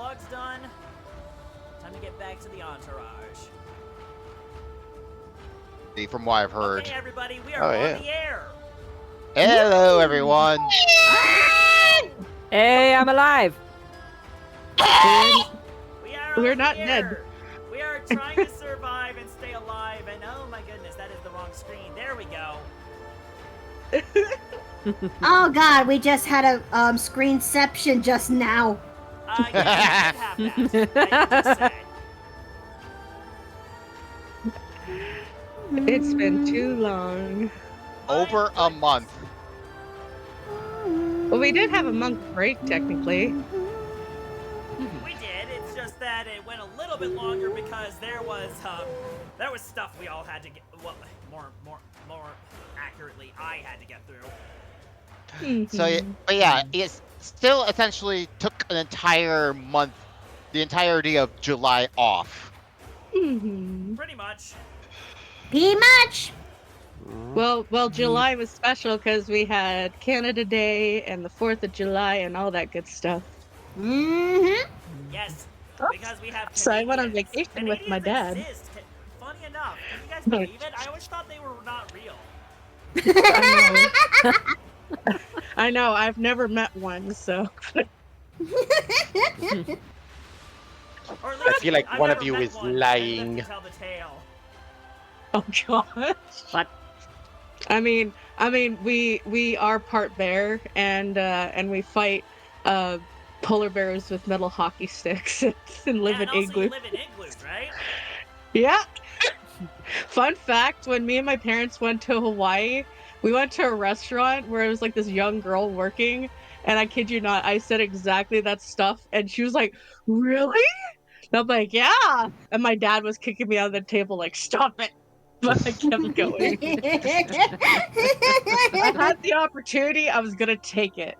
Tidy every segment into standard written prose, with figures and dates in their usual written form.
vlog's done. Time to get back to the entourage. From what I've heard. Okay, everybody, we are on the air. Hello, everyone. Hey, I'm alive. We're not the dead. air. We are trying to survive and stay alive, and oh my goodness, that is the wrong screen. There we go. Oh god, we just had a screenception just now. Yeah, we did have that. I just said. It's been too long. Over a month. Well, we did have a month break, technically. We did. It's just that it went a little bit longer because there was stuff we all had to get. Well, more accurately, I had to get through. So, but yeah, it still essentially took an entire month, the entirety of July off. Pretty much. Pretty much. Well, July was special because we had Canada Day and the 4th of July and all that good stuff. Yes, because we have. So I went on Canadians. vacation with my Canadians dad. exist. Funny enough, can you guys believe it? I always thought they were not real. I know. I've never met one, so. Or at least I feel like I've one never of you met is one. lying. To tell the tale. Oh gosh. What? I mean, we are part bear, and we fight polar bears with metal hockey sticks and live in and also igloos. you live in igloos, right? Yeah. Fun fact: when me and my parents went to Hawaii, we went to a restaurant where it was like this young girl working, and I kid you not, I said exactly that stuff, and she was like, "Really?" And I'm like, "Yeah." And my dad was kicking me out of the table, like, "Stop it!" But I kept going. I had the opportunity. I was gonna take it.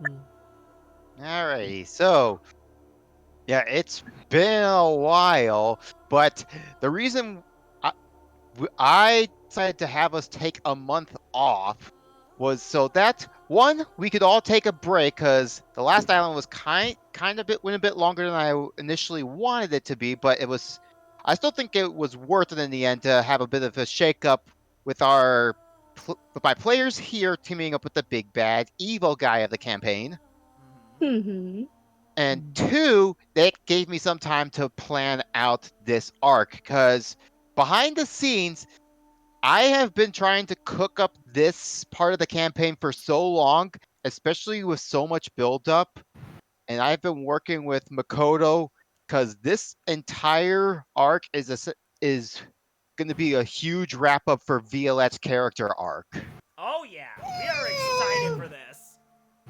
Alrighty, so yeah, it's been a while, but the reason I decided to have us take a month off was so that one, we could all take a break, because the last island was kind of went a bit longer than I initially wanted it to be, but it was. I still think it was worth it in the end to have a bit of a shake-up with with my players here teaming up with the big bad evil guy of the campaign. And two, that gave me some time to plan out this arc, because behind the scenes, I have been trying to cook up this part of the campaign for so long, especially with so much buildup. And I've been working with Makoto, because this entire arc is going to be a huge wrap-up for Violette's character arc. Oh yeah, we are excited for this.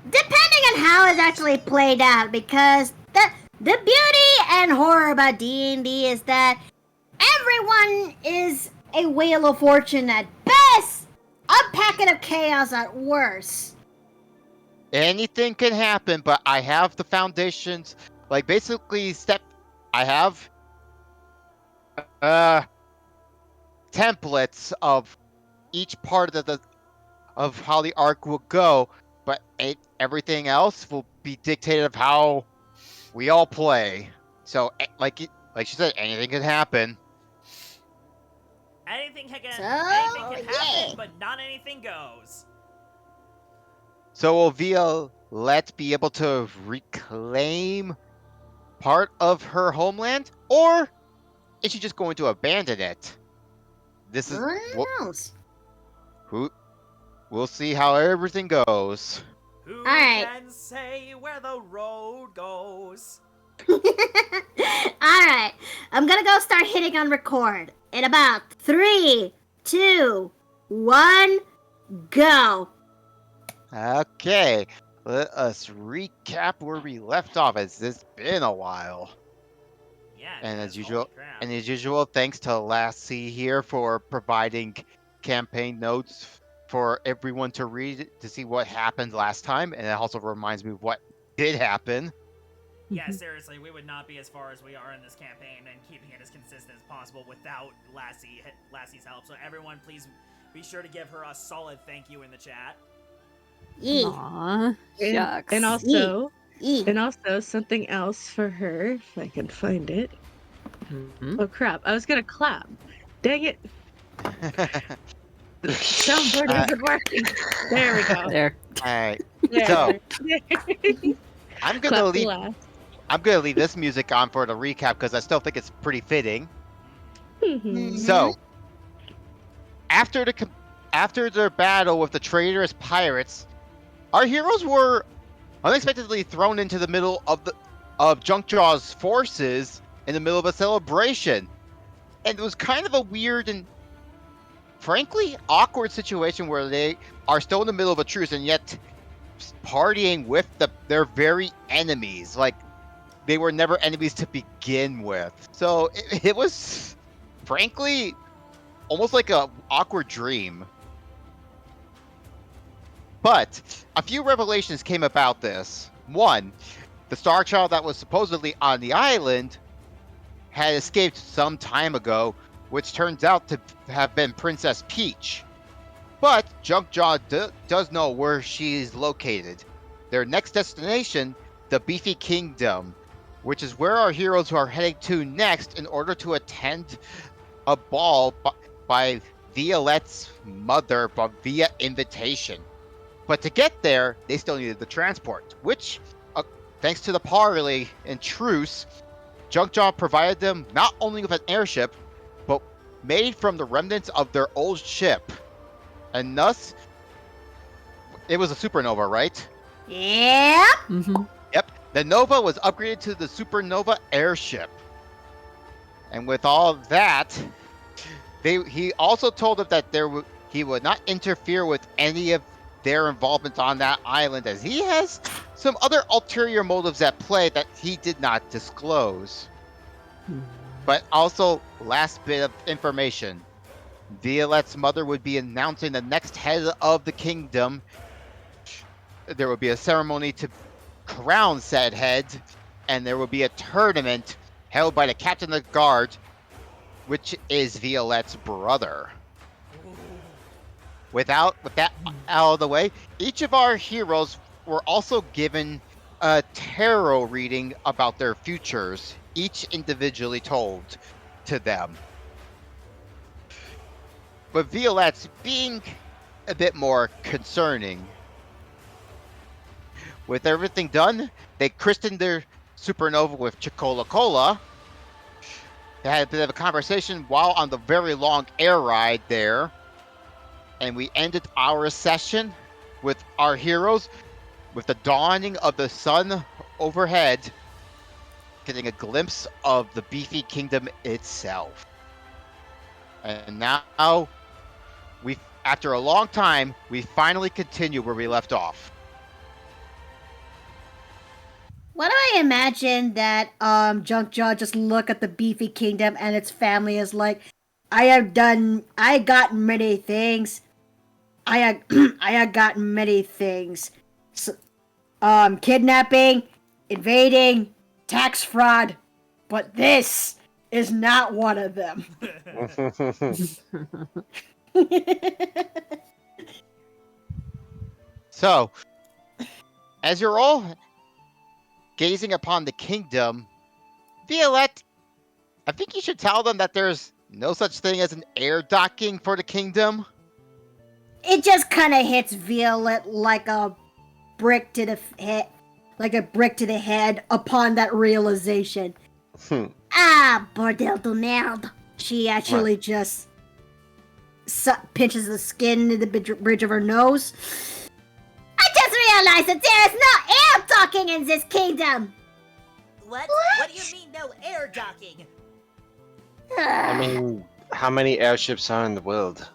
Depending on how it's actually played out, because the beauty and horror about D&D is that everyone is a wheel of fortune at best, a packet of chaos at worst. Anything can happen, but I have the foundations, like basically I have templates of each part of how the arc will go, but everything else will be dictated of how we all play. So, like she said, anything can happen. Anything can So, happen, yeah. but not anything goes. So will Violette be able to reclaim part of her homeland, or is she just going to abandon it? This is Who knows? We'll see how everything goes. Who Alright. can say where the road goes? Alright, I'm gonna go start hitting on record. In about 3, 2, 1, go. Okay, let us recap where we left off, as it's been a while. Yeah. And yes, as usual, holy crap. thanks to Lassie here for providing campaign notes for everyone to read to see what happened last time, and it also reminds me of what did happen. Yeah, seriously, we would not be as far as we are in this campaign and keeping it as consistent as possible without Lassie's help. So everyone, please be sure to give her a solid thank you in the chat. Yeah. Aw, shucks. And also, And also something else for her, if I can find it. Mhm. Oh crap! I was gonna clap. Dang it! Soundboard Uh, isn't working. There we go. There. All right. There. So I'm gonna Clap the leave. last. I'm gonna leave this music on for the recap because I still think it's pretty fitting. Mhm. So after their battle with the traitorous pirates, our heroes were unexpectedly thrown into the middle of Junkjaw's forces in the middle of a celebration, and it was kind of a weird and frankly awkward situation where they are still in the middle of a truce and yet partying with their very enemies. Like they were never enemies to begin with. So it was frankly almost like a awkward dream. But a few revelations came about this. One, the Star Child that was supposedly on the island had escaped some time ago, which turns out to have been Princess Peach. But Junkjaw does know where she's located. Their next destination, the Beefy Kingdom, which is where our heroes are heading to next in order to attend a ball by Violette's mother, but via invitation. But to get there, they still needed the transport, which, thanks to the parley and truce, Junkjaw provided them not only with an airship, but made from the remnants of their old ship. And thus, it was a supernova, right? Yep. Mm-hmm. Yep. The Nova was upgraded to the Supernova airship. And with all that, he also told them that he would not interfere with any of their involvement on that island, as he has some other ulterior motives at play that he did not disclose. But also, last bit of information. Violette's mother would be announcing the next head of the kingdom. There would be a ceremony to crown said head, and there would be a tournament held by the captain of the guard, which is Violette's brother. With that out of the way, each of our heroes were also given a tarot reading about their futures, each individually told to them. But Violette's being a bit more concerning. With everything done, they christened their supernova with Chicola Cola. They had a bit of a conversation while on the very long air ride there. And we ended our session with our heroes with the dawning of the sun overhead, getting a glimpse of the Beefy Kingdom itself. And now, after a long time, we finally continue where we left off. What do I imagine that Junkjaw just look at the Beefy Kingdom and its family is like, I got many things. I have gotten many things. So, kidnapping, invading, tax fraud, but this is not one of them. So, as you're all gazing upon the kingdom, Violette, I think you should tell them that there's no such thing as an air docking for the kingdom. It just kind of hits Violette like a brick to the head upon that realization. Bordel de merde. She actually just pinches the skin in the bridge of her nose. I just realized that there is no air docking in this kingdom. What? What do you mean no air docking? I mean, how many airships are in the world?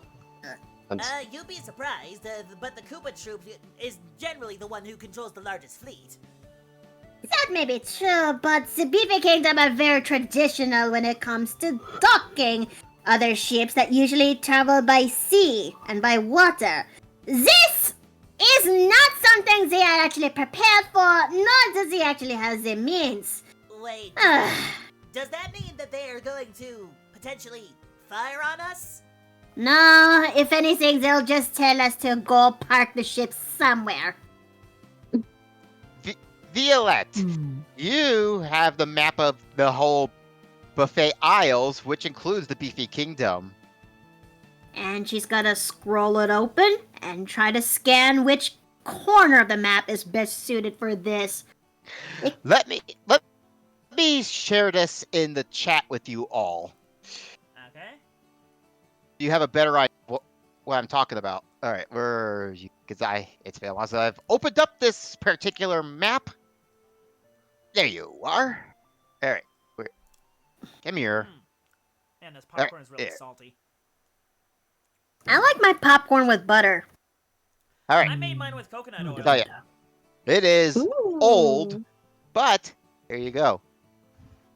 You'll be surprised, but the Koopa Troop is generally the one who controls the largest fleet. That may be true, but the Beefy Kingdom are very traditional when it comes to docking other ships that usually travel by sea and by water. This is not something they are actually prepared for, nor does he actually have the means. Wait, does that mean that they are going to potentially fire on us? No, if anything, they'll just tell us to go park the ship somewhere. Violette, you have the map of the whole Buffet Isles, which includes the Beefy Kingdom. And she's gonna scroll it open and try to scan which corner of the map is best suited for this. Let me share this in the chat with you all. Okay. You have a better idea what I'm talking about. All right, because it's been a while since I've opened up this particular map. There you are. All right, come here. Man, this popcorn is really there. salty. I like my popcorn with butter. All right, I made mine with coconut oil. so yeah, it is Ooh. old, but here you go.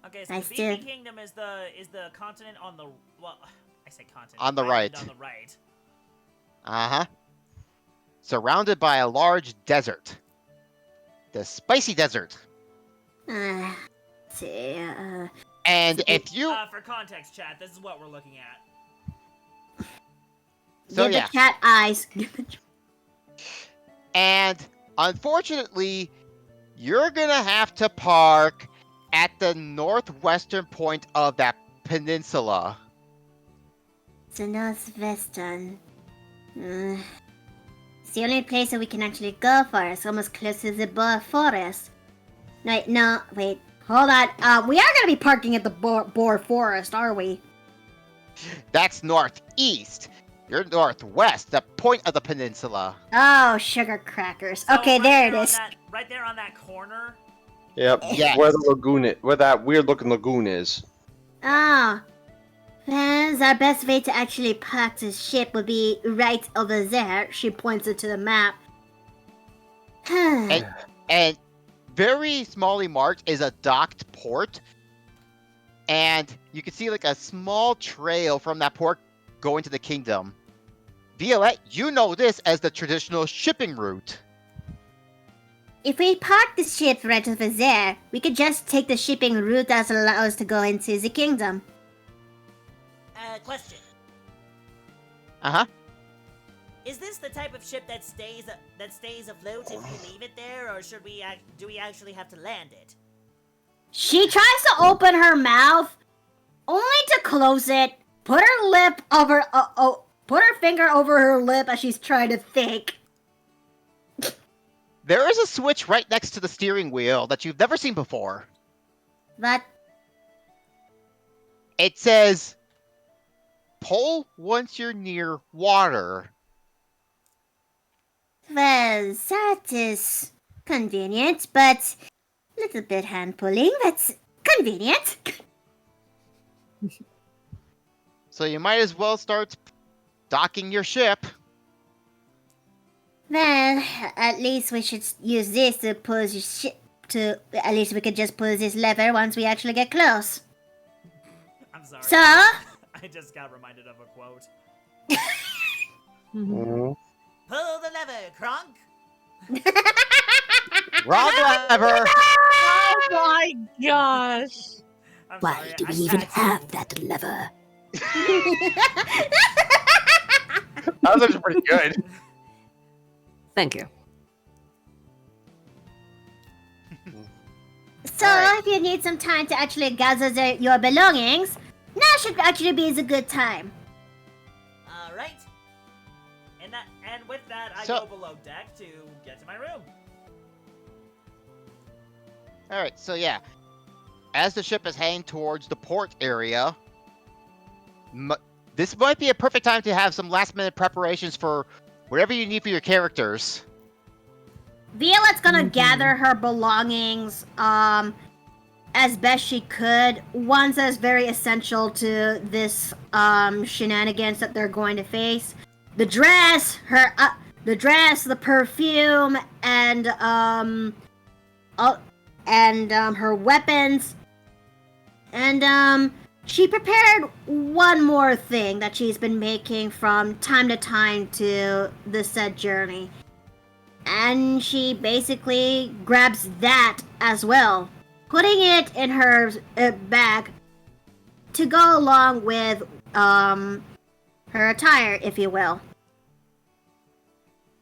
Okay, so I the still- Beefy Kingdom is the continent on the I say continent. On the island right. On the right. Uh-huh. Surrounded by a large desert. The Spicy Desert. See, And if you... For context, chat, this is what we're looking at. So give yeah. the cat eyes. And unfortunately, you're gonna have to park at the northwestern point of that peninsula. It's the northwestern. It's the only place that we can actually go for. It's almost close to the Boar Forest. No, wait. Hold on. We are gonna be parking at the Boar Forest, are we? That's northeast. You're northwest, the point of the peninsula. Oh, sugar crackers. So Okay, right there it on is. right there on that corner. Yep. Yes. Where the lagoon is, where that weird looking lagoon is. Oh. Well, our best way to actually park the ship would be right over there. She points it to the map. And very smally marked is a docked port. And you can see like a small trail from that port going to the kingdom. Violette, you know this as the traditional shipping route. If we park the ship right over there, we could just take the shipping route that allows us to go into the kingdom. Question. Uh-huh. Is this the type of ship that stays afloat if we leave it there, or do we actually have to land it? She tries to open her mouth, only to close it. Put her finger over her lip as she's trying to think. There is a switch right next to the steering wheel that you've never seen before. But It says, pull once you're near water. well, that is convenient, but a little bit hand pulling. That's convenient. So you might as well start docking your ship. Well, at least we should use this to pull the ship to. At least we could just pull this lever once we actually get close. I'm sorry. So? I just got reminded of a quote. Mhm. Pull the lever, Kronk! Wrong lever! Oh my gosh. I'm sorry, I had to- that lever? That looks pretty good. Thank you. So, Alright. if you need some time to actually gather your belongings, now should actually be a good time. All right. And with that, I So- go below deck to get to my room. Alright, so yeah. As the ship is heading towards the port area, this might be a perfect time to have some last-minute preparations for whatever you need for your characters. Violet's gonna gather her belongings, as best she could. Ones that's very essential to this, shenanigans that they're going to face. The dress, the perfume, and, her weapons. And, she prepared one more thing that she's been making from time to time to the said journey. And she basically grabs that as well, putting it in her bag to go along with her attire, if you will.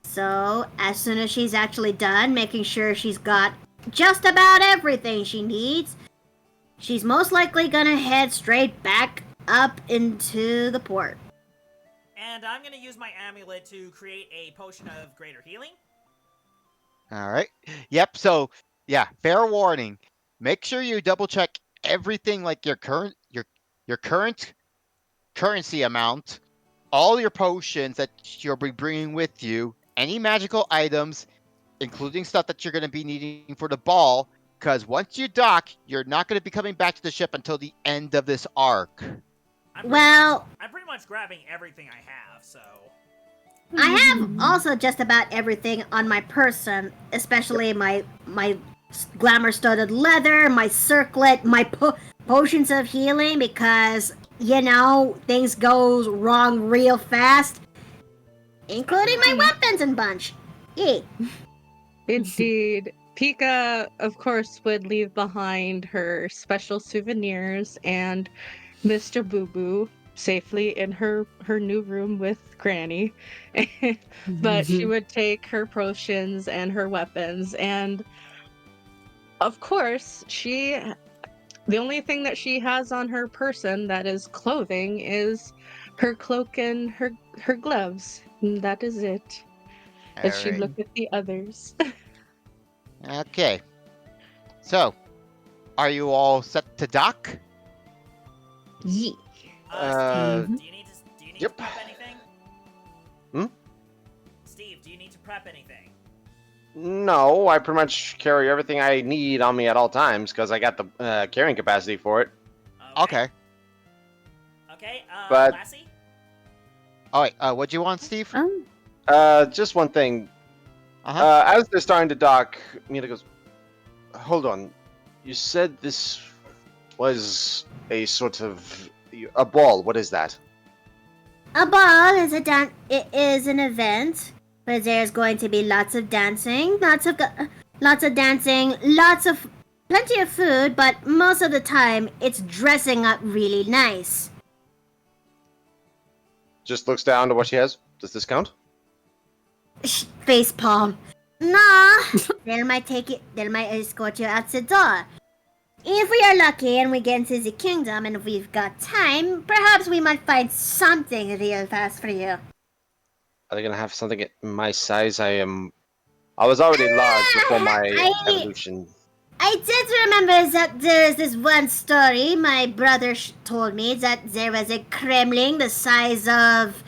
So, as soon as she's actually done, making sure she's got just about everything she needs, she's most likely gonna head straight back up into the port. And I'm gonna use my amulet to create a potion of greater healing. All right. Yep. So yeah, fair warning. Make sure you double check everything, like your current currency amount, all your potions that you'll be bringing with you, any magical items, including stuff that you're going to be needing for the ball. Because once you dock, you're not going to be coming back to the ship until the end of this arc. I'm pretty much grabbing everything I have, so. I have also just about everything on my person, especially my glamour-studded leather, my circlet, my potions of healing, because, you know, things go wrong real fast, including my weapons and bunch. Yay. Indeed. Pika, of course, would leave behind her special souvenirs and Mr. Boo Boo safely in her new room with Granny. But she would take her potions and her weapons, and of course, the only thing that she has on her person that is clothing is her cloak and her gloves. And that is it. As she Alright. looked at the others. Okay. So, are you all set to dock? Yeah. Steve, do you need to Yep. prep anything? Hmm? Steve, do you need to prep anything? No, I pretty much carry everything I need on me at all times because I got the carrying capacity for it. Okay. Okay, But- Lassie? Alright, what do you want, Steve? Just one thing. Uh-huh. As they're starting to dock, Mila goes, "Hold on. You said this was a sort of a ball. What is that?" A ball is it is an event where there's going to be lots of dancing, plenty of food, but most of the time it's dressing up really nice. Just looks down to what she has. Does this count? Face palm. Nah, they might escort you out the door. If we are lucky and we get into the kingdom and we've got time, perhaps we might find something real fast for you. Are they gonna have something at my size? I was already large before my evolution. I did remember that there is this one story my brother told me that there was a Kremlin the size of...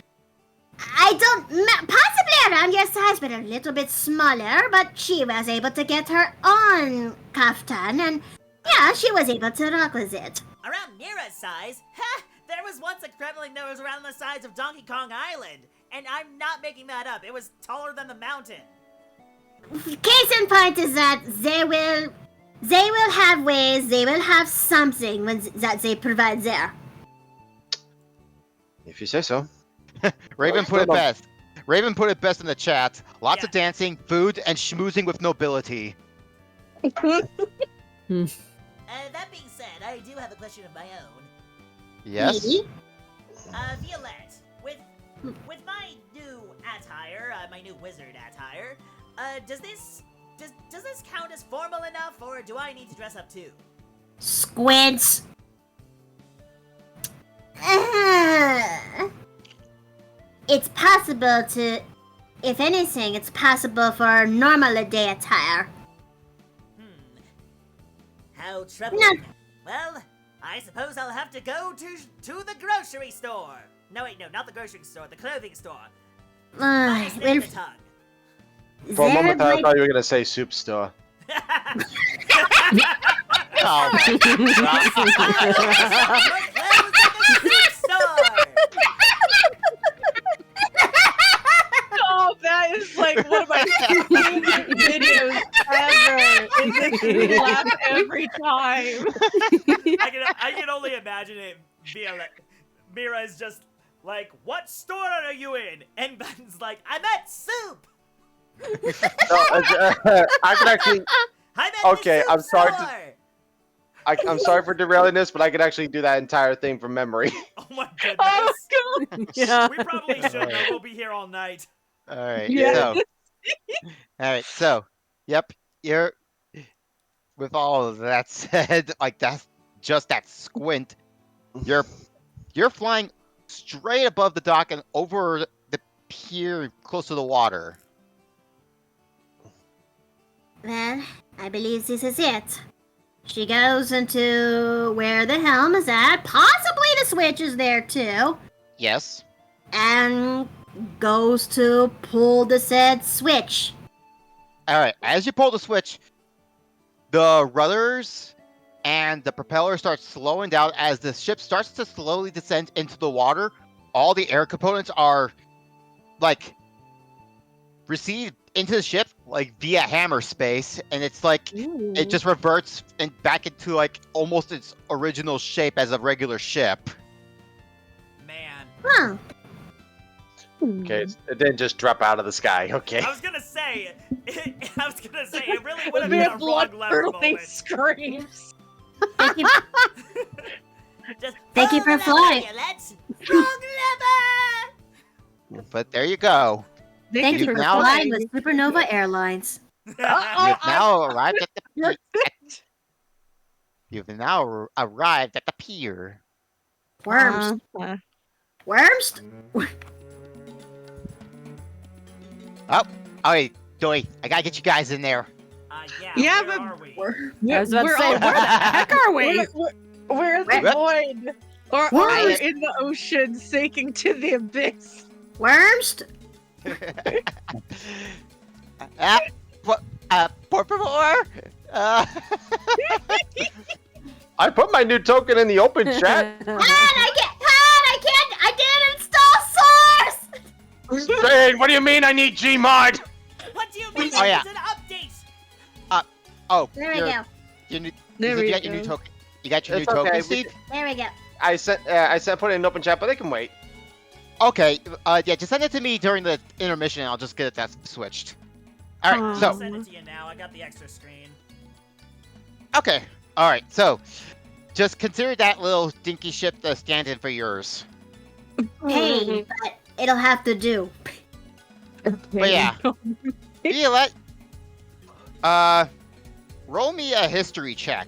possibly around your size, but a little bit smaller, but she was able to get her own kaftan, and yeah, she was able to rock with it. Around Mira's size? Ha! There was once a Kremlin that was around the size of Donkey Kong Island. And I'm not making that up. It was taller than the mountain. Case in point is that they will have ways, they will have something that they provide there. If you say so. Raven put it Well, best. Raven put it best in the chat. Lots Yeah. of dancing, food, and schmoozing with nobility. That being said, I do have a question of my own. Yes? Violette, with my new attire, my new wizard attire, does this count as formal enough, or do I need to dress up too? Squints. It's possible to... If anything, it's possible for normal day attire. How troubling. No. Well, I suppose I'll have to go to the grocery store. No, wait, no, not the grocery store, the clothing store. My Well, snake tongue. For a moment, I might- thought you were gonna say soup store. Oh my god. Oh, that is like one of my favorite videos ever. It makes me laugh every time. I can only imagine it. Mira is just like, "What store are you in?" And Ben's like, "I'm at soup. No, I can actually. I'm at Okay, the soup I'm sorry to- store. I'm sorry for derailing this, but I can actually do that entire thing from memory. Oh my goodness. Oh, God. Yeah. We probably should, though. We'll be here all night. Alright, Yeah. so. Alright, so. Yep, with all of that said, like that's just that squint, you're flying straight above the dock and over the pier close to the water. Well, I believe this is it. She goes into where the helm is at. Possibly the switch is there too. Yes. And goes to pull the said switch. All right. As you pull the switch, the rudders and the propeller starts slowing down as the ship starts to slowly descend into the water. All the air components are like received into the ship like via hammer space, and it's like it just reverts and back into like almost its original shape as a regular ship. Man. Huh. Okay, it didn't just drop out of the sky. Okay. I was gonna say, it really would have We been a have wrong lever blood-curdling moment. screams. Thank you, Just Thank you pull for the flying. lever, Let's wrong lever. But there you go. thank you You've for now- flying with Supernova Airlines. You've now arrived at the You've now arrived at the pier. Worms. Uh, Worms? Okay, Joey, I gotta get you guys in there. Yeah, Yeah, where but are we? I was about to say, where the heck are we? We're in the What? void. Or What? we're in the ocean, sinking to the abyss. Worms? Por favor. I put my new token in the open chat. I didn't install Source! Zane, what do you mean I need Gmod? What do you mean? Oh, yeah. It's an update. Oh, There we go. You There we got your new go. token. You got your It's new token, okay, we- Steve? There we go. I said put it in open chat, but they can wait. Okay. Yeah, just send it to me during the intermission, and I'll just get that switched. All right. Aw. I'll So, send it to you now. I got the extra screen. okay. All right. So, just consider that little dinky ship the stand-in for yours. Hey, but it'll have to do. But yeah. Violet, roll me a history check.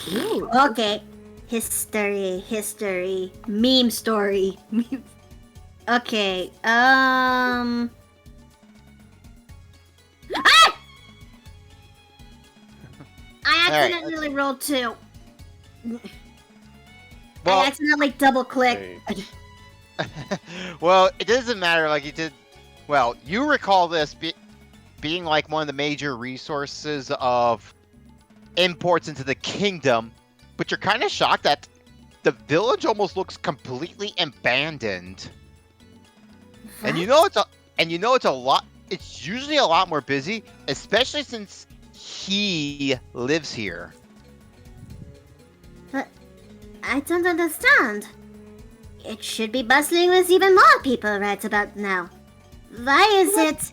Okay. History. Meme story. Okay, Ah! I Alright. accidentally rolled 2. I Well, accidentally double clicked. well, it doesn't matter. Like you did. Well, you recall this being like one of the major resources of imports into the kingdom, but you're kind of shocked that the village almost looks completely abandoned. And you know it's a lot. It's usually a lot more busy, especially since he lives here. I don't understand. It should be bustling with even more people right about now. Why is it?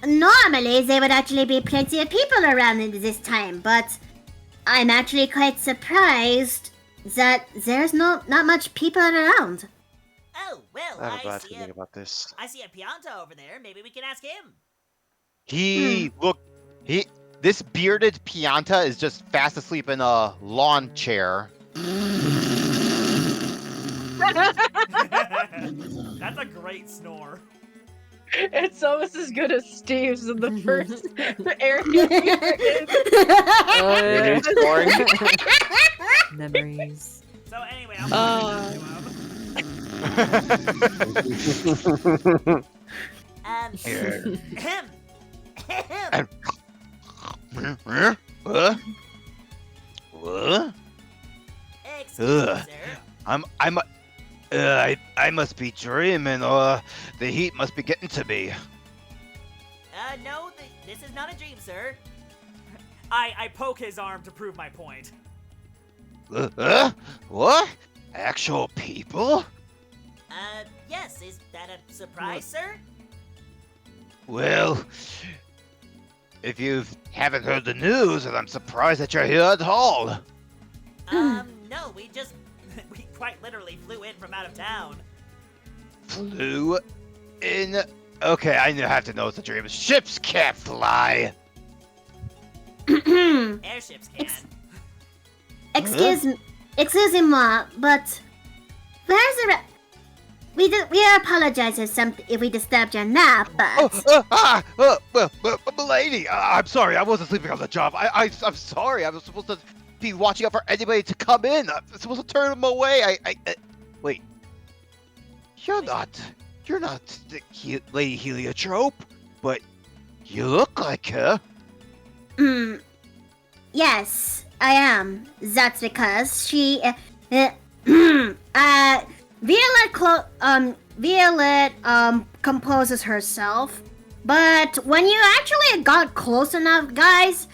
Normally there would actually be plenty of people around at this time, but I'm actually quite surprised that there's not much people around. Oh, well, I have a I bad see feeling a, about this. I see a Pianta over there. Maybe we can ask him. This bearded Pianta is just fast asleep in a lawn chair. That's a great snore. It's almost as good as Steve's in the first area we were in. Memories. So anyway, I'm talking to him. Him. What? What? Excuse me, Ugh. sir. I must be dreaming, or the heat must be getting to me. No, this is not a dream, sir. I poke his arm to prove my point. What? Actual people? Yes, is that a surprise, sir? Well, if you haven't heard the news, then I'm surprised that you're here at all. No, we quite literally flew in from out of town. Flew in Okay, I have to know it's a dream. Ships can't fly. Airships can. Excuse me, but where's the we apologize if we disturbed your nap, but Lady, I'm sorry. I wasn't sleeping on the job. I'm sorry. I was supposed to be watching out for anybody to come in. I'm supposed to turn them away. Wait. You're not the Lady Heliotrope, but you look like her. Yes, I am. That's because she Violet composes herself, but when you actually got close enough, guys,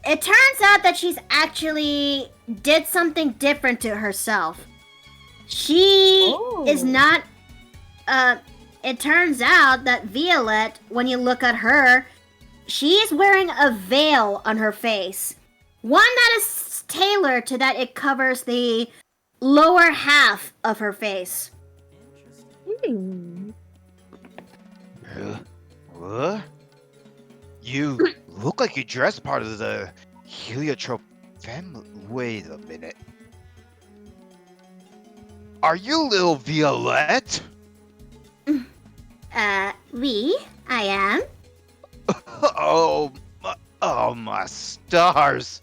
it turns out that she's actually did something different to herself. She is not. It turns out that Violet, when you look at her, she's wearing a veil on her face. One that is tailored to that it covers the lower half of her face. What? You look like you dress part of the Heliotrope family. Wait a minute. Are you little Violette? I am. Oh my stars!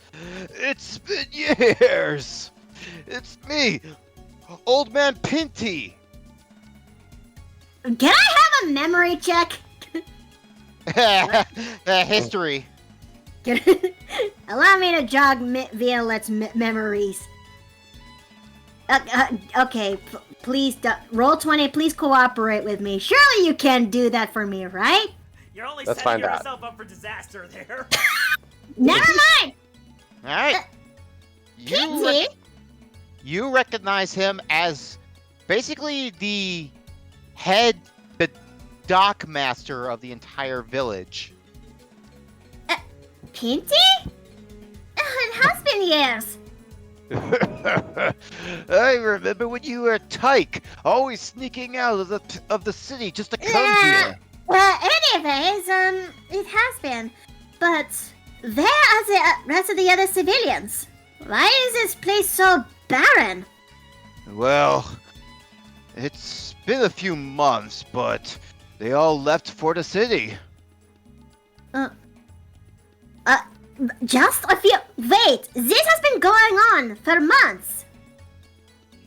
It's been years. It's me, Old Man Pinty. Can I have a memory check? History. Allow me to jog Violet's memories. Okay, please, roll 20, please cooperate with me. Surely you can do that for me, right? You're only Let's setting find out. yourself up for disaster there. Never mind! Alright. Pinty? You recognize him as basically the dock master of the entire village. Pinty? It has been years. I remember when you were a tyke, always sneaking out of the city just to come here. Well, anyways, it has been. But where are the rest of the other civilians? Why is this place so barren? Well, it's been a few months, but they all left for the city. Just a few. Wait, this has been going on for months.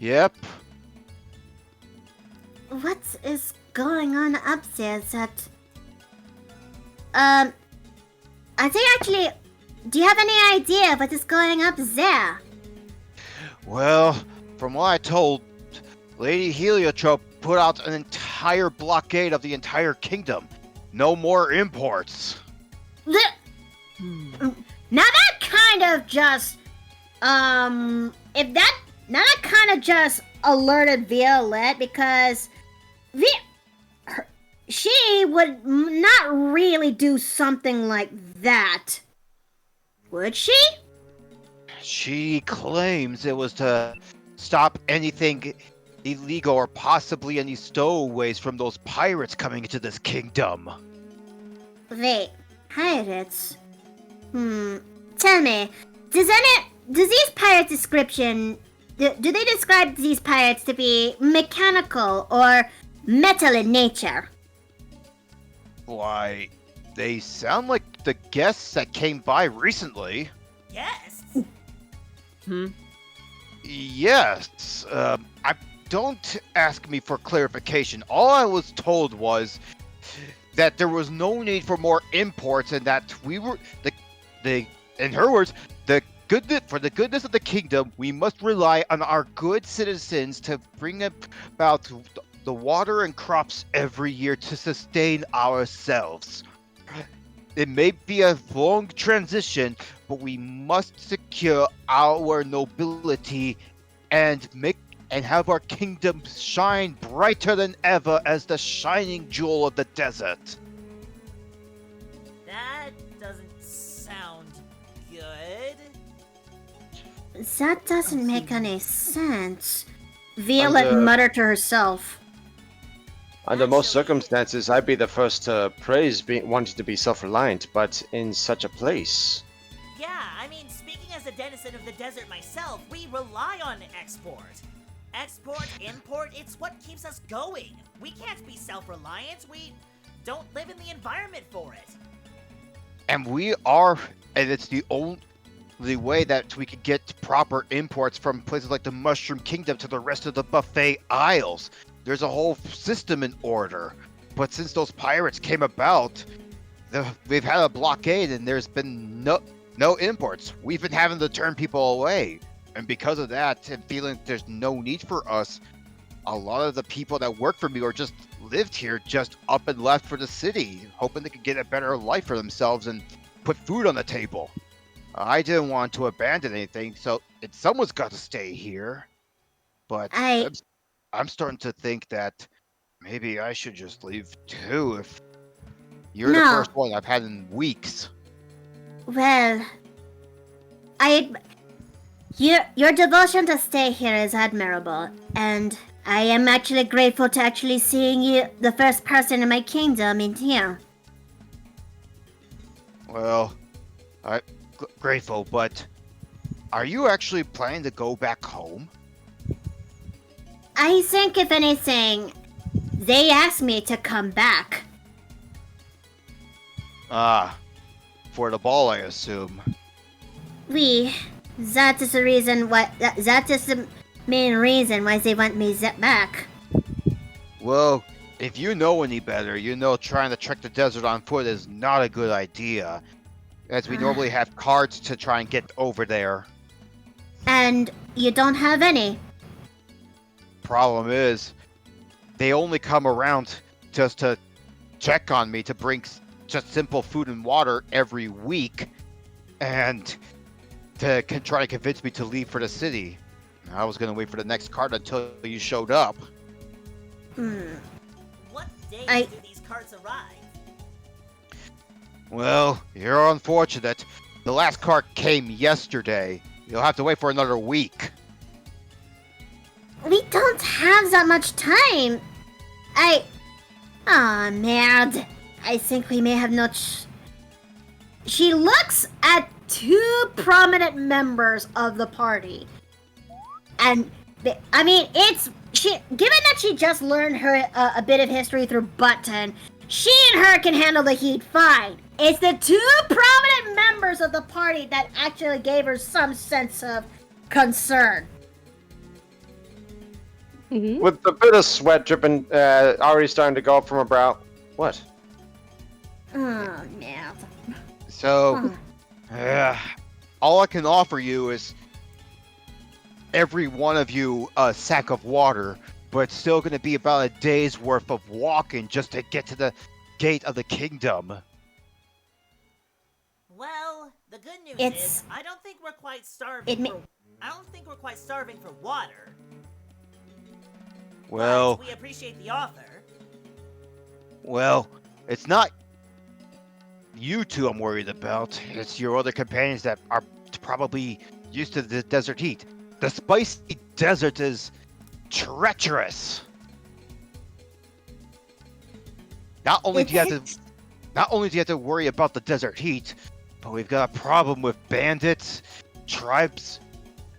Yep. What is going on upstairs that... I think actually... Do you have any idea what is going up there? Well, from what I told, Lady Heliotrope put out an entire blockade of the entire kingdom. No more imports. Now that kind of just... Now that kind of just alerted Violet because... she would not really do something like that. Would she? She claims it was to stop anything illegal or possibly any stowaways from those pirates coming into this kingdom. Wait, pirates? Tell me, does these pirates description... Do they describe these pirates to be mechanical or metal in nature? Why, they sound like the guests that came by recently. Yes. Yes, don't ask me for clarification. All I was told was that there was no need for more imports and that we were, in her words, for the goodness of the kingdom, we must rely on our good citizens to bring about the water and crops every year to sustain ourselves. It may be a long transition, but we must secure our nobility and have our kingdom shine brighter than ever as the shining jewel of the desert. That doesn't sound good. That doesn't make any sense. Violet muttered to herself. Under most Actually- circumstances, I'd be the first to praise wanting to be self-reliant, but in such a place. Yeah, I mean, speaking as a denizen of the desert myself, we rely on export. Export, import, it's what keeps us going. We can't be self-reliant. We don't live in the environment for it. And it's the only way that we could get proper imports from places like the Mushroom Kingdom to the rest of the Buffet Isles. There's a whole system in order. But since those pirates came about, we've had a blockade and there's been no imports. We've been having to turn people away. And because of that, and feeling there's no need for us, a lot of the people that work for me or just lived here just up and left for the city, hoping they could get a better life for themselves and put food on the table. I didn't want to abandon anything, so someone's got to stay here. But I'm starting to think that maybe I should just leave too, if you're the first one I've had in weeks. Well, your devotion to stay here is admirable, and I am actually grateful to actually seeing you, the first person in my kingdom, in here. Well, I'm grateful, but are you actually planning to go back home? I think, if anything, they asked me to come back. For the ball, I assume. That is the reason why. That is the main reason why they want me back. Well, if you know any better, you know trying to trek the desert on foot is not a good idea, as we normally have carts to try and get over there. And you don't have any. Problem is, they only come around just to check on me, to bring just simple food and water every week, and to try to convince me to leave for the city. I was going to wait for the next cart until you showed up. What day do these carts arrive? Well, you're unfortunate. The last cart came yesterday. You'll have to wait for another week. We don't have that much time. Aw, merde. I think we may have She looks at two prominent members of the party. And, given that she just learned her a bit of history through Button, she and her can handle the heat fine. It's the two prominent members of the party that actually gave her some sense of concern. Mm-hmm. With a bit of sweat dripping, already starting to go up from her brow. What? Oh, no. So, all I can offer you is every one of you a sack of water, but it's still going to be about a day's worth of walking just to get to the gate of the kingdom. Well, the good news It's- is I don't think we're quite starving. I don't think we're quite starving for water. Well, But we appreciate the offer. well, it's not you two I'm worried about. It's your other companions that are probably used to the desert heat. The spicy desert is treacherous. Not only do you have to worry about the desert heat, but we've got a problem with bandits, tribes,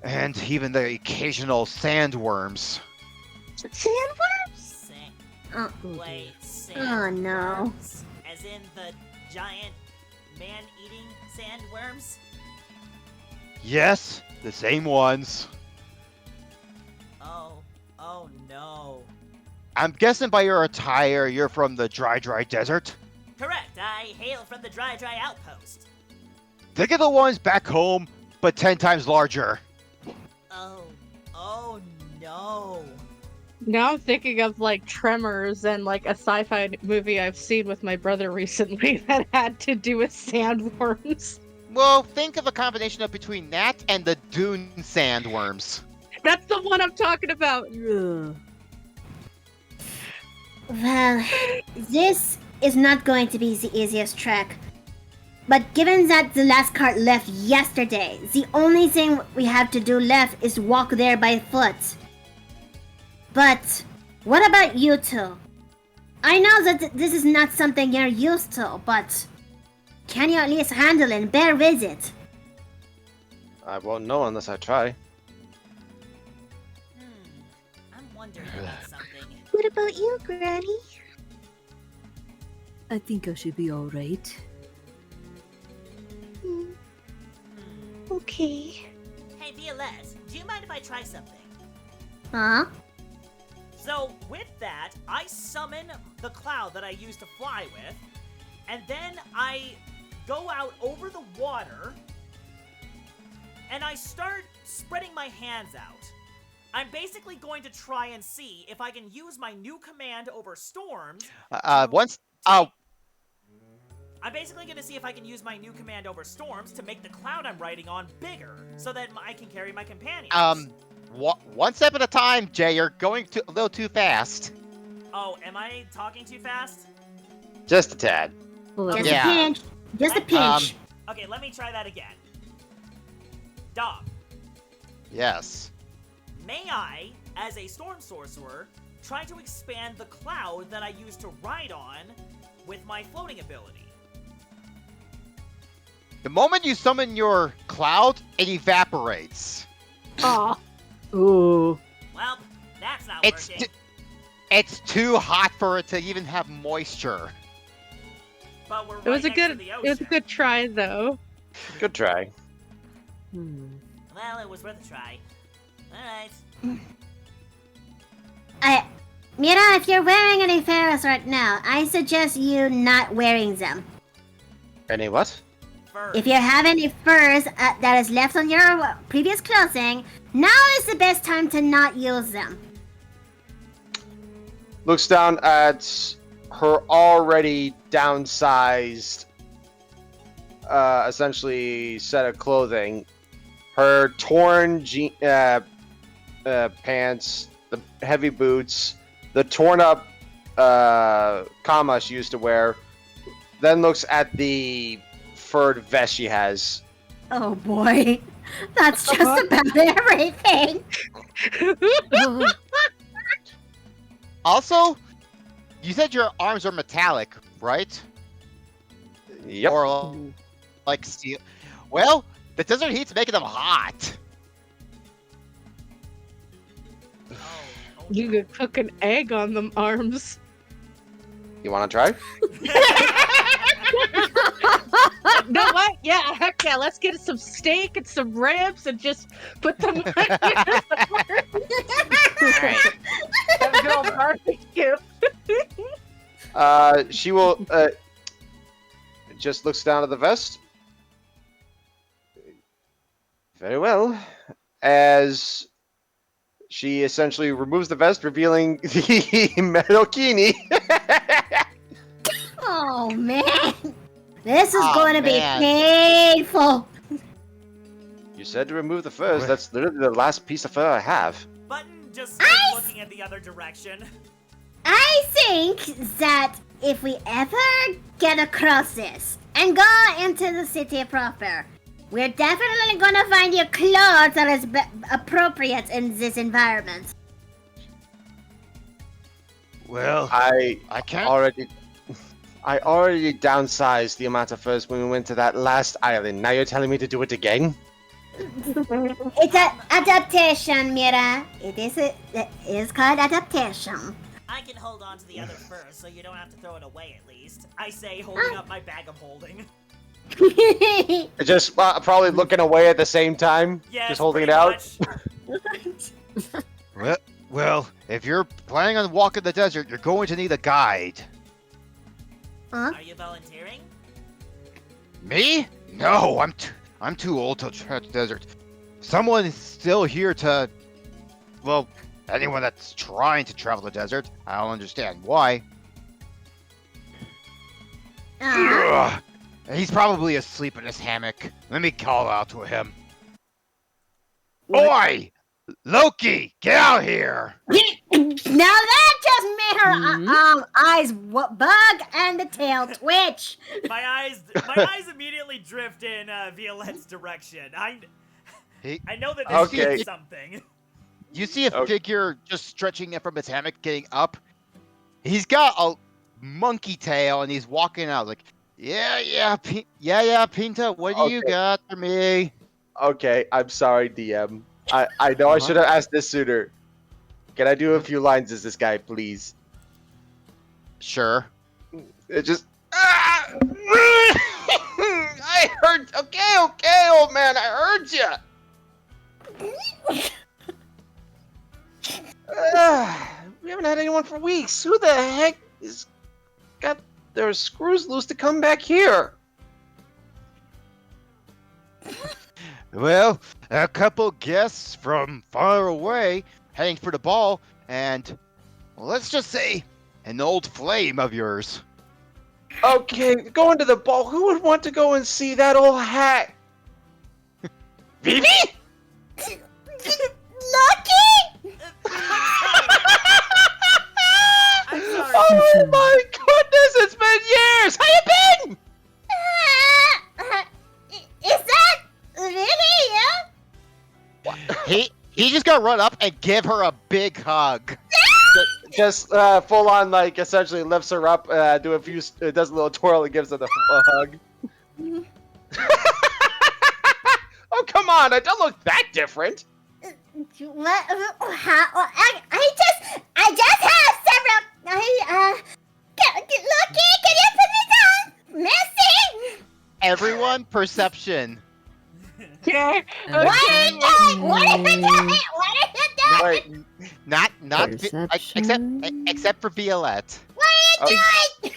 and even the occasional sandworms. Sandworms? Oh, Wait, Oh, no. sandworms? As in the giant man-eating sandworms? Yes, the same ones. Oh no. I'm guessing by your attire, you're from the dry desert. Correct, I hail from the dry outpost. Think of the ones back home, but 10 times larger. Oh no. Now I'm thinking of like Tremors and like a sci-fi movie I've seen with my brother recently that had to do with sandworms. Well, think of a combination of between that and the dune sandworms. That's the one I'm talking about. Well, this is not going to be the easiest trek. But given that the last cart left yesterday, the only thing we have to do left is walk there by foot. But what about you two? I know that this is not something you're used to, but can you at least handle and bear with it? I won't know unless I try. I'm wondering about something. What about you, Granny? I think I should be alright. Okay. Hey, Violette, do you mind if I try something? Huh? So, with that, I summon the cloud that I used to fly with, and then I go out over the water, and I start spreading my hands out. I'm basically going to try and see if I can use my new command over storms. I'm basically going to see if I can use my new command over storms to make the cloud I'm riding on bigger, so that I can carry my companions. One step at a time, Jay. You're going a little too fast. Oh, am I talking too fast? Just a tad. Just Yeah. a pinch. Just a pinch. Okay, let me try that again. Dog, Yes. may I, as a storm sorcerer, try to expand the cloud that I used to ride on with my floating ability? The moment you summon your cloud, it evaporates. Aw. Ooh. Well, that's not It's working. It's too hot for it to even have moisture. But we're right It was a next to good. the It was a ocean. good try, though. Good try. Well, it was worth a try. Alright. Mira, if you're wearing any ferrets right now, I suggest you not wearing them. Any what? Fur. If you have any furs that is left on your previous clothing, now is the best time to not use them. Looks down at her already downsized, essentially set of clothing. Her torn pants, the heavy boots, the torn up kama she used to wear. Then looks at the furred vest she has. Oh boy, that's just about everything. Also, you said your arms are metallic, right? Yep. Or like steel. Well, the desert heat's making them hot. Oh, You could cook an egg on them arms. You want to try? No, what? Yeah, heck yeah. Let's get some steak and some ribs and just put them on here. Have a good old barbecue. She will just looks down at the vest. Very well. As she essentially removes the vest, revealing the medokini. Oh man, this is Oh, going to be man. painful. You said to remove the furs. That's literally the last piece of fur I have. Button just starts looking at the other direction. I think that if we ever get across this and go into the city proper, we're definitely gonna find you clothes that is appropriate in this environment. Well, I can't. I already downsized the amount of furs when we went to that last island. Now you're telling me to do it again? It's an adaptation, Mira. It is called adaptation. I can hold on to the other fur so you don't have to throw it away at least. I say, holding up my bag of holding. Just probably looking away at the same time. Yes, just holding it pretty out. much. Well, if you're planning on walking the desert, you're going to need a guide. Huh? Are you volunteering? Me? No, I'm too old to tread the desert. Someone is still here to, well, anyone that's trying to travel the desert. I don't understand why. Ugh. He's probably asleep in his hammock. Let me call out to him. Oi! Loki, get out here! Now that just made her eyes bug and the tail twitch. My eyes immediately drift in Violette's direction. I know that this Okay. is something. You see a figure just stretching it from his hammock, getting up. He's got monkey tail, and he's walking out like, yeah, Pinta, what do you Okay. got for me? Okay, I'm sorry, DM. I know I should have asked this sooner. Can I do a few lines as this guy, please? Sure. It just. Ah! I heard. Okay, old man, I heard you. We haven't had anyone for weeks. Who the heck is got their screws loose to come back here? Well, a couple guests from far away heading for the ball, and let's just say an old flame of yours. Okay, going to the ball. Who would want to go and see that old hat? Vivi? Lucky! I'm sorry. Oh my goodness, it's been years! How you been? Is that really you? He just gonna run up and give her a big hug. Just full on, like, essentially lifts her up, does a little twirl and gives her the hug. Oh, come on, I don't look that different. What? I just have several. Lucky, can you put me down? Mercy. Everyone, perception. Okay. What are you doing? What are you doing? What are you doing? Wait, Not Perception. except for Violette. What are you doing?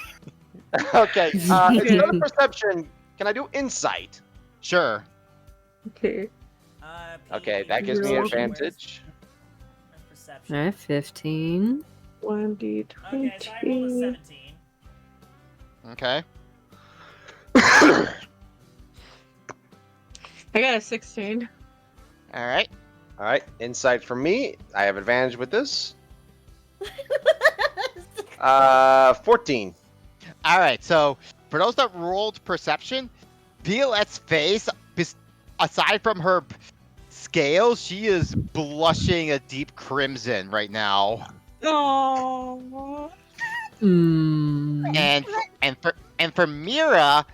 okay, instead of perception, can I do insight? Sure. Okay. Okay, that gives me advantage. Perception. Alright, 15. 1d20. Okay, so I rolled a 17. Okay. I got a 16. All right. All right, insight for me. I have advantage with this. 14. All right. So for those that rolled perception, Violette's face, aside from her scales, she is blushing a deep crimson right now. Oh. And for Mira,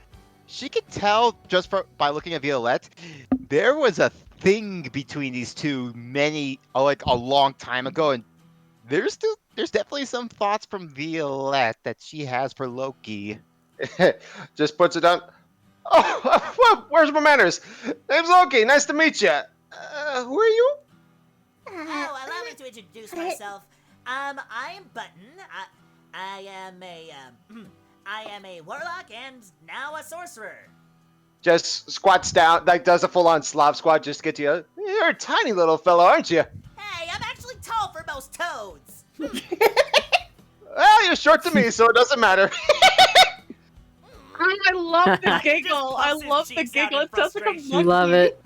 she could tell just by looking at Violette, there was a thing between these two a long time ago, and there's definitely some thoughts from Violette that she has for Loki. Just puts it down. Oh, where's my manners? Name's Loki. Nice to meet you. Who are you? Oh, allow me to introduce myself. I am Button. I am a warlock and now a sorcerer. Just squats down, like does a full-on Slav squat just to get to you. You're a tiny little fellow, aren't you? Hey, I'm actually tall for most toads. Well, you're short to me, so it doesn't matter. I love the giggle. I puffs his love the cheeks out giggle. in It sounds like a frustration. monkey. Love it.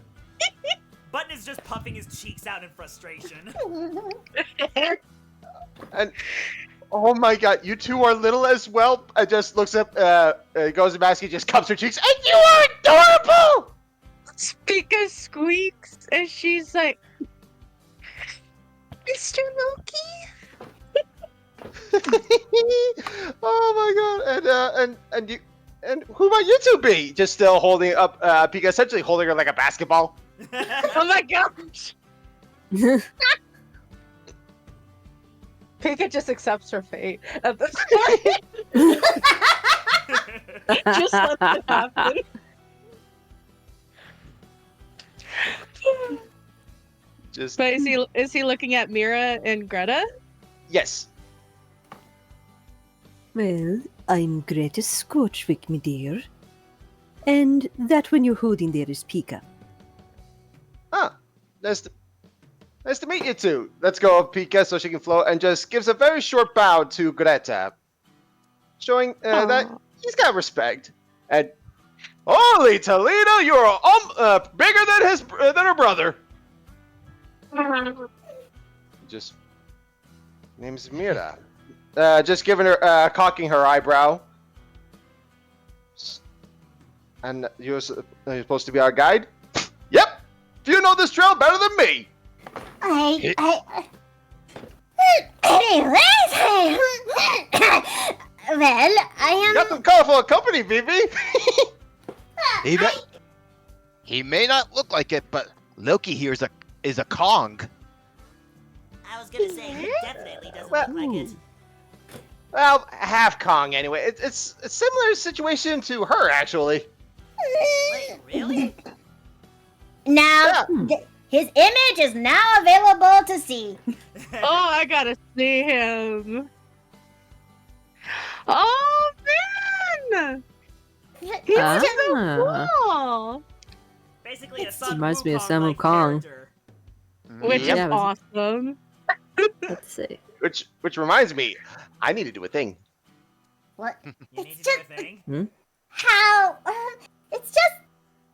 Button is just puffing his cheeks out in frustration. And oh my god, you two are little as well. I just looks up, goes to basket, just cups her cheeks, and you are adorable. Pika squeaks, and she's like, Mr. Loki. Oh my god, and who might you two be? Just still holding up, Pika, essentially holding her like a basketball. Oh my gosh. Pika just accepts her fate at this point. Just let it happen. Just But is he looking at Mira and Greta? yes. Well, I'm Greta Scorchwick, me dear. And that one you're holding there is Pika. Huh. Nice to meet you two. Let's go up Pika so she can float, and just gives a very short bow to Greta, showing that he's got respect. And holy Toledo, you are bigger than her brother. Just name's Mira. Just giving her cocking her eyebrow. And you're supposed to be our guide? Yep. You know this trail better than me. Anyways, Well, I Got am. some colorful company, Vivi. He may not look like it, but Loki here is a Kong. I was gonna say, he definitely doesn't Well- look like it. Well, half Kong anyway. It's a similar situation to her, actually. Wait, really? Now, his image is now available to see. Oh, I gotta see him. Oh man, he's Ah. so cool. Basically, a Sun Reminds me of Wukong-like Sun Wukong. character. Which Yeah, is it was- awesome. Let's see. Which reminds me, I need to do a thing. What? You need It's to do just a thing. how. It's just.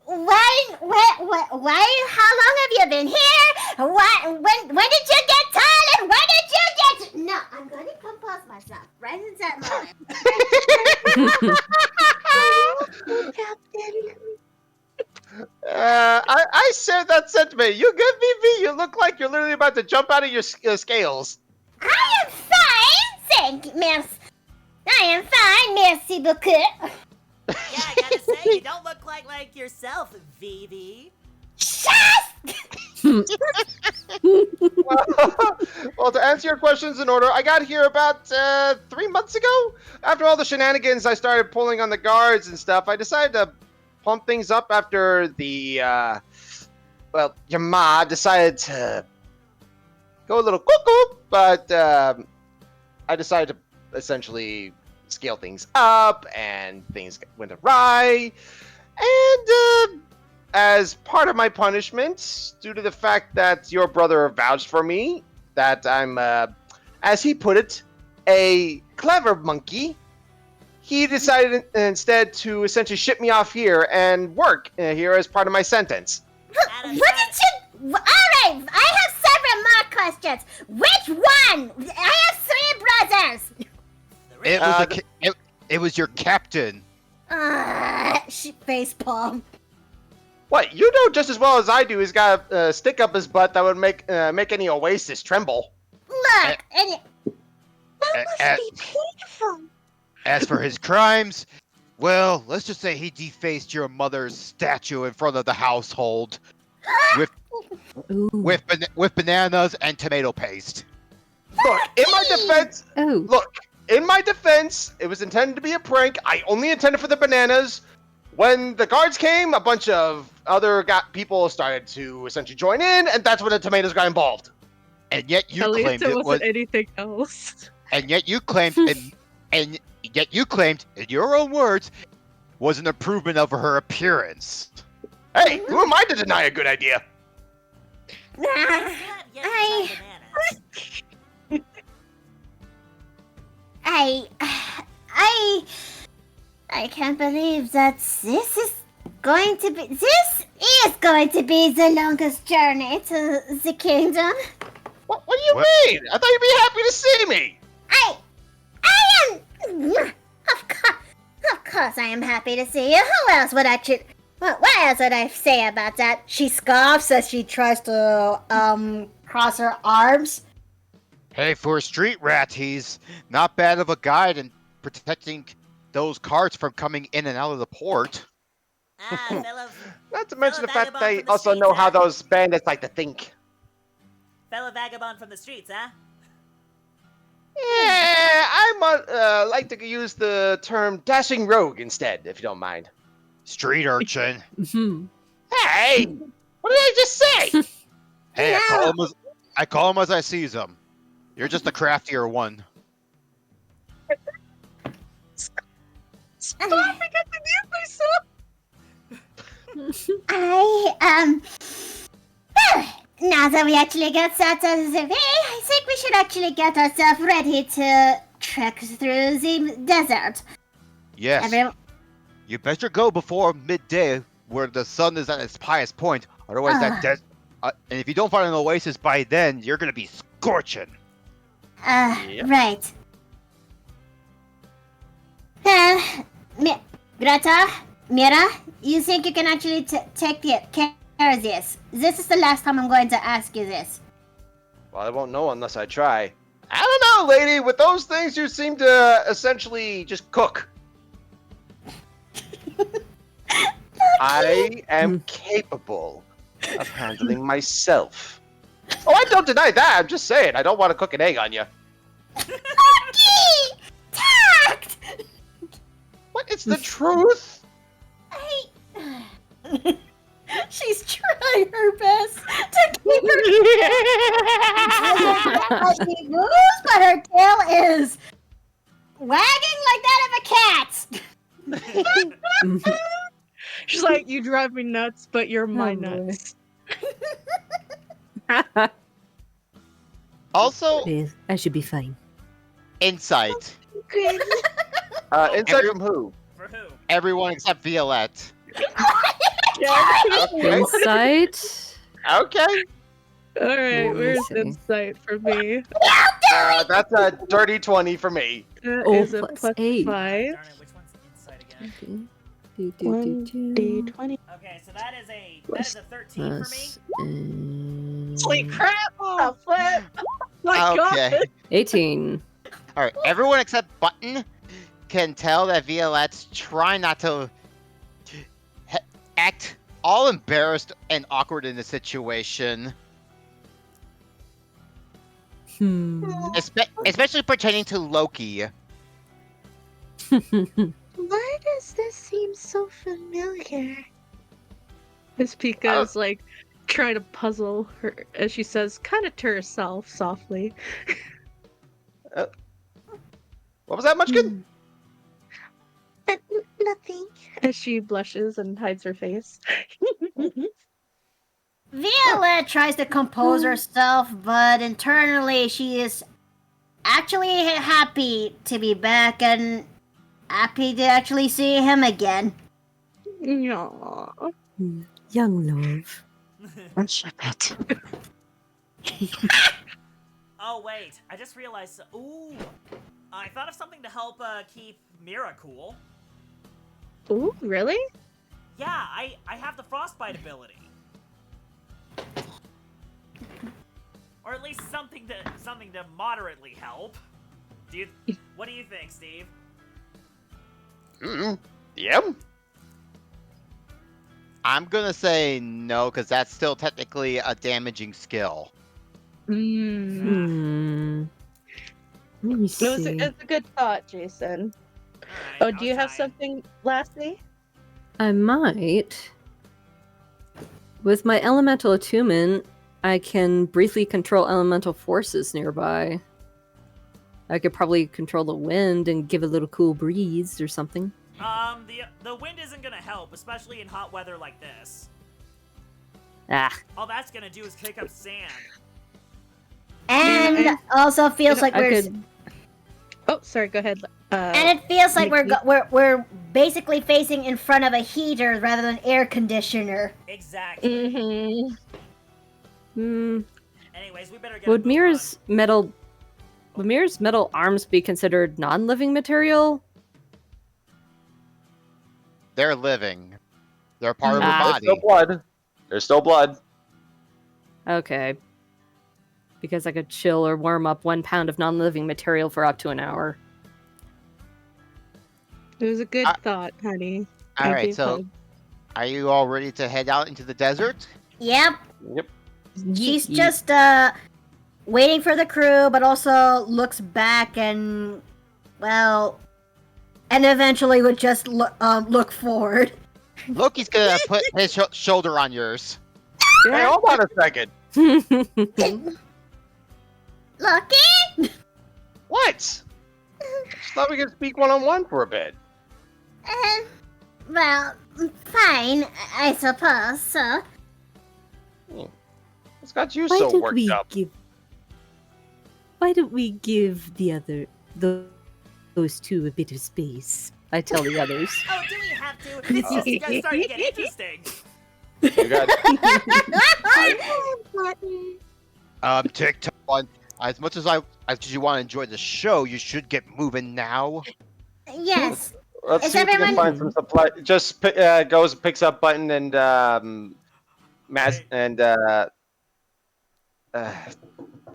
Why? How long have you been here? When did you get tall? And when did you get? No, I'm going to compose myself right in that moment. Captain. I share that sentiment. You good, Vivi? You look like you're literally about to jump out of your scales. I am fine, thank you, miss. I am fine, merci beaucoup. Yeah, I gotta say, you don't look like yourself, Vivi. Shut! Well, to answer your questions in order, I got here about 3 months ago. After all the shenanigans I started pulling on the guards and stuff, I decided to pump things up after the, your ma decided to go a little cuckoo, but I decided to essentially scale things up, and things went awry. And as part of my punishment, due to the fact that your brother vouched for me, that I'm, as he put it, a clever monkey, he decided instead to essentially ship me off here and work here as part of my sentence. What did you? Alright, I have several more questions. Which one? I have 3 brothers. It was your captain. Face palm. What, you know just as well as I do, he's got a stick up his butt that would make any oasis tremble. Look, and That must be beautiful. As for his crimes, well, let's just say he defaced your mother's statue in front of the household Ooh. with bananas and tomato paste. Look, Oh. in my defense, it was intended to be a prank. I only intended for the bananas. When the guards came, a bunch of other people started to essentially join in, and that's when the tomatoes got involved. And yet you At least claimed it it wasn't was. anything else. And yet you claimed, and yet you claimed, in your own words, was an improvement of her appearance. Hey, who am I to deny a good idea? Yes, you tried bananas. I can't believe that this is going to be the longest journey to the kingdom. What do you mean? I thought you'd be happy to see me. I am. Of course, I am happy to see you. Who else would what else would I say about that? She scoffs as she tries to cross her arms. Hey, for a street rat, he's not bad of a guide in protecting those carts from coming in and out of the port. Fellow Not to mention the fact that vagabond they from the also streets, know how huh? those bandits like to think. vagabond from the streets, huh? Yeah, I might like to use the term dashing rogue instead, if you don't mind. Street urchin. Mhm. Hey, what did I just say? Hey, Yeah. I call him as I sees him. You're just a craftier one. Stop! I got to mute myself. Now that we actually got set out of the way, I think we should actually get ourselves ready to trek through the desert. Yes. Everyone, You better go before midday, where the sun is at its highest point. Otherwise, and if you don't find an oasis by then, you're gonna be scorching. Yep. Right. Greta, Mira, you think you can actually take care of this? This is the last time I'm going to ask you this. Well, I won't know unless I try. I don't know, lady. With those things, you seem to essentially just cook. I am capable of handling myself. Oh, I don't deny that. I'm just saying, I don't want to cook an egg on you. Lucky! Tact! What? It's the truth. She's trying her best to keep her. She moves, but her tail is wagging like that of a cat. She's like, you drive me nuts, but you're my Oh, boy. nuts. Also, Well, I should be fine. insight. Insight from who? For who? Everyone except Violette. Okay. Insight. Okay. Alright, Let me where's see. insight for me? That's a dirty 20 for me. That Oh, is a plus plus 8. 5. Darn it, which one's inside again? Do, do, do, do. 1d20. Okay, so that is a 13 for me. Plus, Holy crap! Oh, flip! My Okay. god! 18. All right. Everyone except Button can tell that Violette's trying not to act all embarrassed and awkward in the situation, especially pertaining to Loki. Why does this seem so familiar? Miss Pika's like trying to puzzle her, as she says, kind of to herself softly. What was that, Munchkin? Nothing. As she blushes and hides her face. Violet tries to compose herself, but internally she is actually happy to be back and happy to actually see him again. Aww. Young love. Oh wait, I just realized. Ooh, I thought of something to help keep Mira cool. Ooh, really? Yeah, I have the frostbite ability. Or at least something to moderately help. What do you think, Steve? Yep. I'm gonna say no, because that's still technically a damaging skill. Let me It's see. a good thought, Jason. Alright, Oh, do you have try it. something lastly? I might. With my elemental attunement, I can briefly control elemental forces nearby. I could probably control the wind and give a little cool breeze or something. The wind isn't gonna help, especially in hot weather like this. Ah. All that's gonna do is kick up sand. And Yeah, also feels like I we're could. Oh, sorry, go ahead. and it feels like Nikki? we're basically facing in front of a heater rather than air conditioner. Exactly. Mm-hmm. Hmm. Anyways, we better get. Would Mira's metal arms be considered non-living material? They're living. They're part of Ah. her There's body. still blood. There's still blood. Okay. Because I could chill or warm up 1 pound of non-living material for up to an hour. It was a good I- thought, honey. All Give right, you a so hug. are you all ready to head out into the desert? Yep, Yep. she's just waiting for the crew, but also looks back and and eventually would just look forward. Loki's gonna put his shoulder on yours. Hey, hold on a second. Lucky? What? Just thought we could speak one-on-one for a bit. Well, fine, I suppose so. What's got you Why so don't worked we up? give? Why don't we give those two a bit of space? I tell the others. Oh, do we have to? It's just starting to get interesting. You got TikTok. As much as you want to enjoy the show, you should get moving now. Yes. Let's Is see if we can everyone- find some supply. Just goes, picks up Button and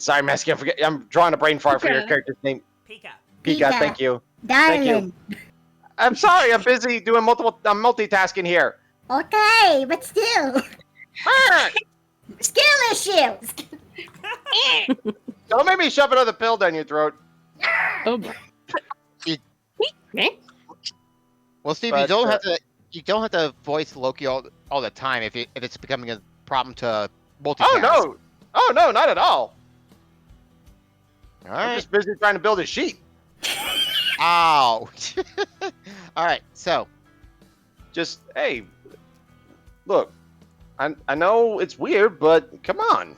Sorry, Mesky, I'm drawing a brain fart for your Pika. character's name. Pika. Pika, Pika. thank you. Darling. I'm sorry, I'm busy doing I'm multitasking here. Okay, but still. Skill issues. Don't make me shove another pill down your throat. Oh, Well, Steve, But, you don't have to voice Loki all the time if it's becoming a problem to multitask. Oh no, not at all. All I'm right. just busy trying to build a sheet. Ow. All right. So, Just, hey, look, I know it's weird, but come on.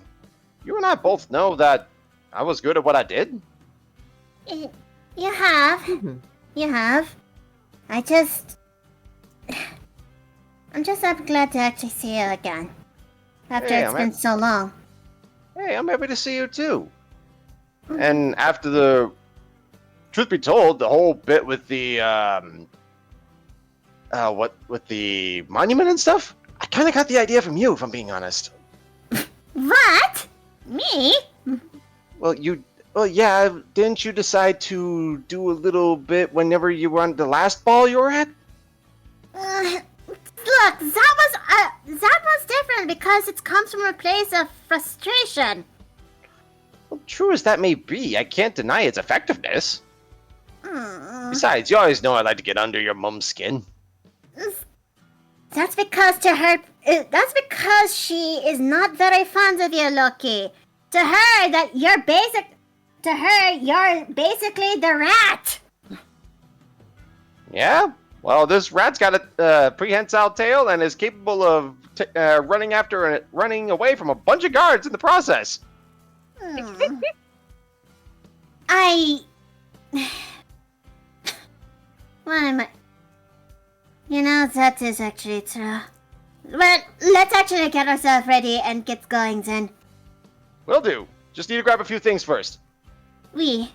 You and I both know that I was good at what I did. You have. Mhm. You have. I'm glad to actually see you again. After Hey, it's been so long. Hey, I'm happy to see you too. And after the, truth be told, the whole bit with the with the monument and stuff, I kind of got the idea from you, if I'm being honest. What? Me? Well, yeah, didn't you decide to do a little bit whenever you were on the last ball you were at? Look, that was different because it comes from a place of frustration. Well, true as that may be, I can't deny its effectiveness. Mm. Besides, you always know I like to get under your mum's skin. That's because that's because she is not very fond of you, Loki. To her, you're basically the rat. Yeah? Well, this rat's got a prehensile tail and is capable of running away from a bunch of guards in the process. Hmm. What am I? You know, that is actually true. But let's actually get ourselves ready and get going then. Will do. Just need to grab a few things first. yeah,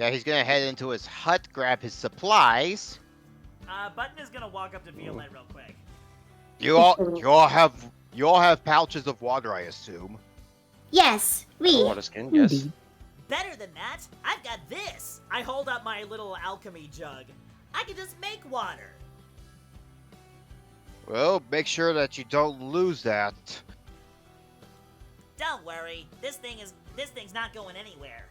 he's gonna head into his hut, grab his supplies. Button is gonna walk up to Violette real quick. You all have pouches of water, I assume. Yes, Water skin, yes. Indeed. Better than that, I've got this. I hold up my little alchemy jug. I can just make water. Well, make sure that you don't lose that. Don't worry, this thing's not going anywhere.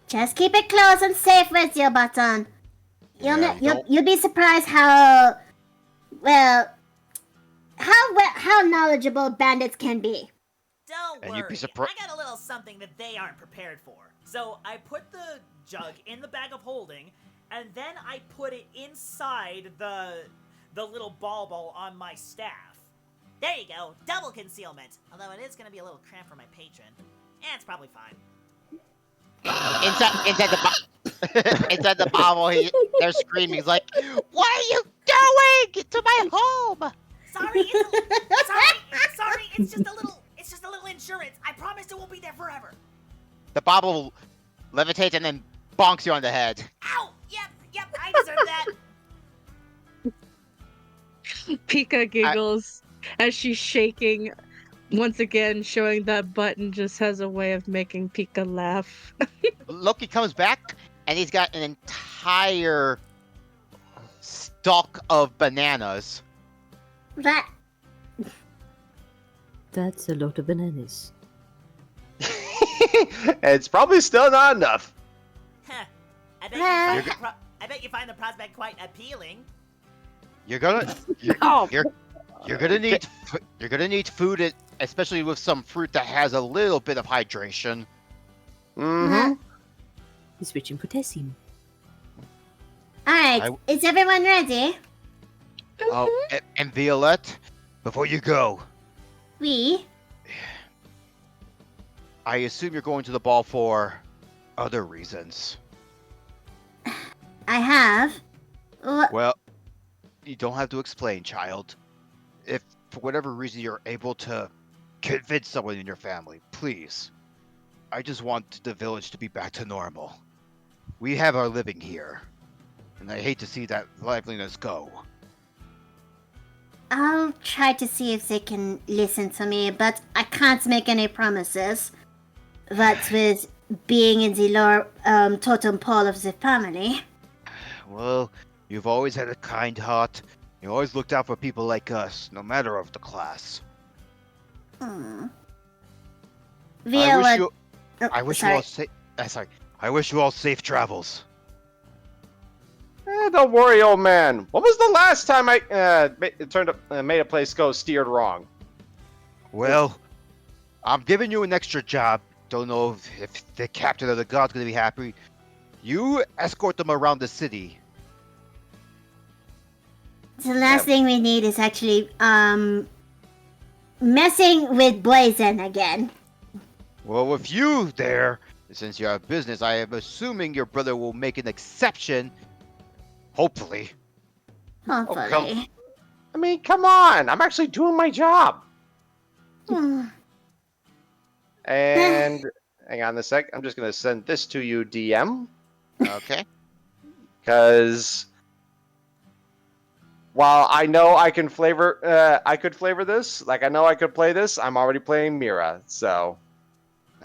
Just keep it close and safe with you, Button. Yeah, You'll be surprised how knowledgeable bandits can be. Don't And worry, you'd be surprised. I got a little something that they aren't prepared for. So I put the jug in the bag of holding, and then I put it inside the little ball on my staff. There you go, double concealment. Although it is gonna be a little cramped for my patron. It's probably fine. Inside the bottle, they're screaming. He's like, "What are you doing? Get to my home!" Sorry, sorry, it's just a little insurance. I promise it won't be there forever. The bottle levitates and then bonks you on the head. Ow! Yep, I deserve that. Pika giggles as she's shaking, once again showing that Button just has a way of making Pika laugh. Loki comes back and he's got an entire stalk of bananas. That That's a lot of bananas. It's probably still not enough. Huh. I bet you find the prospect quite appealing. You're gonna need food, especially with some fruit that has a little bit of hydration. Mm-hmm. It's rich in potassium. Alright, is everyone ready? Oh, and Violette, before you go, I assume you're going to the ball for other reasons. I have. Well, you don't have to explain, child. If for whatever reason you're able to convince someone in your family, please. I just want the village to be back to normal. We have our living here, and I hate to see that liveliness go. I'll try to see if they can listen to me, but I can't make any promises. That's with being in the lower totem pole of the family. Well, you've always had a kind heart. You always looked out for people like us, no matter of the class. Hmm. I Viola. wish you. Oh, I wish sorry. you all safe. Sorry. I wish you all safe travels. Don't worry, old man. When was the last time I made a place go steered wrong? Well, I'm giving you an extra job. Don't know if the captain of the guard's gonna be happy. You escort them around the city. The last thing we need is actually messing with Blazin again. Well, with you there, since you're a business, I am assuming your brother will make an exception. Hopefully. Hopefully. I mean, come on. I'm actually doing my job. Hmm. And hang on a sec. I'm just gonna send this to you, DM, Okay. because while I know I can I could flavor this. Like I know I could play this. I'm already playing Mira, so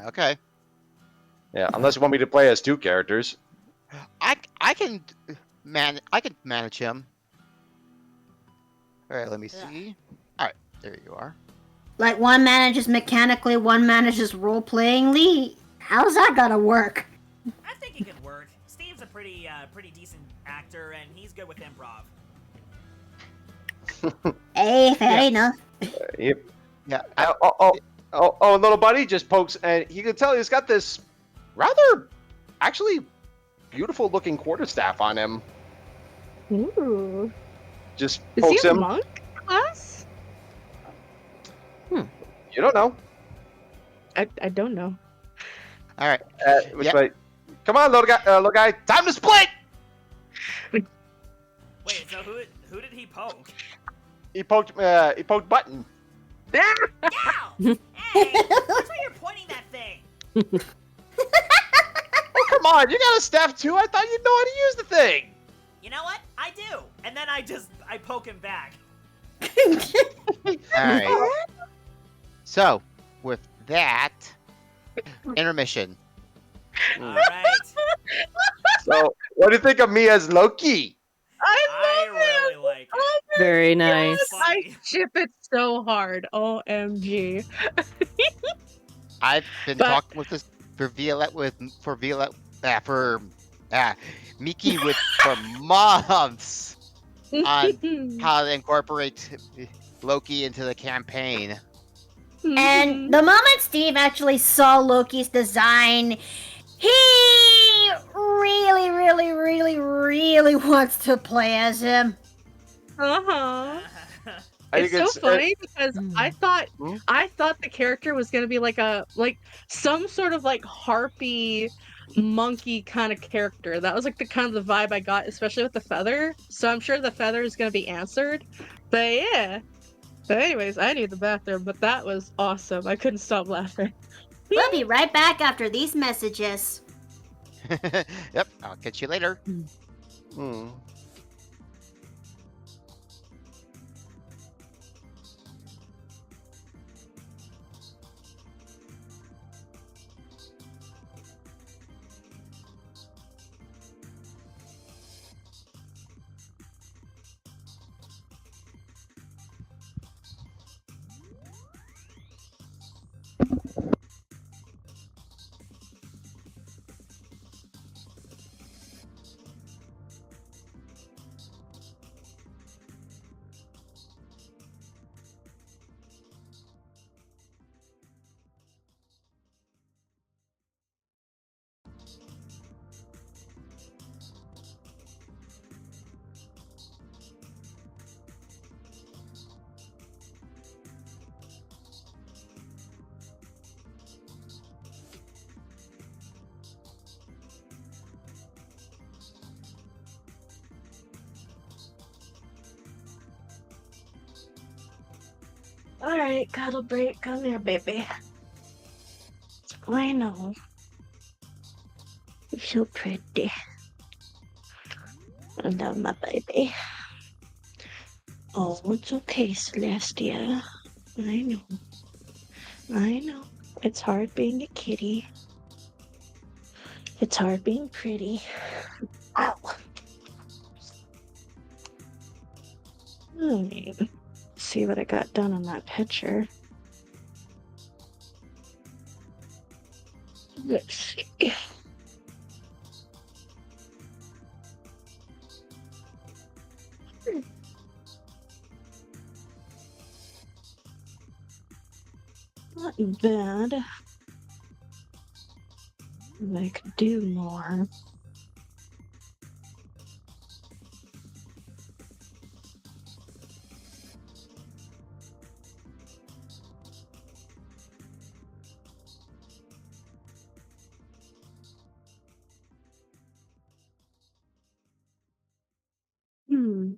Okay. yeah. Unless you want me to play as 2 characters. I can manage him. All right. Let me see. All right. There you are. Like one manages mechanically, one manages role-playingly. How's that gonna work? I think it could work. Steve's a pretty decent actor, and he's good with improv. Hey, fair enough. Yep. Yeah. Oh, little buddy just pokes, and you can tell he's got this rather, actually, beautiful looking quarterstaff on him. Ooh. Just Is pokes he a him. monk class? You don't know. I don't know. All right. Which Yep. way? Come on, little guy. Time to split. Wait, so who did he poke? He poked Button. Yow! Hey, that's why you're pointing that thing. Oh, come on. You got a staff too? I thought you'd know how to use the thing. You know what? I do. And then I poke him back. All right. So, with that, intermission. All right. So, what do you think of me as Loki? I really like it. Oh my Very God, nice. I ship it so hard. OMG. I've been But- talking with this for Miki for months on how to incorporate Loki into the campaign. And the moment Steve actually saw Loki's design, he really, really, really, really wants to play as him. Uh-huh. I It's think so funny because Hmm. I thought the character was gonna be like some sort of like harpy monkey kind of character. That was like the kind of the vibe I got, especially with the feather. So I'm sure the feather is gonna be answered. But yeah. But anyways, I need the bathroom, but that was awesome. I couldn't stop laughing. We'll be right back after these messages. Yep, I'll catch you later. Hmm. Alright, cuddle break. Come here, baby. I know. You're so pretty. I love my baby. Oh, it's okay, Celestia. I know. I know. It's hard being a kitty. It's hard being pretty. Ow. See what I got done on that picture. Let's see. Not bad. I could do more. Hmm.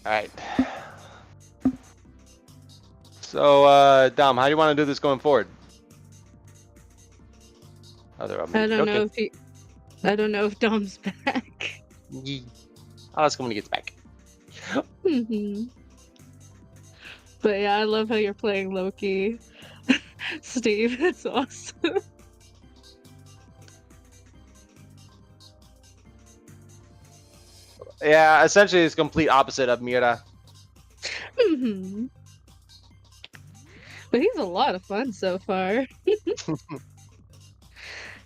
All right. So, Dom, how do you want to do this going forward? I don't know if I don't know if Dom's back. I'll ask him when he gets back. But yeah, I love how you're playing Loki. Steve, it's awesome. Yeah, essentially it's complete opposite of Mira. But he's a lot of fun so far.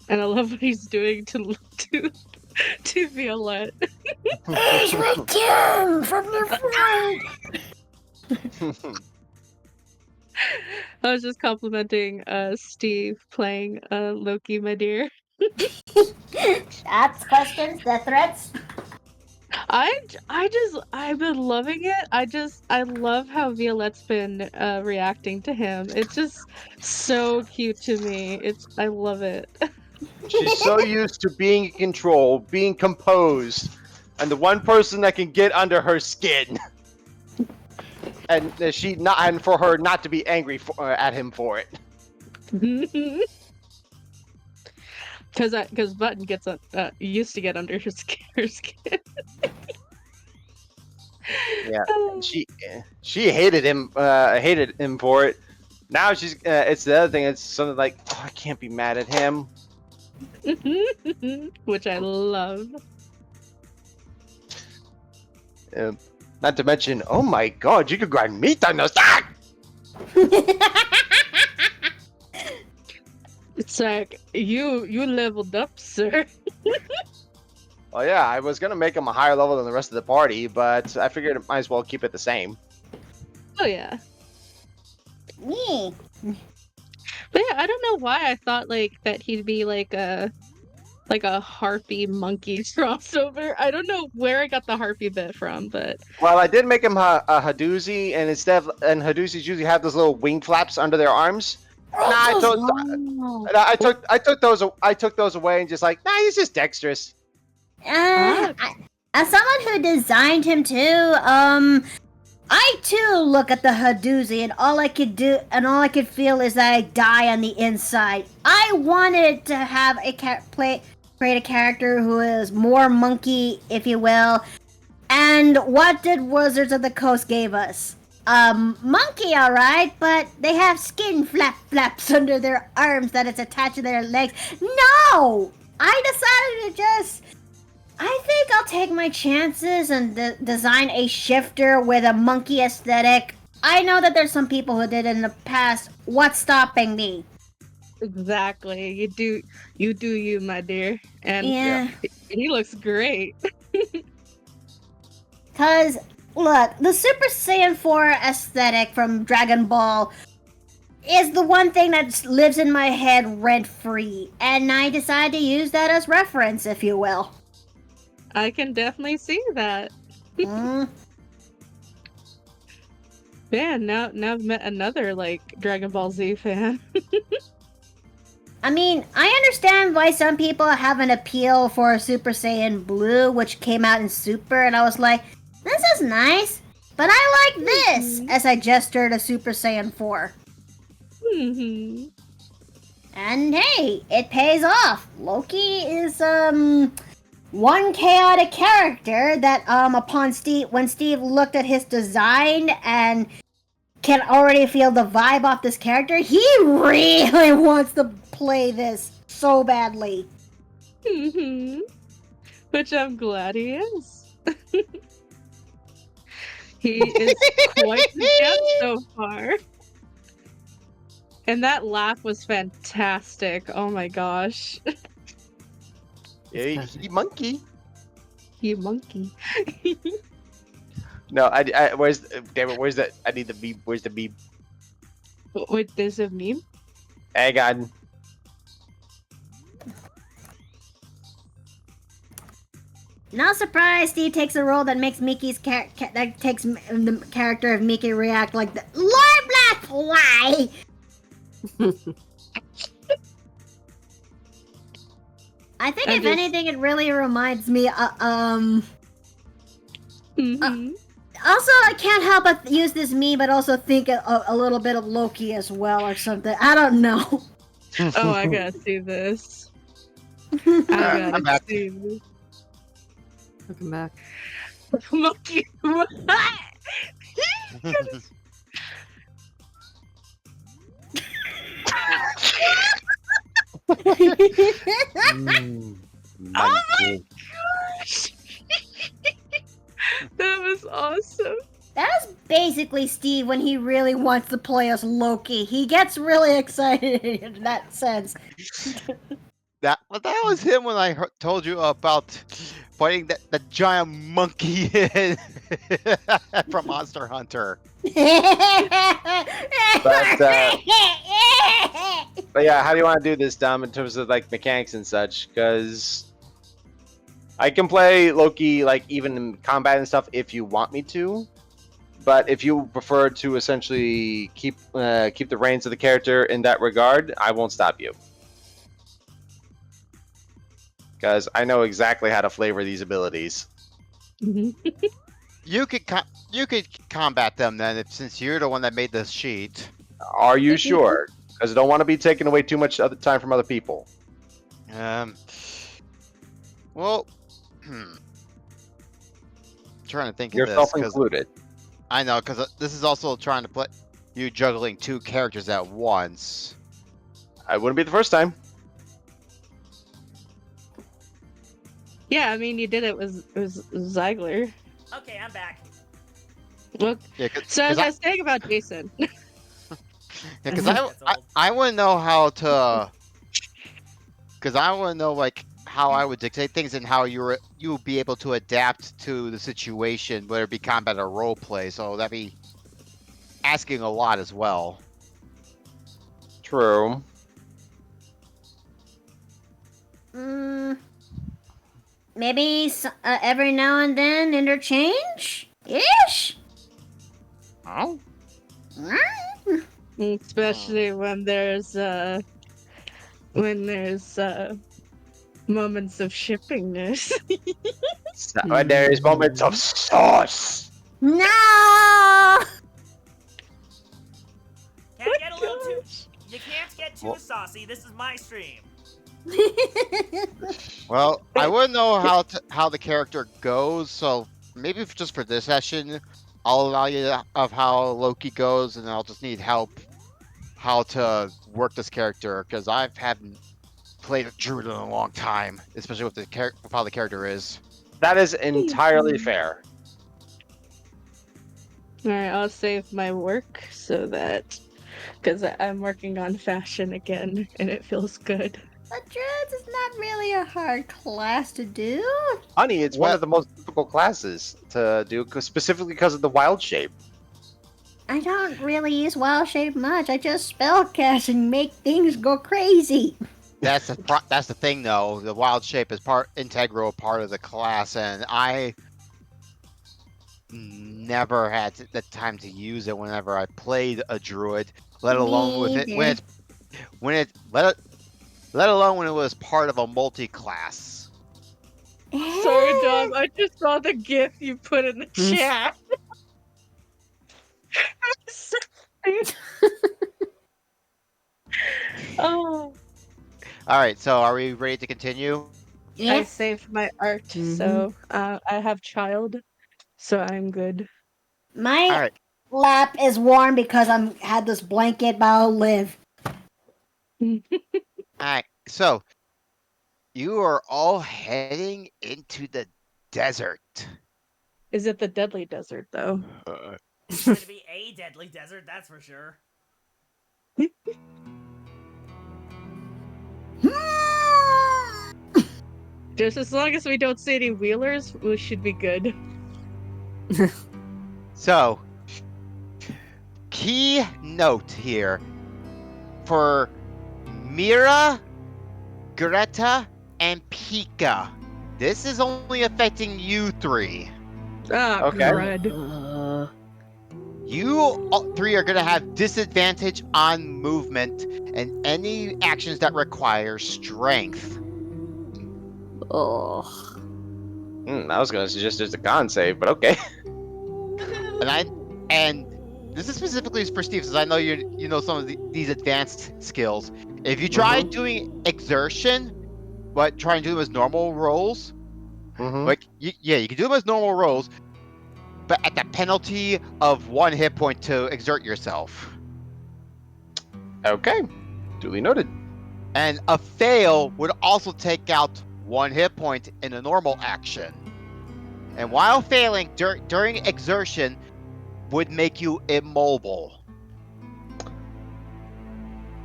And I love what he's doing to Violette. It's return from the void. I was just complimenting Steve playing Loki, my dear. Shots, questions, death threats. I've been loving it. I love how Violette's been reacting to him. It's just so cute to me. I love it. She's so used to being in control, being composed, and the one person that can get under her skin. And and for her not to be angry at him for it. Because Button gets used to get under her skin. Yeah, she hated him for it. Now she's it's the other thing. It's something like, oh, I can't be mad at him. Which I love. Not to mention, oh my god, you could grind meat on those. Ah! It's like you leveled up, sir. Well, yeah, I was gonna make him a higher level than the rest of the party, but I figured I might as well keep it the same. Oh yeah. Me. But yeah, I don't know why I thought like that he'd be like a harpy monkey crossover. I don't know where I got the harpy bit from, but Well, I did make him a Haduzi, and Haduzis usually have those little wing flaps under their arms. I took those away and just like, nah, he's just dexterous. As someone who designed him too, I too look at the Haduzi and all I could feel is that I die on the inside. I wanted to have create a character who is more monkey, if you will. And what did Wizards of the Coast gave us? Monkey, alright, but they have skin flaps under their arms that is attached to their legs. No! I decided to I think I'll take my chances and design a shifter with a monkey aesthetic. I know that there's some people who did it in the past. What's stopping me? exactly. You do you, my dear. And Yeah. he looks great. Cause, look, the Super Saiyan 4 aesthetic from Dragon Ball is the one thing that lives in my head rent-free. And I decided to use that as reference, if you will. I can definitely see that. Mm. Yeah, now I've met another like Dragon Ball Z fan. I mean, I understand why some people have an appeal for Super Saiyan Blue, which came out in Super, and I was like, this is nice, but I like this, as I gestured to Super Saiyan 4. Mm-hmm. And hey, it pays off. Loki is, one chaotic character that, when Steve looked at his design and can already feel the vibe off this character, he really wants to play this so badly. Mm-hmm. Which I'm glad he is. He is quite the gem so far. And that laugh was fantastic. Oh my gosh. Yeah, he monkey. You monkey. No, where's damn it? Where's that? I need the meme. Where's the meme? Wait, there's a meme? Hang on. No surprise, Steve takes a role that makes Mickey's that takes the character of Mickey react like the Lord Black Fly. I think if anything, it really reminds me. Mm-hmm. Also, I can't help but use this meme, but also think a little bit of Loki as well, or something. I don't know. Oh, I gotta see this. I I'm gotta back. see this. Welcome back. Monkey. Monkey. That was awesome. That was basically Steve when he really wants to play as Loki. He gets really excited in that sense. That was him when I told you about fighting that giant monkey from Monster Hunter. But yeah, how do you want to do this, Dom, in terms of like mechanics and such? Because I can play Loki like even in combat and stuff if you want me to. But if you prefer to essentially keep the reins of the character in that regard, I won't stop you. Because I know exactly how to flavor these abilities. You could combat them then, since you're the one that made the sheet. Are you sure? Because I don't want to be taking away too much other time from other people. Well, trying to think of Yourself this, 'cause included. I know, because this is also trying to play you juggling two characters at once. I wouldn't be the first time. Yeah, I mean, you did it was Ziegler. Okay, I'm back. Look, Yeah, so as I was saying about Jason, because That's old. I want to know how to, because I want to know like how I would dictate things and how you would be able to adapt to the situation, whether it be combat or role play. So that'd be asking a lot as well. True. Maybe every now and then interchange? Ish? Oh. especially when there's moments of shippingness. So, there is moments of sauce. No! Can't get a little too. Gosh. You can't get too saucy. This is my stream. Well, I wouldn't know how the character goes, so maybe just for this session, I'll allow you of how Loki goes, and I'll just need help how to work this character because I haven't played a druid in a long time, especially with with how the character is. That is entirely fair. Alright, I'll save my work so that because I'm working on fashion again and it feels good. But druids is not really a hard class to do. Honey, it's one of the most difficult classes to do, specifically because of the wild shape. I don't really use wild shape much. I just spellcast and make things go crazy. That's the thing though. The wild shape is integral part of the class, and I never had the time to use it whenever I played a druid, let alone with it let alone when it was part of a multi-class. Sorry, Dom, I just saw the gif you put in the chat. Oh. All right, so are we ready to continue? I Yes. saved my art, so I have child, so I'm good. My All right. lap is warm because I'm had this blanket, but I'll live. Alright, so you are all heading into the desert. Is it the deadly desert though? It's going to be a deadly desert, that's for sure. Just as long as we don't see any wheelers, we should be good. So, key note here for Mira, Greta, and Pika. This is only affecting you three. Ah, Okay. crud. You all three are going to have disadvantage on movement and any actions that require strength. Oh. I was gonna suggest just a con save, but okay. And this is specifically for Steve, since I know you know some of these advanced skills. If you try doing exertion, but try and do them as normal rolls, like you can do them as normal rolls, but at the penalty of 1 hit point to exert yourself. Okay. Duly noted. And a fail would also take out 1 hit point in a normal action. And while failing during exertion would make you immobile.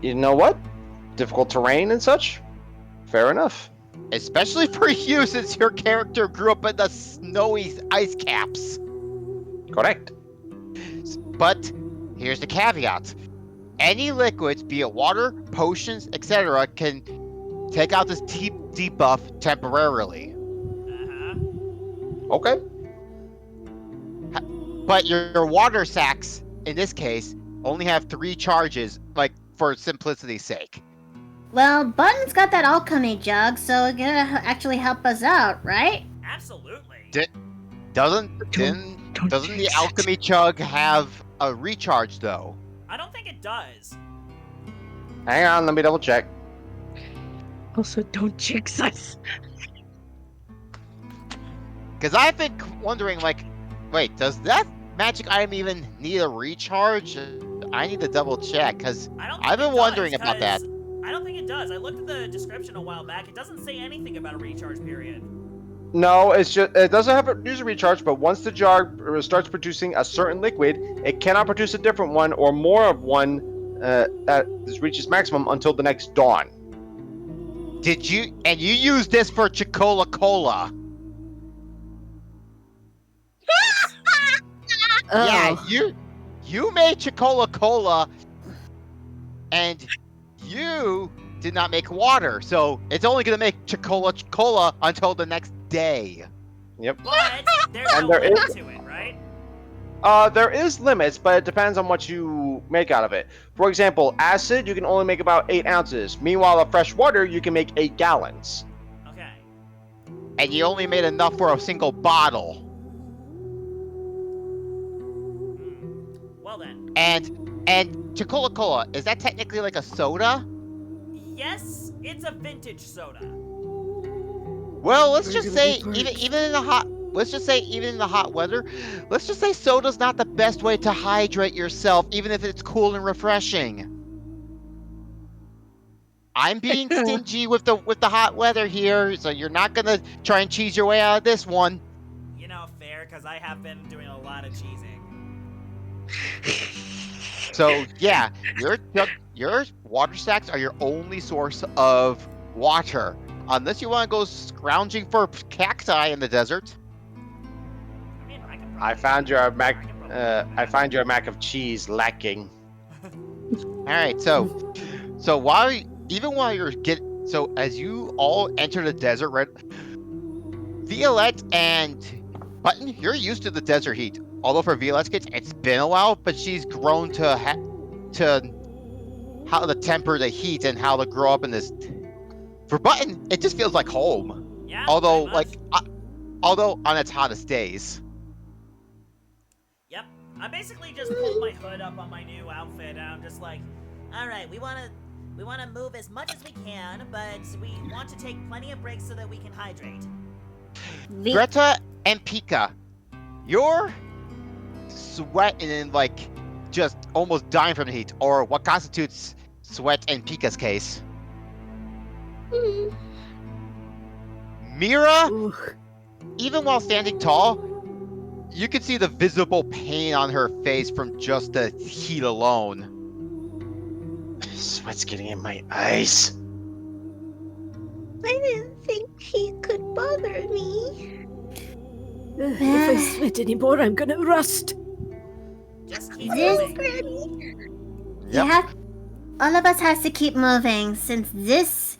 You know what? Difficult terrain and such? Fair enough. Especially for you, since your character grew up in the snowy ice caps. Correct. But here's the caveat. Any liquids, be it water, potions, etc., can take out this debuff temporarily. Okay. But your water sacks, in this case, only have 3 charges, like, for simplicity's sake. Well, Button's got that alchemy jug, so it's gonna actually help us out, right? Absolutely. Doesn't the alchemy chug have a recharge, though? I don't think it does. Hang on, let me double check. Also, don't jinx us. Because I've been wondering, like, wait, does that magic item even need a recharge? I need to double check, because I've been wondering about that. I don't think it does. I looked at the description a while back. It doesn't say anything about a recharge period. No, it's just it doesn't have a user recharge, but once the jar starts producing a certain liquid, it cannot produce a different one or more of one that reaches maximum until the next dawn. Did you? And you use this for Chicola Cola? Oh. Yeah, you made Chicola Cola, and you did not make water, so it's only gonna make Chicola Cola until the next day. Yep. But there's And no there limit is- to it, right? There is limits, but it depends on what you make out of it. For example, acid, you can only make about 8 ounces. Meanwhile, of fresh water, you can make 8 gallons. Okay. And you only made enough for a single bottle. Well then. And Chicola Cola, is that technically like a soda? Yes, it's a vintage soda. Well, let's just say even in the hot weather, let's just say soda's not the best way to hydrate yourself, even if it's cool and refreshing. I'm being stingy with the hot weather here, so you're not gonna try and cheese your way out of this one. You know, fair, because I have been doing a lot of cheesing. So yeah, your water stacks are your only source of water, unless you want to go scrounging for cacti in the desert. I mean, I can I probably- found your mac. I can probably do I that. find your mac of cheese lacking. All right, so as you all enter the desert, right? Violette and Button, you're used to the desert heat. Although for Violette's kids, it's been a while, but she's grown to how to temper the heat and how to grow up in this. For Button, it just feels like home. Yeah. Although, pretty much. although on its hottest days. Yep. I basically just pulled my hood up on my new outfit, and I'm just like, All right, we want to move as much as we can, but we want to take plenty of breaks so that we can hydrate. Greta and Pika, you're sweating and like just almost dying from the heat, or what constitutes sweat in Pika's case. Mira, Ooh. even while standing tall, you can see the visible pain on her face from just the heat alone. Sweat's getting in my eyes. I didn't think he could bother me. If I sweat anymore, I'm gonna rust. just keep This- moving. You have, all of us has to keep moving since this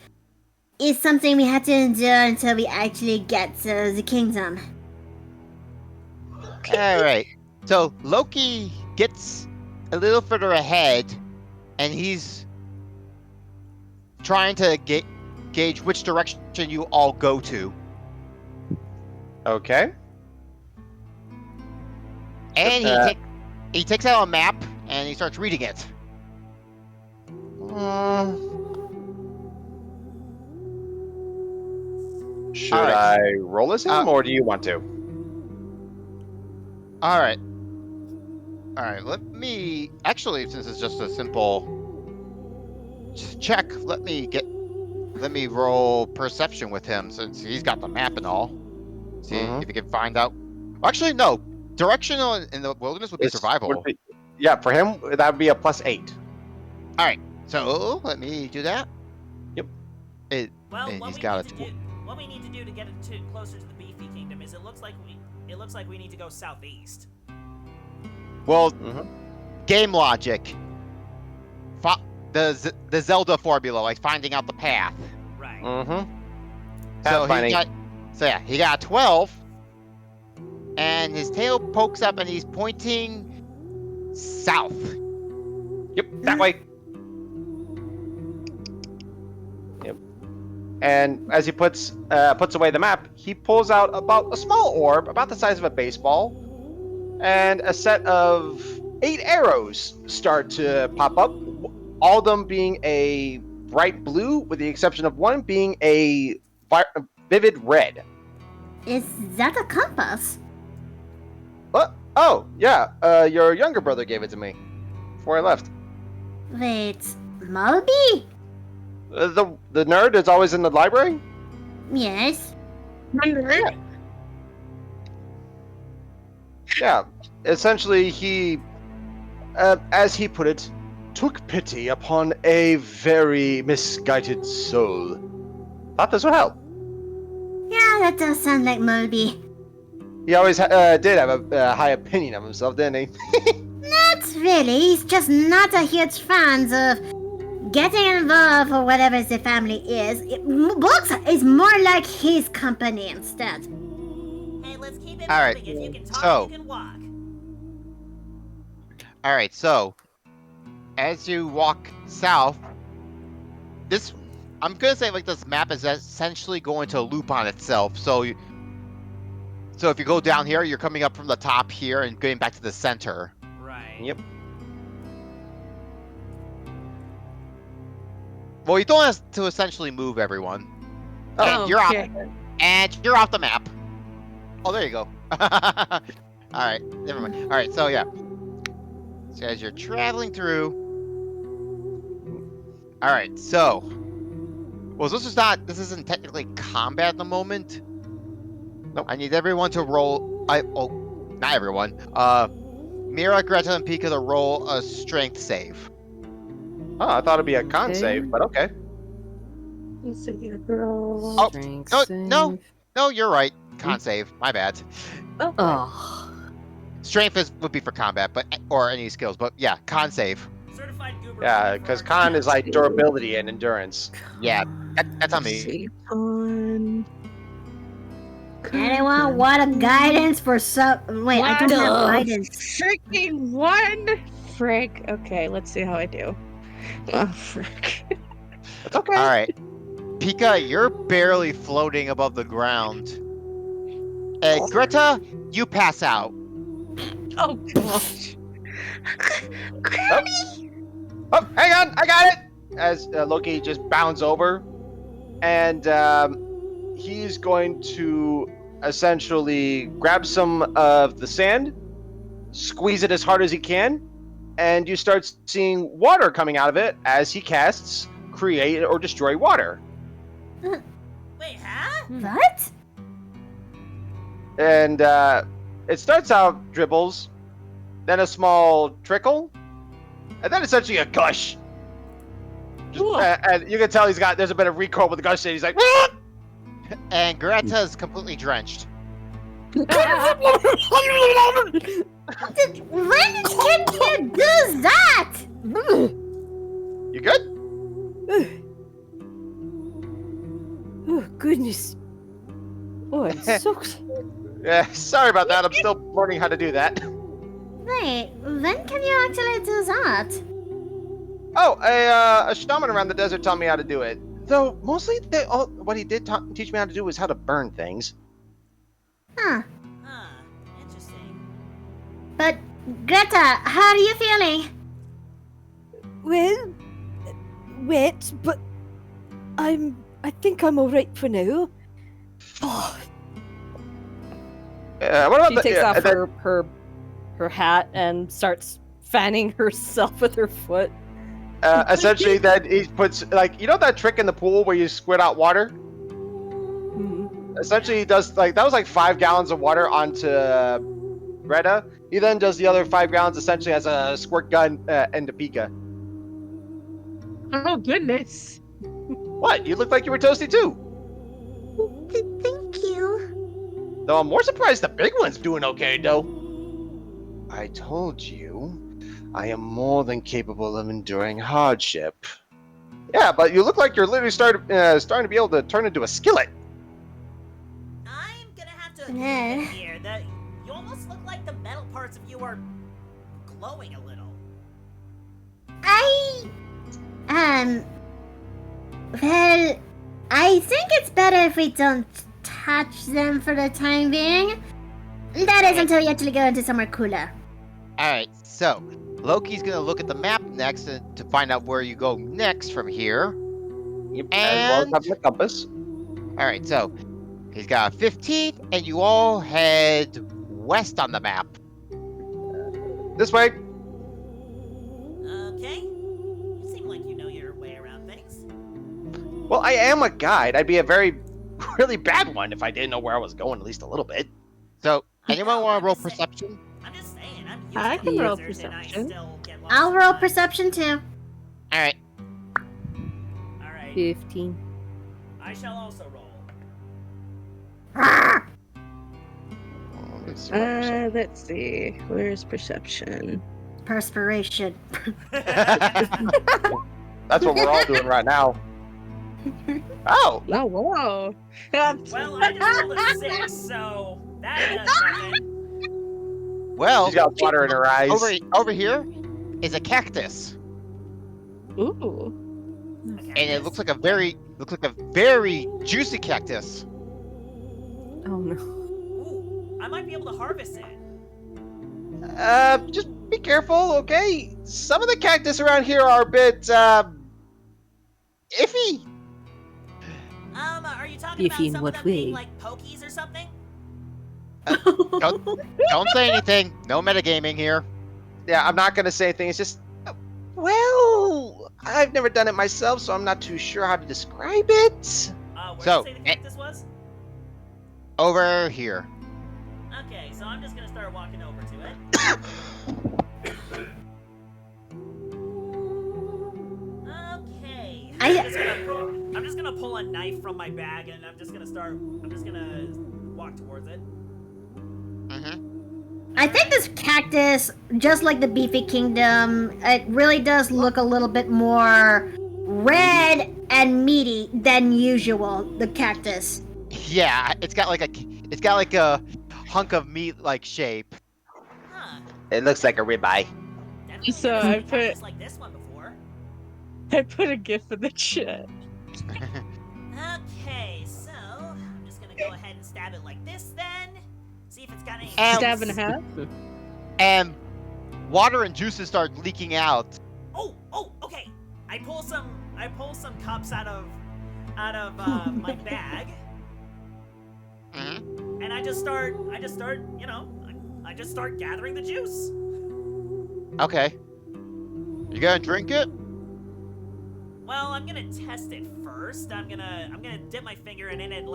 is something we have to endure until we actually get to the kingdom. All right. So Loki gets a little further ahead, and he's trying to gauge which direction you all go to. Okay. And Uh, he takes out a map and he starts reading it. Should All right. I roll as him, or do you want to? All right. All right. Let me actually, since it's just a simple check, let me roll perception with him since he's got the map and all. See Mhm. if you can find out. Actually, no. Directional in the wilderness would be survival. Yeah, for him that would be a +8. So let me do that. Yep. Well, And what he's we got need a to do, what we need to do to get it closer to the Beefy Kingdom is it looks like we need to go southeast. Well, Mhm. game logic. The Zelda formula, like finding out the path. Right. Mm-hmm. So Pathfinding. he got 12, and his tail pokes up, and he's pointing south. Yep, that way. Yep. And as he puts away the map, he pulls out about a small orb, about the size of a baseball, and a set of 8 arrows start to pop up. All of them being a bright blue, with the exception of one being a vivid red. Is that a compass? What? Oh, yeah. Your younger brother gave it to me before I left. Wait, Moby? The nerd is always in the library? Yes. Yeah. Essentially, he, as he put it, took pity upon a very misguided soul. Thought this would help. Yeah, that does sound like Mulby. He always did have a high opinion of himself, didn't he? Not really. He's just not a huge fan of getting involved or whatever the family is. Books is more like his company instead. Hey, let's keep it All right, moving. If you can talk, so- you can walk. All right, so as you walk south, this I'm gonna say like this map is essentially going to loop on itself. So if you go down here, you're coming up from the top here and getting back to the center. Right. Yep. Well, you don't have to essentially move everyone. Oh, And you're okay. off the map. Oh, there you go. All right, never mind. All right, so yeah. So as you're traveling through. All right, so. Well, this isn't technically combat at the moment. Nope. I need everyone to roll. Not everyone. Mira, Greta, and Pika to roll a strength save. Oh, I thought it'd be a con Okay. save, but okay. Let's see here, girl. Oh, Strength no. save. No, you're right. Con save. My bad. Oh. Oh. Strength would be for combat, or any skills. But yeah, con save. Certified goober. Yeah, looking because for- con is like durability and endurance. Yeah, that's on Let's me. see. On. Anyone want a guidance for some? Wait, I don't have What the guidance. Freaking one! Frick. Okay, let's see how I do. Oh, frick. It's okay. All right, Pika, you're barely floating above the ground. And Greta, you pass out. Oh, gosh. Oh, hang on, I got it! As Loki just bounds over, and he's going to essentially grab some of the sand, squeeze it as hard as he can, and you start seeing water coming out of it as he casts Create or Destroy Water. Wait, huh? What? And it starts out dribbles, then a small trickle, and then essentially a gush. Cool. And you can tell there's a bit of recoil with the gush, and he's like, And Greta's completely drenched. When can you do that? "You good?" Oh, goodness. Oh, I'm soaked. Yeah, sorry about that. I'm still learning how to do that. Wait, when can you actually do that? Oh, a shaman around the desert taught me how to do it. Though mostly what he did teach me how to do was how to burn things. Huh. Huh. Interesting. But Greta, how are you feeling? Well, wet, but I think I'm alright for now. Oh, What about She takes off and then- her hat and starts fanning herself with her foot. essentially, then he puts that trick in the pool where you squirt out water. Hmm. Essentially, he does that was like 5 gallons of water onto Greta. He then does the other 5 gallons essentially as a squirt gun into Pika. Oh, goodness. What? You look like you were toasty too. Thank you. Though I'm more surprised the big one's doing okay, though. I told you, I am more than capable of enduring hardship. Yeah, but you look like you're literally starting to be able to turn into a skillet. I'm gonna have to agree Yeah. with you here. That you almost look like the metal parts of you are glowing a little. Well, I think it's better if we don't touch them for the time being. That is until we actually go into somewhere cooler. All right, so Loki's gonna look at the map next to find out where you go next from here. Yep, as well as And- having a compass. All right, so he's got a 15, and you all head west on the map. This way. Okay. You seem like you know your way around things. Well, I am a guide. I'd be a very really bad one if I didn't know where I was going at least a little bit. So, anyone No, want I'm to roll just saying- perception? I'm just saying, I'm used I to can the roll wizards and I perception. still get lost I'll roll sometimes. perception too. All right. All right, 15. I shall also roll. Rawr. Let's see what percent- Let's see. Where's perception? Perspiration. That's what we're all doing right now. Oh, Oh, whoa. Well, I just rolled a 6, so that does nothing. Well, she's got water in her eyes. over here is a cactus, Ooh. and it looks like a very juicy cactus. Oh no. Ooh, I might be able to harvest it. Just be careful, okay? Some of the cactus around here are a bit, iffy. Are you talking about Iffy in some what of them being way? like pokies or something? Don't say anything. No metagaming here. Yeah, I'm not gonna say anything. It's just, well, I've never done it myself, so I'm not too sure how to describe it. Where So, did you say the cactus was? Over here. Okay, so I'm just gonna start walking over to it. Okay. I'm just gonna pull a knife from my bag and I'm just gonna walk towards it. Mm-hmm. I think this cactus, just like the Beefy Kingdom, it really does look a little bit more red and meaty than usual. The cactus. Yeah, it's got like a hunk of meat like shape. Huh. It looks like a ribeye. Definitely So never seen I a put- cactus like this one before. I put a gif in the chat. Okay, so I'm just gonna go ahead and stab it like this then. See if it's got any. Stab in half. And water and juices start leaking out. Oh, okay. I pull some cups out of my bag, Mm-hmm. and I just start gathering the juice. Okay. You gonna drink it? Well, I'm gonna test it first. I'm gonna dip my finger in it and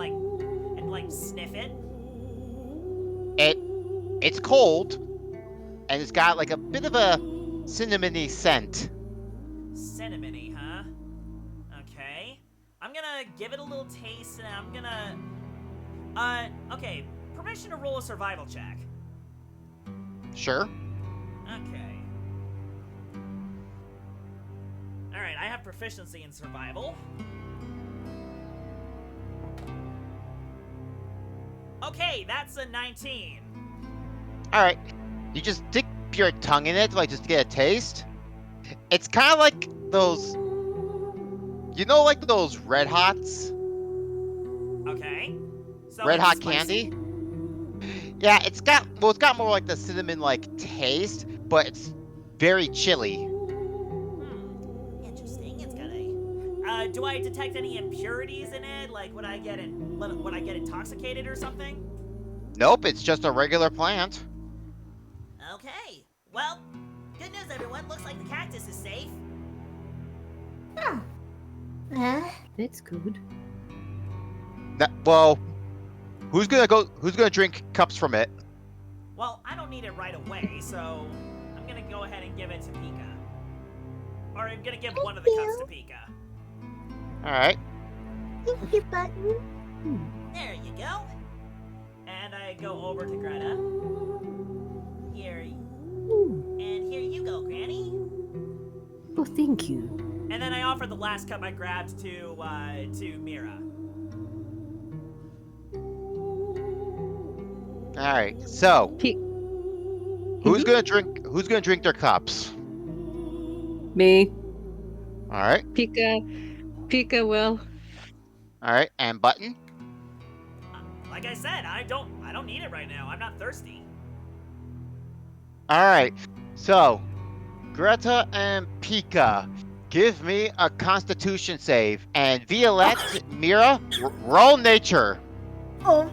sniff it. It's cold, and it's got like a bit of a cinnamony scent. Cinnamony, huh? Okay. I'm gonna give it a little taste, and I'm gonna. Okay. Permission to roll a survival check. Sure. Okay. Alright, I have proficiency in survival. Okay, that's a 19. All right. You just dip your tongue in it, like just to get a taste. It's kind of like those, like those Red Hots, Okay. So Red it's Hot spicy? candy. Yeah, it's got more like the cinnamon like taste, but it's very chilly. Interesting. It's got a. Do I detect any impurities in it? Like, would I get intoxicated or something? Nope, it's just a regular plant. Okay. Well, good news, everyone. Looks like the cactus is safe. That's good. Well, who's gonna drink cups from it? Well, I don't need it right away, so I'm gonna go ahead and give it to Pika. Or I'm gonna give one of the cups to Pika. All right. Thank you, Button. There you go. And I go over to Greta. Here. And here you go, Granny. Oh, thank you. And then I offer the last cup I grabbed to Mira. All right. So, Pe- who's gonna drink their cups? Me. All right. Pika will. All right. And Button. Like I said, I don't need it right now. I'm not thirsty. All right. So, Greta and Pika, give me a Constitution save, and Violette, Mira, roll nature. Oh,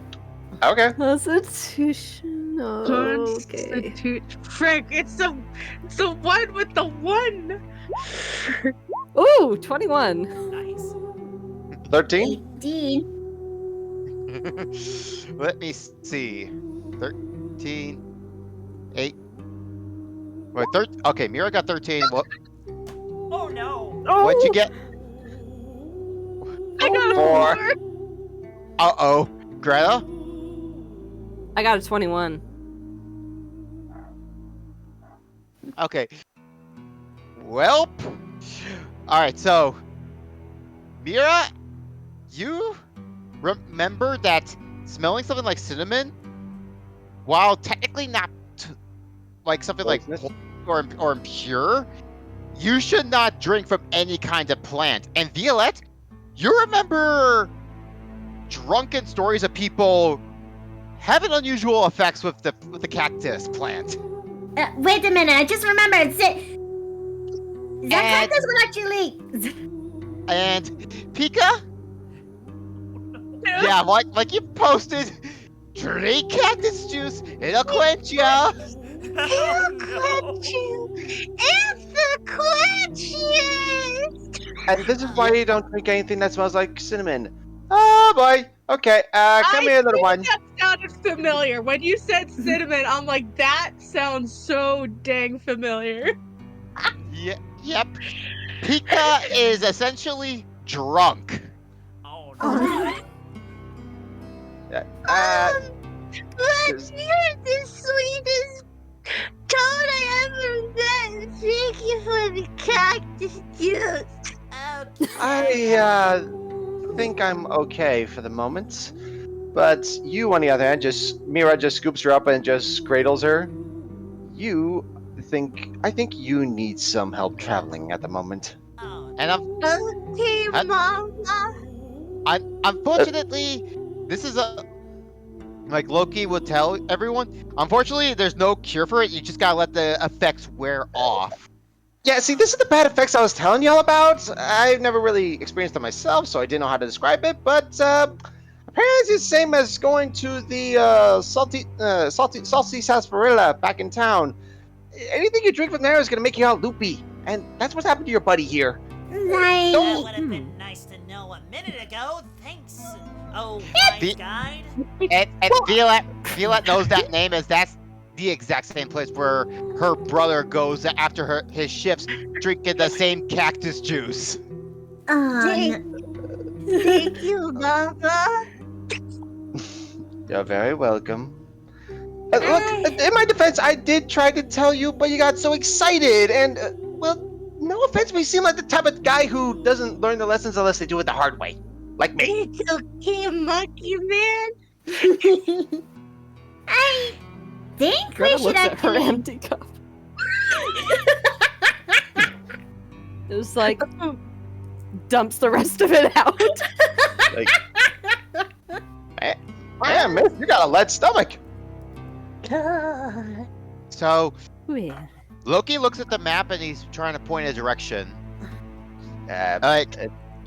Okay. Constitution. Okay. Frick, it's the one with the one. Ooh, 21. Nice. 13. 18. Let me see. 13, 8. Wait, okay, Mira got 13. Oh no! What'd you get? I got a 4. 4. Uh-oh. Greta? I got a 21. Okay. Welp. Alright, so Mira, you remember that smelling something like cinnamon, while technically not like something like Poisonous? or impure, you should not drink from any kind of plant. And Violette, you remember drunken stories of people having unusual effects with the cactus plant. Wait a minute, I just remembered. That And- cactus will actually. And Pika? Yeah, like you posted, drink cactus juice, it'll quench ya. Oh, no. And this is why you don't drink anything that smells like cinnamon. Oh boy. Okay. Come here, little one. That sounded familiar. When you said cinnamon, I'm like, that sounds so dang familiar. Yep. Pika is essentially drunk. Oh no! Oh, This- You're the sweetest toad I ever met. Thank you for the cactus juice. Okay. I think I'm okay for the moment. But you, on the other hand, Mira just scoops her up and just cradles her. I think you need some help traveling at the moment. Oh, And Okay, Uh, Mama. unfortunately, this is like Loki would tell everyone. Unfortunately, there's no cure for it. You just gotta let the effects wear off. Yeah, see, this is the bad effects I was telling y'all about. I've never really experienced them myself, so I didn't know how to describe it. But apparently, it's the same as going to the salty sarsaparilla back in town. Anything you drink from there is gonna make you all loopy, and that's what's happened to your buddy here. that nice. would have been nice to know a minute ago. Thanks. Oh, wise The- guide. And Violette knows that name as that's the exact same place where her brother goes after his shifts, drinking the same cactus juice. Thank you, Mama. You're very welcome. Look, in my defense, I did try to tell you, but you got so excited, and, well, no offense, but you seem like the type of guy who doesn't learn the lessons unless they do it the hard way. Like me. It's okay, Monkey Man. I think Greta we should looks at her actually. empty cup. It was like dumps the rest of it out. Man, miss, you got a lead stomach. God. So Where? Loki looks at the map and he's trying to point a direction. Uh,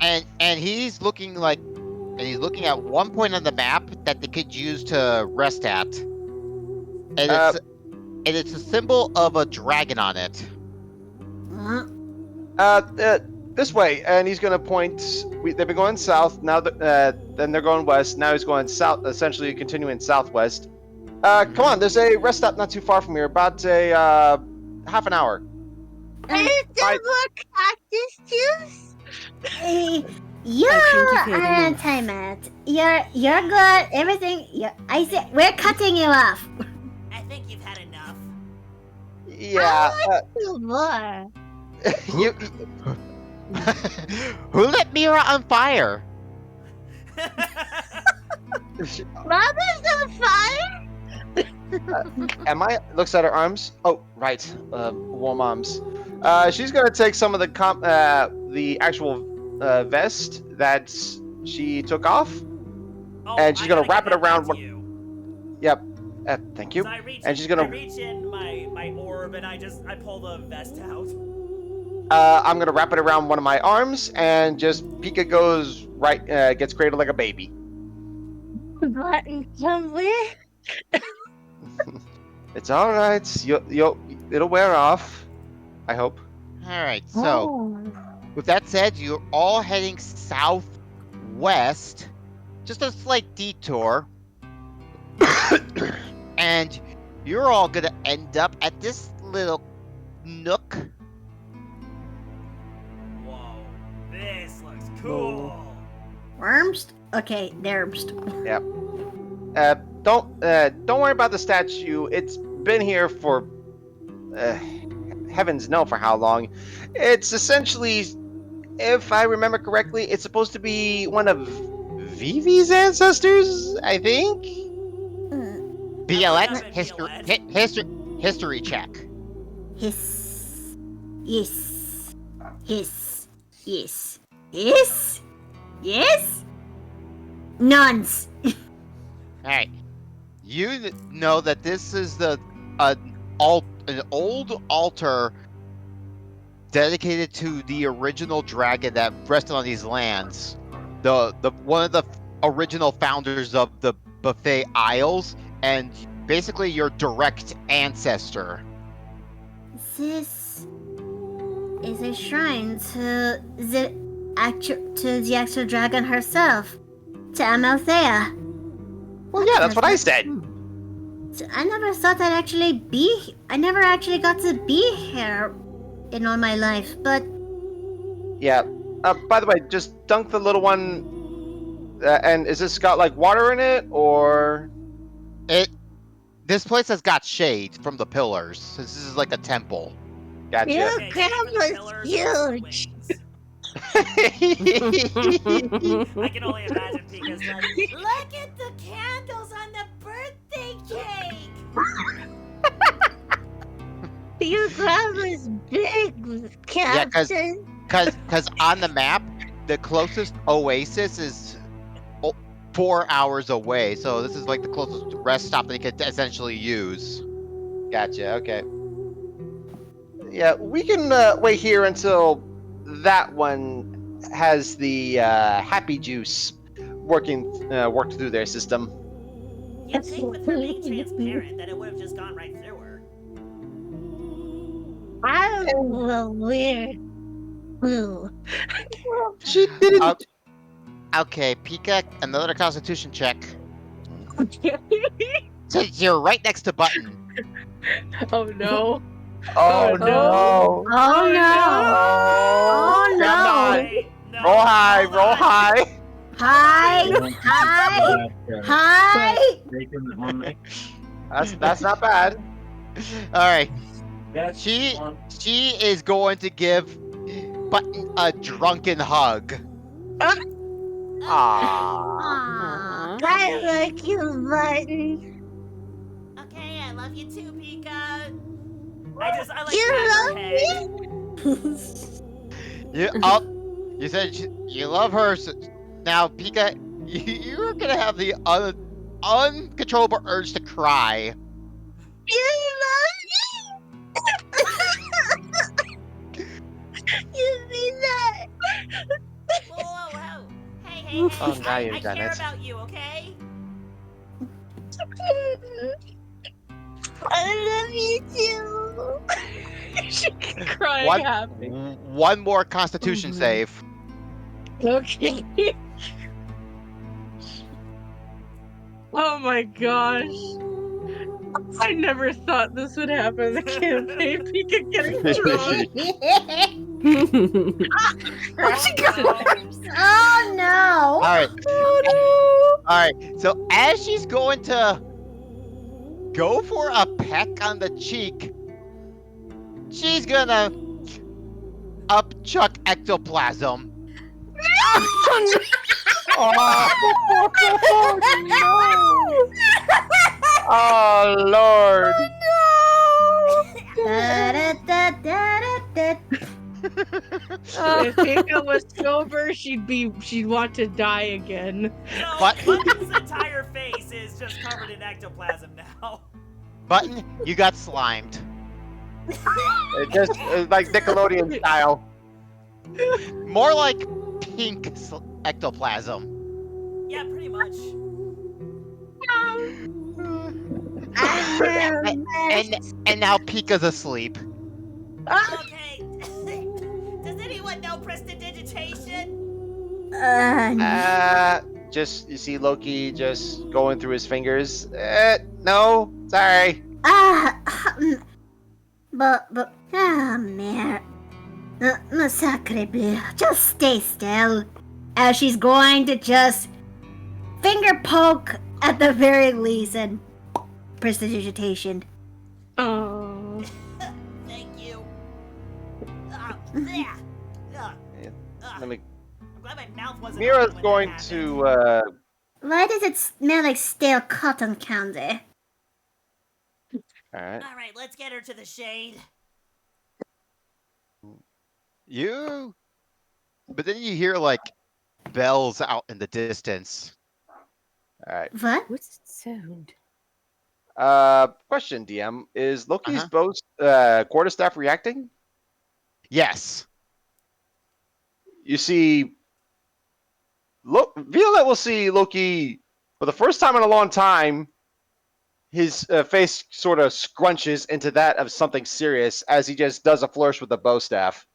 And he's looking at one point on the map that they could use to rest at. And it's a symbol of a dragon on it. this way, and he's gonna point. They've been going south now. Then they're going west. Now he's going south, essentially continuing southwest. Come on, there's a rest stop not too far from here, about a half an hour. Is there more cactus juice? You're think you've had on enough. time, Matt. You're good. Everything. I said we're cutting you off. I think you've had enough. Yeah. More. You, Who lit Mira on fire? Mama's on fire? am I? Looks at her arms. Oh, right. Warm arms. She's gonna take some of the actual vest that she took off. Oh, And she's I gonna gotta wrap get it that back around to one- you. Yep. Thank you. So I reach And in, she's gonna- I reach in my orb and I pull the vest out. I'm gonna wrap it around one of my arms, and just Pika goes right, gets cradled like a baby. Button somewhere? It's all right. It'll wear off. I hope. All right. So with that said, you're all heading southwest. just a slight detour, and you're all gonna end up at this little nook. Whoa, this looks cool. Worms? Okay, there's. Yep. Don't worry about the statue. It's been here for heavens know for how long. It's essentially, if I remember correctly, it's supposed to be one of Vivi's ancestors, I think. BLX History. history check. Hiss. Yes. Hiss. Yes. Yes. Yes. Nuns. All right, you know that this is an old altar dedicated to the original dragon that rested on these lands. The one of the original founders of the Buffet Isles, and basically your direct ancestor. This is a shrine to the actual dragon herself, to Amalthea. Well, yeah, that's what I said. So I never thought I never actually got to be here in all my life, but Yeah. By the way, just dunk the little one. And is this got like water in it, or? This place has got shade from the pillars. This is like a temple. Gotcha. Your Okay, except for the grandma's pillars and huge. wings. I can only imagine Pika's like, Look at the candles on the birthday cake! Your grandma's big, Yeah, Captain. Because on the map, the closest oasis is 4 hours away. So this is like the closest rest stop they could essentially use. Gotcha. Okay. Yeah, we can wait here until that one has the happy juice worked through their system. You'd think with her being transparent that it would have just gone right through her. I don't know weird. Blue. She didn't. Okay, Pika, another Constitution check. Since you're right next to Button. Oh no. Oh no. oh no! Oh Come no! on. Wait, no, Roll high. hold Roll on. high. Hi! Hi! Hi! That's not bad. All right. She is going to give Button a drunken hug. Aww. Aww. I like you, Button. Okay, I love you too, Pika. I like You pat her love head. You said you love her. So now, Pika, you're gonna have the uncontrollable urge to cry. You love me. You mean that? Whoa, whoa, whoa. Hey, Oh, now I you've done care it. about you, okay? I love you too. She's crying What? happy. One more Constitution save. Okay. Oh my gosh. I never thought this would happen in the campaign. Pika getting drunk. Oh no! All right. All right. So as she's going to go for a peck on the cheek, she's gonna upchuck ectoplasm. Oh Lord. Da-da-da-da-da-da. If Pika was sober, she'd want to die again. No, But- Button's entire face is just covered in ectoplasm now. Button, you got slimed. Just like Nickelodeon style. More like pink ectoplasm. Yeah, pretty much. And now Pika's asleep. Okay. Does anyone know prestidigitation? just you see Loki just going through his fingers. No, sorry. Mare. Sacre bleu. Just stay still. As she's going to just finger poke at the very least and prestidigitation. Oh. Thank you. There. Let me. I'm glad my mouth wasn't. Mira's open when going that to. Why does it smell like stale cotton candy? All right. happened. All right, let's get her to the shade. But then you hear like bells out in the distance. All right. What? What's that sound? Question, DM: Is Loki's Uh-huh. quarterstaff reacting? Yes. You see, Violet will see Loki for the first time in a long time. His face sort of scrunches into that of something serious as he just does a flourish with the bow staff.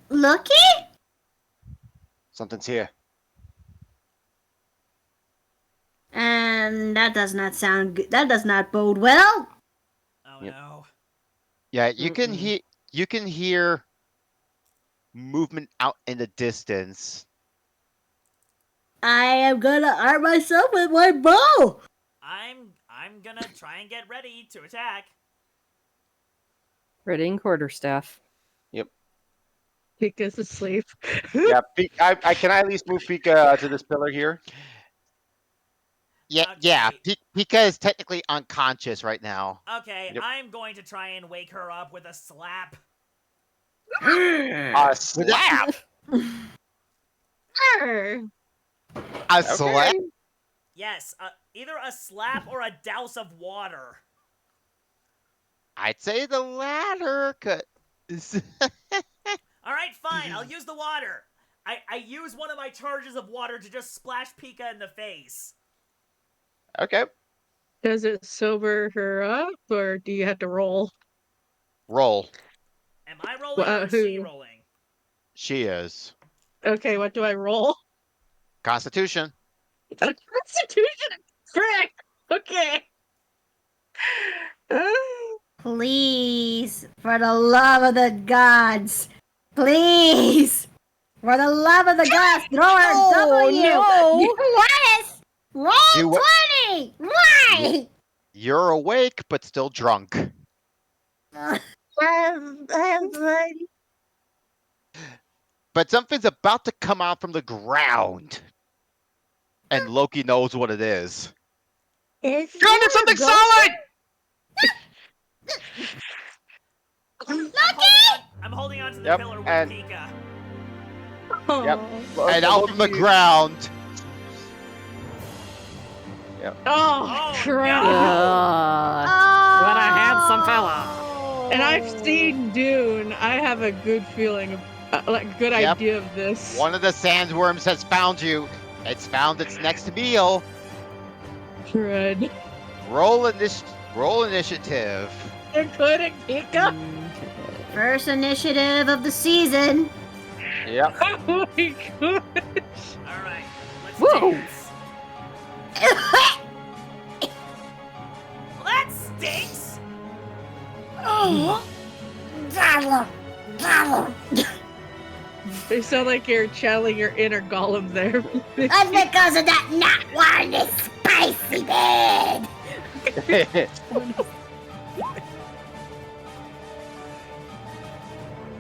Loki? Something's here. And that does not sound good. That does not bode well. Oh Yep. no. Yeah, you can hear movement out in the distance. I am gonna arm myself with my bow. I'm gonna try and get ready to attack. Ready and quarterstaff. Pika's asleep. Yeah, I can I at least move Pika to this pillar here? Yeah. Okay. Pika is technically unconscious right now. Okay, Yep. I'm going to try and wake her up with a slap. A slap. A slap? Yes, either a slap or a douse of water. I'd say the latter. All right, fine. I'll use the water. I use one of my charges of water to just splash Pika in the face. Okay. Does it sober her up, or do you have to roll? Roll. Am I rolling or is she who? rolling? She is. Okay, what do I roll? Constitution. Constitution! Frick! Okay. Please, for the love of the gods, please, for the love of the gods, throw her Oh, W. no. Yes. Roll You wa- 20. Why? You're awake, but still drunk. I'm fine. But something's about to come out from the ground. And Loki knows what it is. It's Go into something go- solid! I'm holding on to the Yep, pillar with and- Pika. Yep. And out from the Loki- ground. Oh, crap. What a handsome fella. And I've seen Dune. I have a good feeling, good Yep. idea of this. One of the sandworms has found you. It's found its next meal. Crud. Roll initiative. Including Pika? First initiative of the season. Yep. Oh my god. All right, let's Whoa. do this. Well, that stinks. You sound like you're channeling your inner golem there. That's because of that not wanting this spicy bed.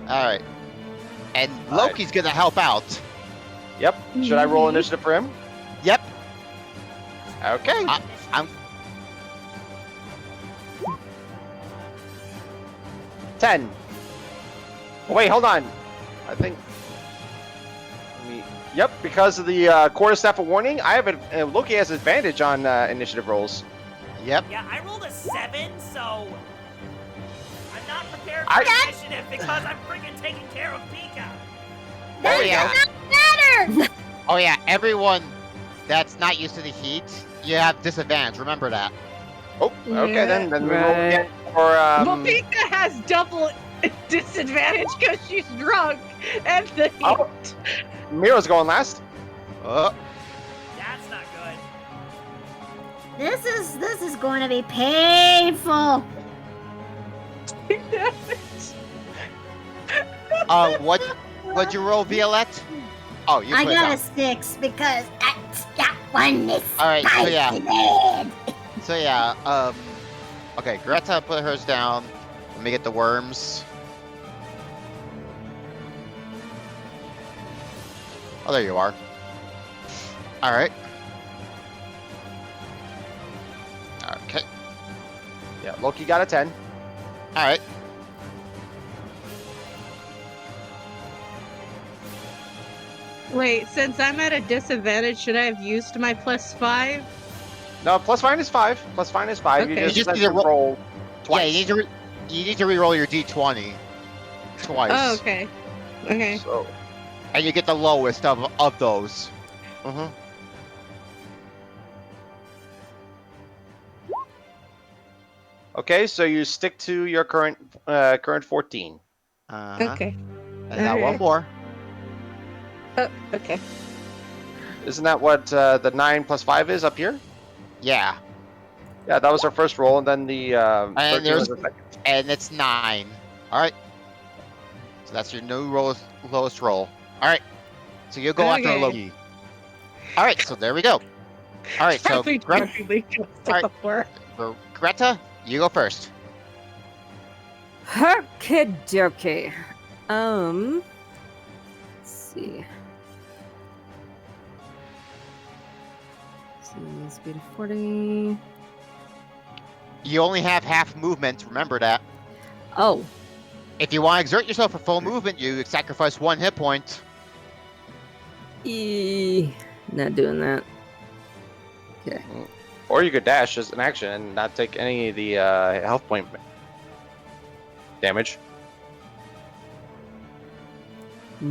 Alright. And Alright. Loki's gonna help out. Yep. Should I roll initiative for him? Yep. Okay. I'm 10. Oh, wait, hold on. I think. Yep, because of the quarterstaff of warning, I have Loki has advantage on initiative rolls. Yep. Yeah, I rolled a 7, so I'm not prepared for I- initiative because I'm freaking taking care of Pika. Oh yeah. Better. Oh yeah. Everyone that's not used to the heat, you have disadvantage. Remember that. Oh, okay, Yeah. then we roll Right. again for Well, Pika has double disadvantage because she's drunk and the heat. Oh. Mira's going last. Oh. That That's not good. This is going to be painful. What'd you roll, Violette? Oh, you I put it got down. a 6 because that one is All right, so yeah. spicy. Okay, Greta put hers down. Let me get the worms. Oh, there you are. All right. Okay. Yeah, Loki got a 10. All right. Wait, since I'm at a disadvantage, should I have used my +5? No, plus fine is 5. Plus fine is 5. Okay. You just You just have need to to roll twice. Yeah, you need to re-roll your d20 twice. Oh, okay. Okay. So, And you get the lowest of those. Mm-hmm. okay, so you stick to your current 14. Uh-huh. Okay. And now one Okay. more. Oh, okay. Isn't that what the 9 plus 5 is up here? Yeah. Yeah, that was our first roll, and then the 13 there's- was the second. And it's 9. All right. So that's your new lowest roll. All right. So you go after Okay. Loki. All right. So there we go. All right. So Probably jokingly just Alright. took a 4. Greta, you go first. Okie dokie. Let's see. Speed of 40. You only have half movement. Remember that. Oh, If you want to exert yourself for full movement, you sacrifice 1 hit point. not doing that. Or you could dash as an action and not take any of the health point damage. Let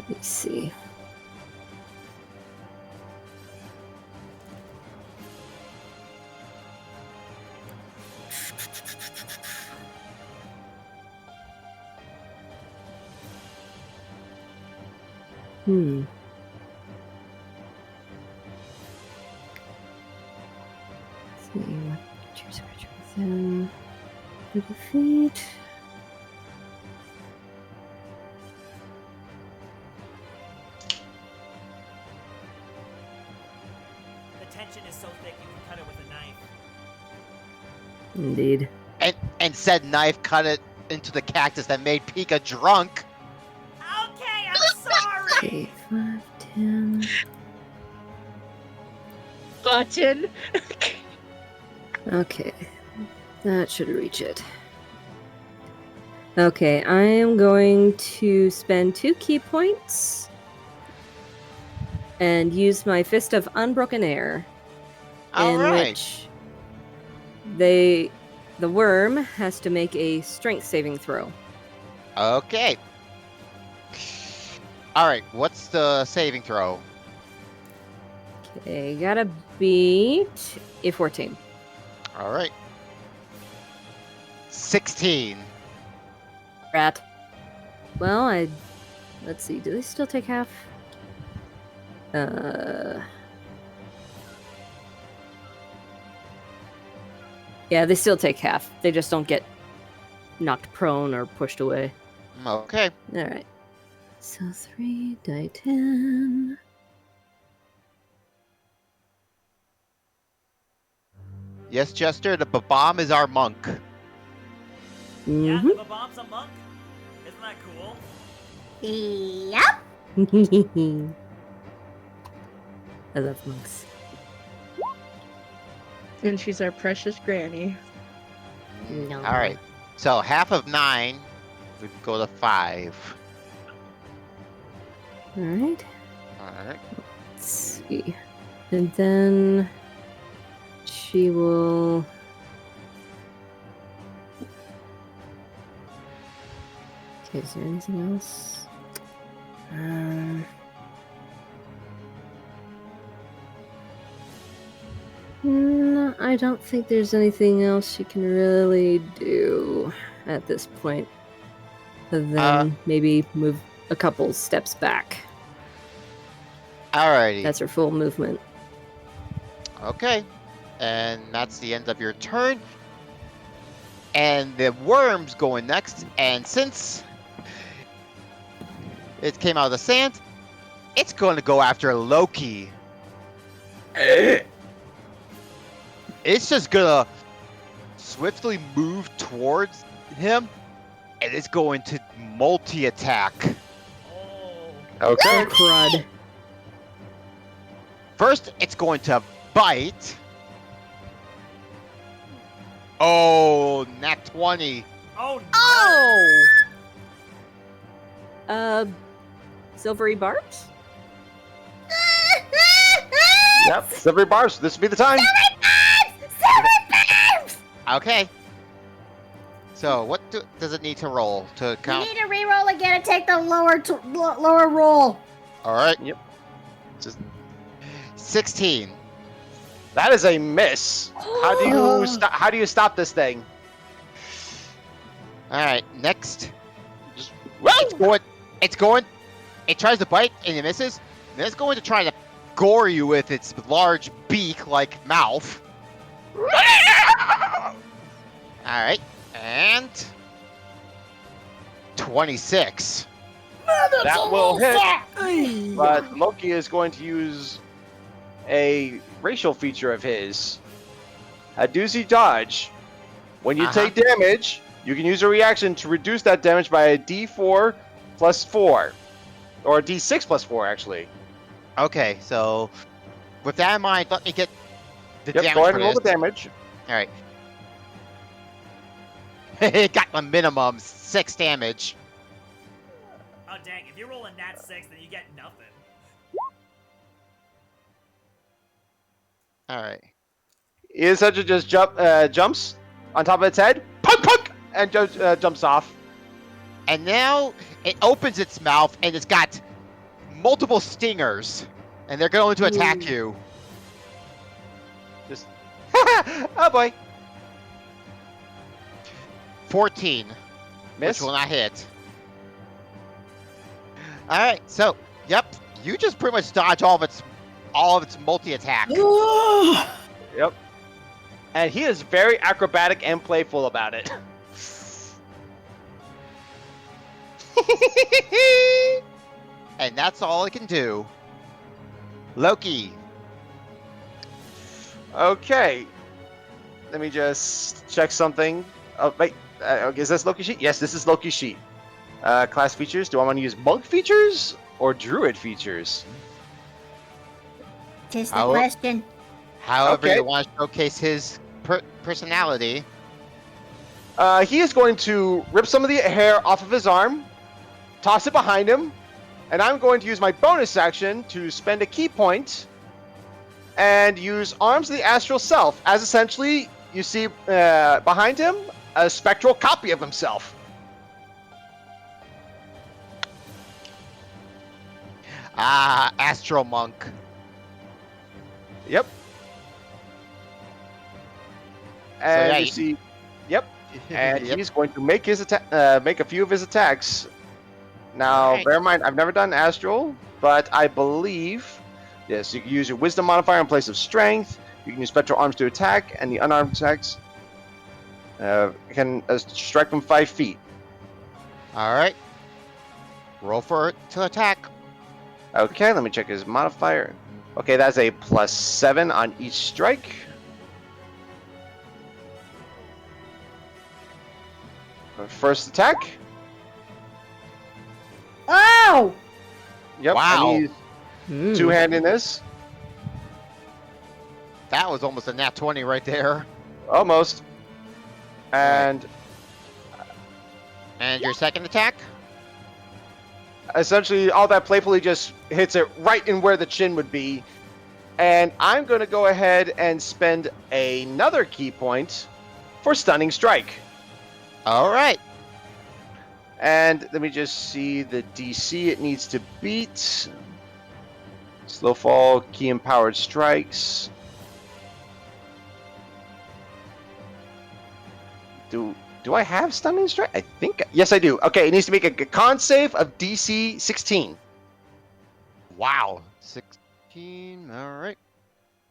me see. Let's see. Choose a creature within 30 feet. The tension is so thick you can cut it with a knife. Indeed. And said knife cut it into the cactus that made Pika drunk. Okay, I'm sorry. Okay, 5, 10. Button. Okay, that should reach it. Okay, I am going to spend 2 key points and use my Fist of Unbroken Air, All in right. which the worm has to make a strength saving throw. Okay. All right. What's the saving throw? Okay, gotta beat a 14. All right. 16. Rat. Well, let's see. Do they still take half? Yeah, they still take half. They just don't get knocked prone or pushed away. Okay. All right. So 3 die 10. Yes, Jester, the bomb is our monk. Yeah, Mhm. the bomb's a monk. Isn't that cool? Yep. I love monks. And she's our precious granny. No. All right. So half of 9 would go to 5. All right. All right. Let's see. And then she will. Okay, is there anything else? No, I don't think there's anything else she can really do at this point. then maybe move a couple steps back. Alrighty. That's her full movement. Okay. And that's the end of your turn. And the worm's going next. And since it came out of the sand, it's going to go after Loki. It's just going to swiftly move towards him. And it's going to multi-attack. Oh. Okay. Oh, crud. First, it's going to bite. Oh, nat 20. Oh no! Oh! Silvery barbs? Yep. Silvery bars. This will be the time. Okay. So, what does it need to roll to You count? need to re-roll again and take the lower roll. All right. Yep. Just 16. that is a miss. How do you stop? How do you stop this thing? All right. Next, Just it's going. It tries to bite and it misses. Then it's going to try to gore you with its large beak-like mouth. All right. And 26. That will hit. But Loki is going to use a racial feature of his. A doozy dodge. When you take damage, you can use a reaction to reduce that damage by a D4 plus 4. Or a D6 plus 4, actually. Okay. So, with that in mind, let me get the Yep, damage go ahead for and roll this. the damage. All right. It got the minimum 6 damage. Oh dang! If you roll a nat 6, then you get nothing. All right. He essentially just jumps on top of its head, punk, punk, and jumps off. And now it opens its mouth and it's got multiple stingers, and they're going to attack you. Just, oh boy, 14, miss. which will not hit. All right, so yep, you just pretty much dodge all of its multi-attack. Yep. And he is very acrobatic and playful about it. And that's all it can do. Loki. Okay. Let me just check something. Oh, wait. Is this Loki sheet? Yes, this is Loki sheet. Class features. Do I want to use monk features or druid features? Just the How- question. However Okay. you want to showcase his personality. He is going to rip some of the hair off of his arm, toss it behind him, and I'm going to use my bonus action to spend a key point and use Arms of the Astral Self, as essentially you see behind him a spectral copy of himself. Astro Monk. Yep. And yeah, you you- see, yep. And Yep. he's going to make his make a few of his attacks. Now, Alright. bear in mind, I've never done Astral, but I believe, yes, you can use your Wisdom modifier in place of Strength. You can use Spectral Arms to attack, and the unarmed attacks can strike from 5 feet. All right. Roll for it to attack. Okay, let me check his modifier. Okay, that's a +7 on each strike. First attack. Oh! Yep. Wow. And he's two-handing this. That was almost a nat 20 right there. Almost. And And your second attack? essentially, all that playfully just hits it right in where the chin would be. And I'm going to go ahead and spend another key point for Stunning Strike. All right. And let me just see the DC it needs to beat. Slow fall, key empowered strikes. Do I have stunning strike? I think yes, I do. Okay, it needs to make a con save of DC 16. Wow. 16. All right.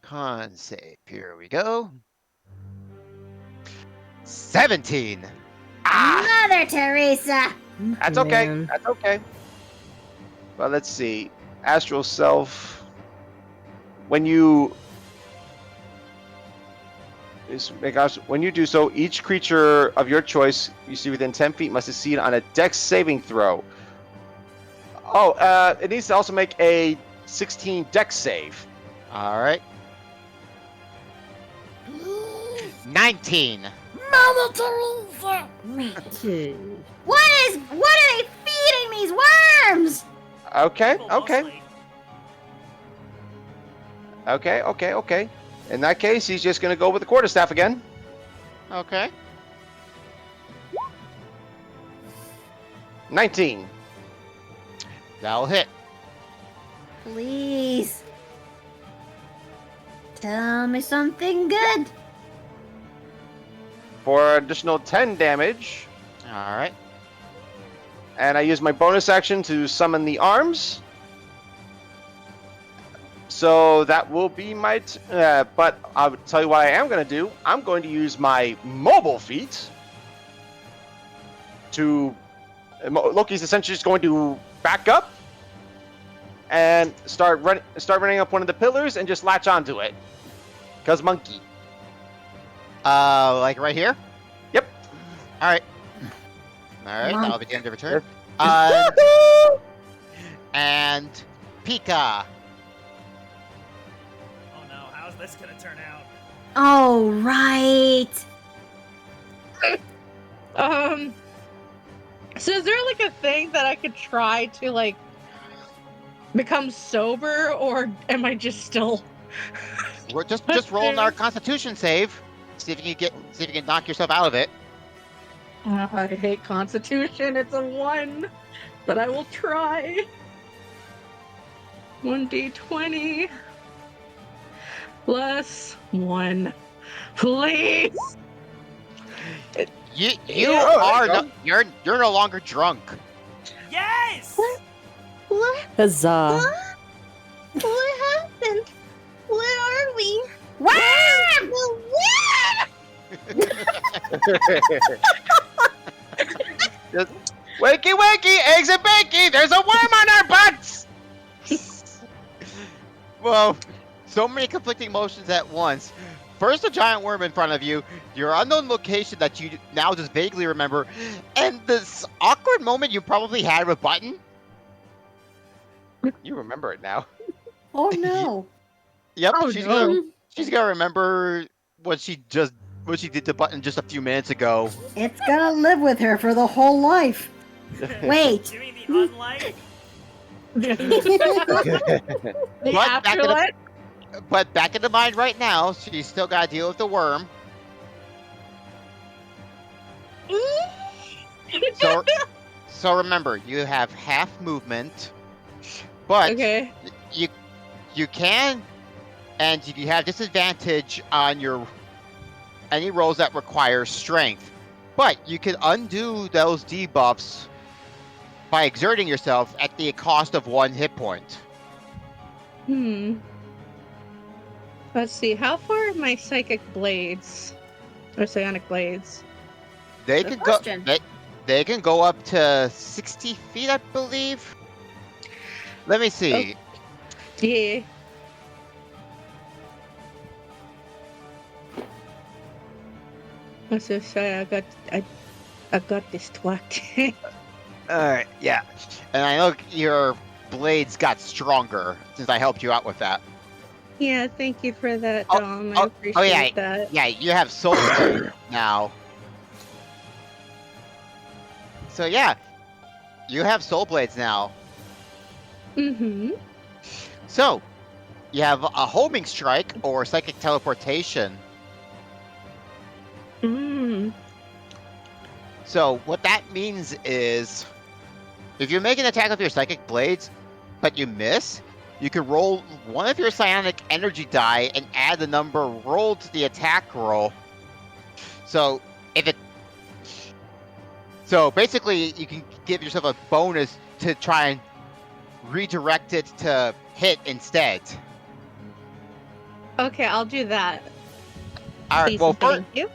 Con save. Here we go. 17. Ah! Mother Teresa! That's okay. Man. That's okay. Well, let's see. Astral Self. When you when you do so, each creature of your choice you see within 10 feet must succeed on a Dex saving throw. Oh, it needs to also make a 16 Dex save. All right. 19. Mother Teresa! What are they feeding these worms? Okay, People okay, mostly. okay. In that case, he's just gonna go with the quarterstaff again. Okay. 19. That'll hit. Please. Tell me something good. For additional 10 damage. All right. And I use my bonus action to summon the arms. So that will be my... but I'll tell you what I am going to do. I'm going to use my mobile feat to... Loki's essentially just going to back up and start running up one of the pillars and just latch onto it. Because monkey. Like right here? Yep. All right. All right, Monk. that'll be the end of return. And Pika. Oh no, how's this gonna turn out? Oh, right. So is there like a thing that I could try to like become sober, or am I just still? We're just rolling our Constitution save. See if you can knock yourself out of it. I hate Constitution. It's a 1, but I will try. 1d20 plus 1, please. You Yeah, oh, are there you no, you're no longer drunk. Yes! What? Huzzah. What happened? Where are we? Worm! Just, wakey, wakey, eggs and bakey, there's a worm on our butts! Well, so many conflicting emotions at once. First, a giant worm in front of you, your unknown location that you now just vaguely remember, and this awkward moment you probably had with Button. You remember it now. Oh no. Yep, Oh, she's no. gonna remember what she did to Button just a few minutes ago. It's gonna live with her for the whole life. Wait. You mean the unlike? The But back in the- afterlife. But back in the mind right now, she's still got to deal with the worm. So remember, you have half movement, but Okay. you can, and you have disadvantage on your any rolls that require strength. But you can undo those debuffs by exerting yourself at the cost of 1 hit point. Let's see. How far are my psychic blades? Or psionic blades? They Good can question. go. They can go up to 60 feet, I believe. Let me see. Yeah. I'm so sorry. I got distracted. All right, yeah, and I know your blades got stronger since I helped you out with that. Yeah, thank you for that, Oh, Dom. oh, I oh, appreciate that. Yeah, you have soul blade now. So yeah, you have soul blades now. Mm-hmm. So you have a homing strike or psychic teleportation. Mm. So what that means is, if you make an attack with your psychic blades, but you miss, you can roll one of your psionic energy die and add the number rolled to the attack roll. So if So basically, you can give yourself a bonus to try and redirect it to hit instead. Okay, I'll do that. All right. Please Well, and thank you.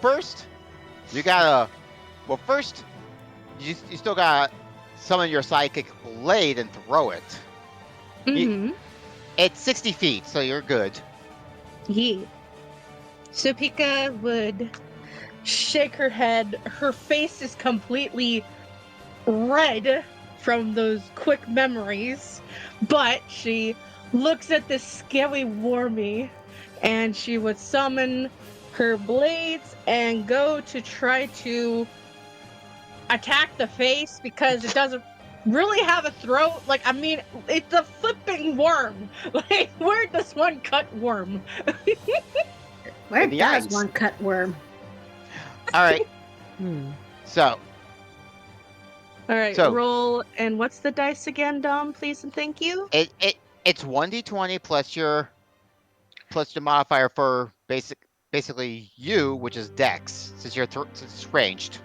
first, you gotta. Well, first, you still gotta summon your psychic blade and throw it. Mm-hmm. It's 60 feet, so you're good. Yeah. So Pika would shake her head. Her face is completely red from those quick memories, but she looks at this scary wormy and she would summon her blades and go to try to attack the face because it doesn't really have a throat. Like, I mean, it's a flipping worm. Like, where does one cut worm? Where the does eyes. one cut worm? All right. So All right, So- roll. And what's the dice again, Dom? Please and thank you. it's 1d20 plus your modifier for basically you, which is Dex, since since it's ranged.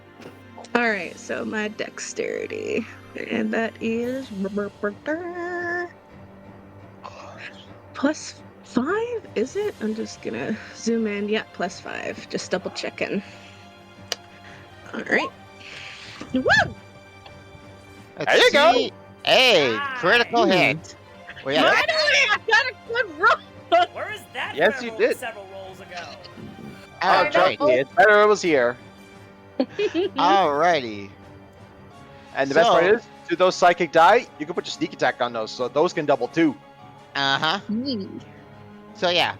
All right, so my dexterity, and that is +5. Is it? I'm just gonna zoom in. Yeah, +5. Just double checking. All right. Woo! Let's There you go. see. Hey, Nice. critical hit. Well, yeah, Finally, that- I got a good roll. Where is that? Yes, you did. Several rolls ago. all Oh, trust right. me, it's better it was here. Alrighty. And the best part So- is, to those psychic die, you can put your sneak attack on those, so those can double too. Uh-huh. So yeah.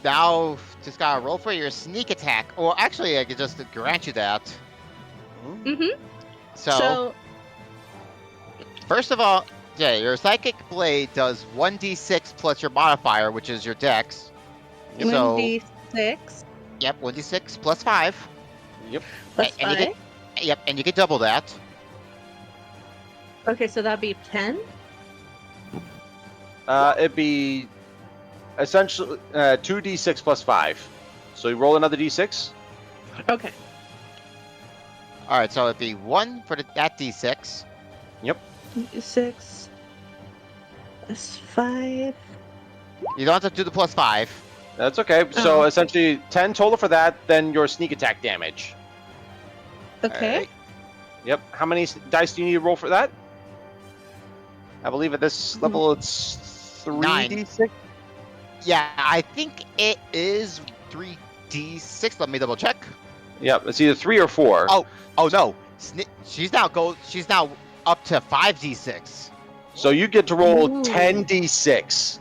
Now just gotta roll for your sneak attack. Or actually I could just grant you that. Mm-hmm. So first of all, yeah, your psychic blade does 1d6 plus your modifier, which is your dex. So 1d6 yep, 1d6 plus 5. plus and you 5. get yep, and you get double that. Okay, so that'd be 10. It'd be essentially 2d6 plus 5. So you roll another d6. Okay. Alright, so it'd be 1 for that d6. 6 plus 5. You don't have to do the plus 5. That's okay. So Oh. essentially 10 total for that, then your sneak attack damage. Okay. Alright. Yep. How many dice do you need to roll for that? I believe at this level it's 3d6. Yeah, I think it is 3d6. Let me double check. Yep, it's either 3 or 4. Oh no, she's now up to 5d6. So you get to roll Ooh. 10d6.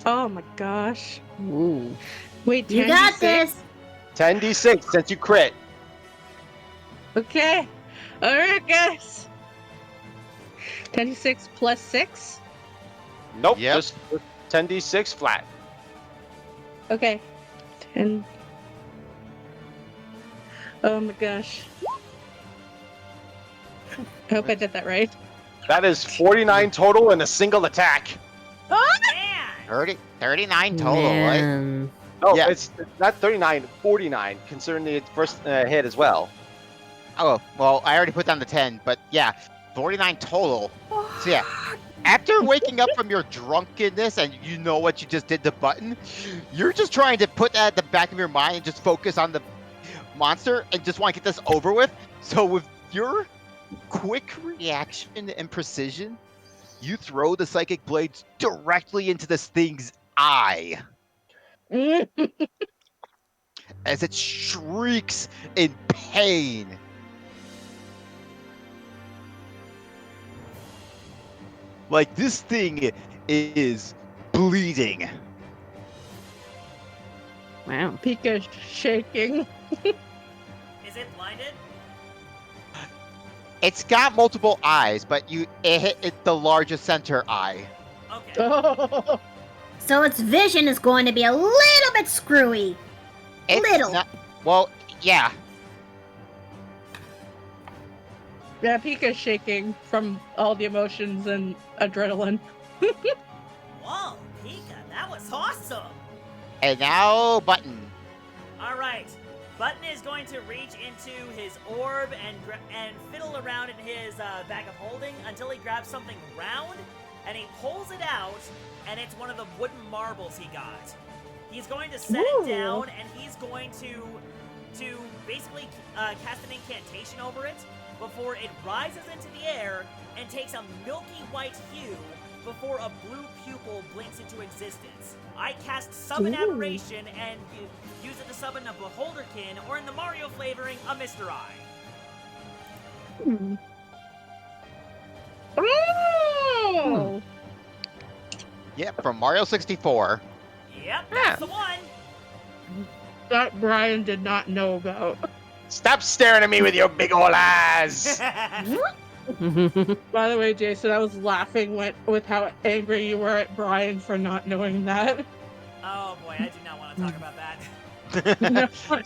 Oh my gosh. Ooh. Wait, You got 10d6? this. 10d6 since you crit. Okay. All right, guys. 10d6 plus 6. Nope, Yep. just 10d6 flat. Okay. 10. Oh my gosh. I hope I did that right. That is 49 total in a single attack. Man! 39 total, right? Man. No, Yeah. it's not 39, 49, considering the first hit as well. Oh, well, I already put down the 10, but yeah, 49 total. So yeah, after waking up from your drunkenness and you know what you just did to Button, you're just trying to put that at the back of your mind and just focus on the monster and just want to get this over with. So with your quick reaction and precision, you throw the psychic blades directly into this thing's eye as it shrieks in pain. Like, this thing is bleeding. Wow. Pika's shaking. Is it blinded? It's got multiple eyes, but it hit the largest center eye. Okay. Oh. So its vision is going to be a little bit screwy. It's Little. not- well, yeah. Yeah, Pika's shaking from all the emotions and adrenaline. Whoa, Pika, that was awesome! And now Button. All right. Button is going to reach into his orb and fiddle around in his bag of holding until he grabs something round, and he pulls it out, and it's one of the wooden marbles he got. He's going to set it down, and he's going to basically cast an incantation over it before it rises into the air and takes a milky white hue before a blue pupil blinks into existence. I cast Summon Aberration and use it to summon a Beholderkin, or in the Mario flavoring, a Mr. Eye. Oh! Yep, from Mario 64. Yep, that's the one. That Brian did not know about. Stop staring at me with your big old eyes! By the way, Jason, I was laughing with how angry you were at Brian for not knowing that. Oh boy, I do not want to talk about that.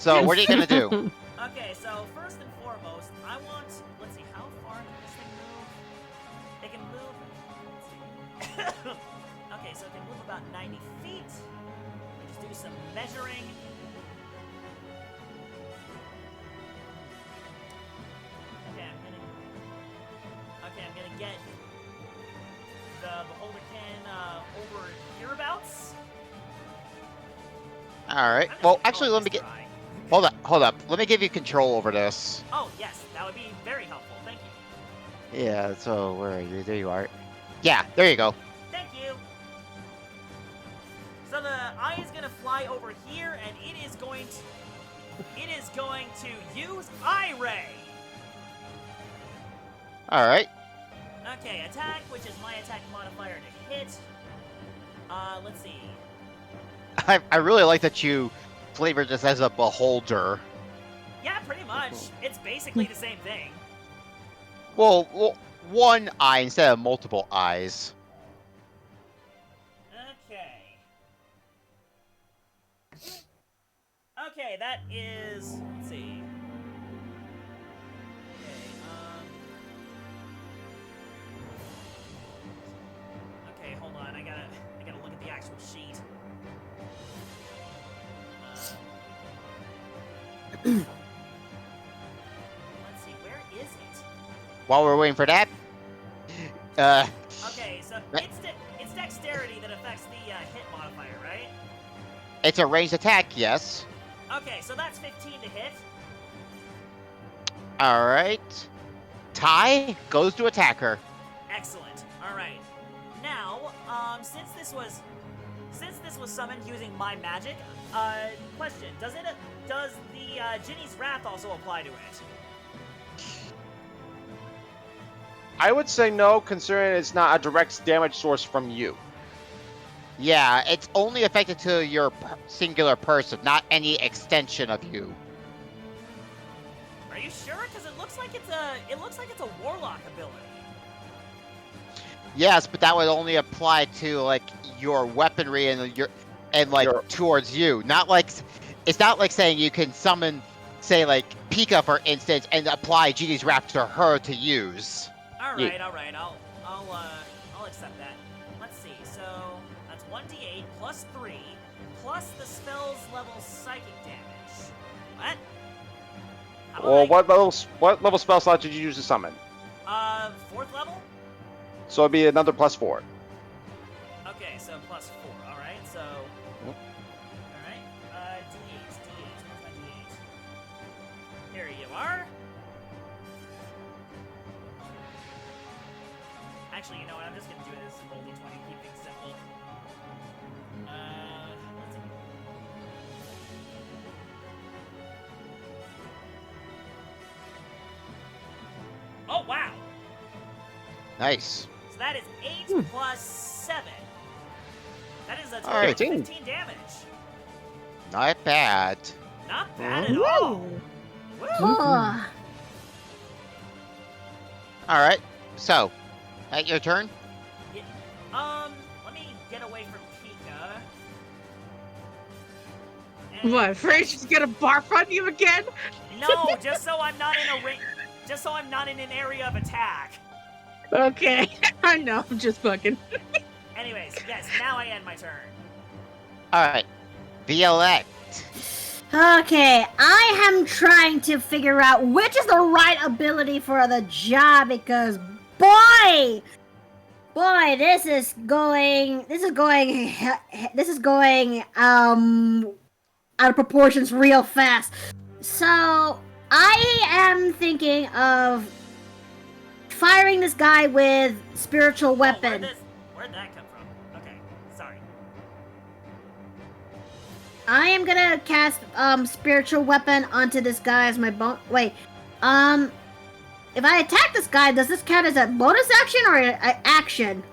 So, what are you gonna do? Okay, so first and foremost, I want. Let's see, how far can this thing move? It can move. Let's see. Okay, so it can move about 90 feet. Let's do some measuring. Okay, I'm gonna get the Beholderkin over hereabouts. Alright, well, actually, let me get... Hold up. Let me give you control over this. Oh, yes, that would be very helpful. Thank you. Yeah, so, where are you? There you are. Yeah, there you go. Thank you. So the eye is gonna fly over here, and it is going to use Eye Ray. Alright. Okay, attack, which is my attack modifier to hit. Let's see. I really like that you flavored this as a beholder. Yeah, pretty much. It's basically the same thing. Well, one eye instead of multiple eyes. Okay. Okay, that is. Let's see. Okay, hold on. I gotta look at the actual sheet. Let's see. Where is it? While we're waiting for that, Okay, so it's dexterity that affects the hit modifier, right? it's a ranged attack, yes. Okay, so that's 15 to hit. Alright. Ty goes to attacker. Excellent. All right. Now, since this was summoned using my magic, question: does the Ginny's Wrath also apply to it? I would say no, considering it's not a direct damage source from you. Yeah, it's only affected to your singular person, not any extension of you. Are you sure? Because it looks like it's a warlock ability. Yes, but that would only apply to like your weaponry and towards you. Not like it's not like saying you can summon, say like Pika for instance, and apply Genie's Wrath to her to use. All right. I'll accept that. Let's see. So that's 1d8 plus 3 plus the spell's level psychic damage. What? Well, what level spell slot did you use to summon? 4th level? So it'd be another +4. Okay, so +4. All right. So. All right. D8. Where's my D8? Here you are. Actually, you know what? I'm just gonna do this roll d20, keep things simple. Let's see. Oh wow! Nice. So that is 8 plus 7. That is a total Alright. of 15 damage. Not bad. Not bad at all. Woo! Oh, Alright, so, at your turn? Yeah. Let me get away from Pika. And- What, afraid she's gonna barf on you again? No, just so I'm not in a ring. Just so I'm not in an area of attack. Okay, I know, I'm just fucking. Anyways, yes, now I end my turn. Alright. Violette. Okay, I am trying to figure out which is the right ability for the job because boy, this is going out of proportions real fast. So I am thinking of firing this guy with spiritual weapon. Where'd that come from? Okay, sorry. I am gonna cast spiritual weapon onto this guy as my wait. If I attack this guy, does this count as a bonus action or an action?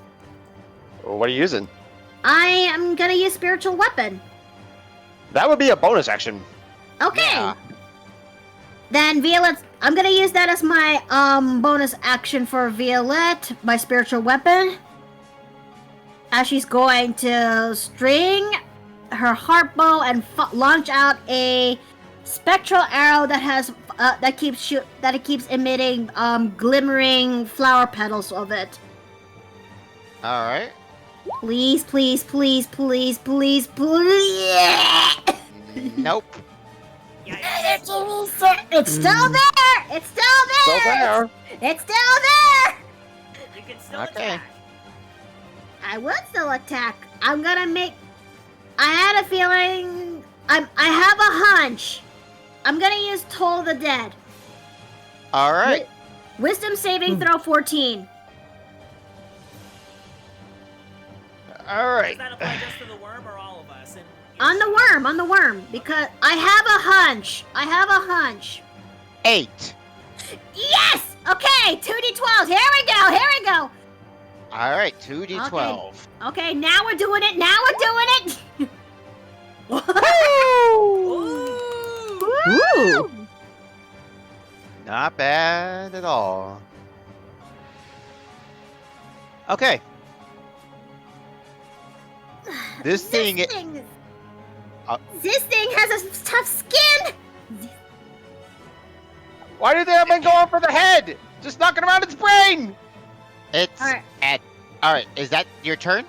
What are you using? I am gonna use spiritual weapon. That would be a bonus action. Okay. Yeah. Then Violet, I'm gonna use that as my bonus action for Violet, my spiritual weapon. As she's going to string her heart bow and launch out a spectral arrow that has that it keeps emitting glimmering flower petals of it. All right. Please, please, please, please, please, please. Nope. Yeah, It's still there. It's still there. Still there. It's still there. you can still Okay. attack. I would still attack. I'm gonna make. I had a feeling. I have a hunch. I'm gonna use Toll the Dead. All right. Wisdom saving throw 14. All Does right. that apply just to the worm or all of us? And On the worm, because I have a hunch. I have a hunch. 8. Yes! Okay, 2d12s. Here we go. All right. 2d12. Okay, now we're doing it. Ooh. Not bad at all. Okay. This thing. This thing has a tough skin. Why did they have been going for the head? Just knocking around its brain. It's All right. All right. Is that your turn?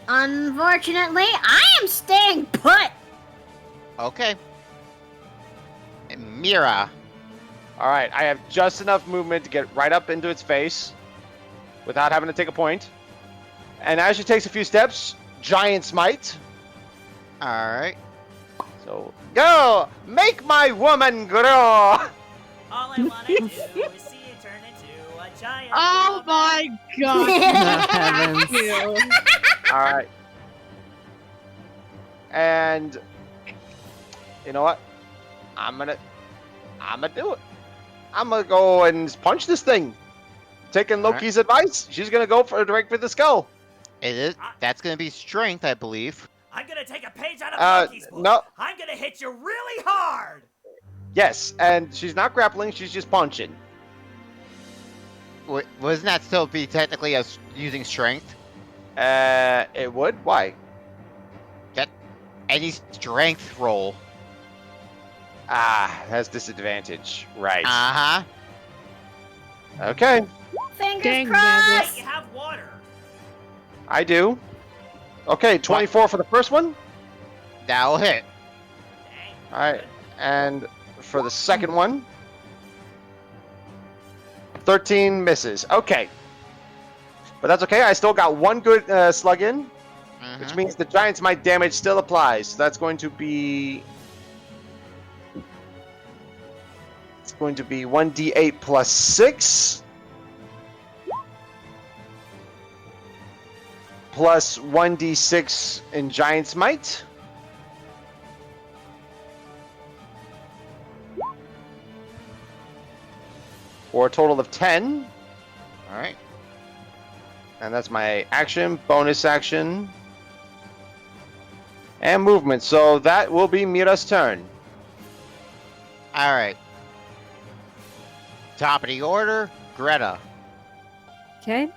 Unfortunately, I am staying put. Okay. Mira. All right, I have just enough movement to get right up into its face without having to take a point. And as she takes a few steps, giant smite. All right. So go, make my woman grow. all I want to do is see it turn into a giant. Oh woman. my god. Heavens. Thank you. All right. And you know what? I'm gonna do it. I'm gonna go and punch this thing. Taking All right. Loki's advice, she's gonna go direct for the skull. It is. That's gonna be strength, I believe. I'm gonna take a page out of Loki's book. no. I'm gonna hit you really hard. Yes, and she's not grappling; she's just punching. Wasn't that still be technically as using strength? It would. Why? Any strength roll. Has disadvantage. Right. Uh huh. Okay, Fingers Dang, crossed. You have water. I do. Okay, 24 for the first one. That'll hit. Dang. All right, and for the second one, 13 misses. Okay, but that's okay. I still got one good slug in, which Mhm. means the giant smite damage still applies. So that's going to be. It's going to be 1d8 plus 6. Plus 1d6 in Giant Smite. For a total of 10. All right. And that's my action, bonus action, and movement. So that will be Mira's turn. All right. Top of the order, Greta. Okay.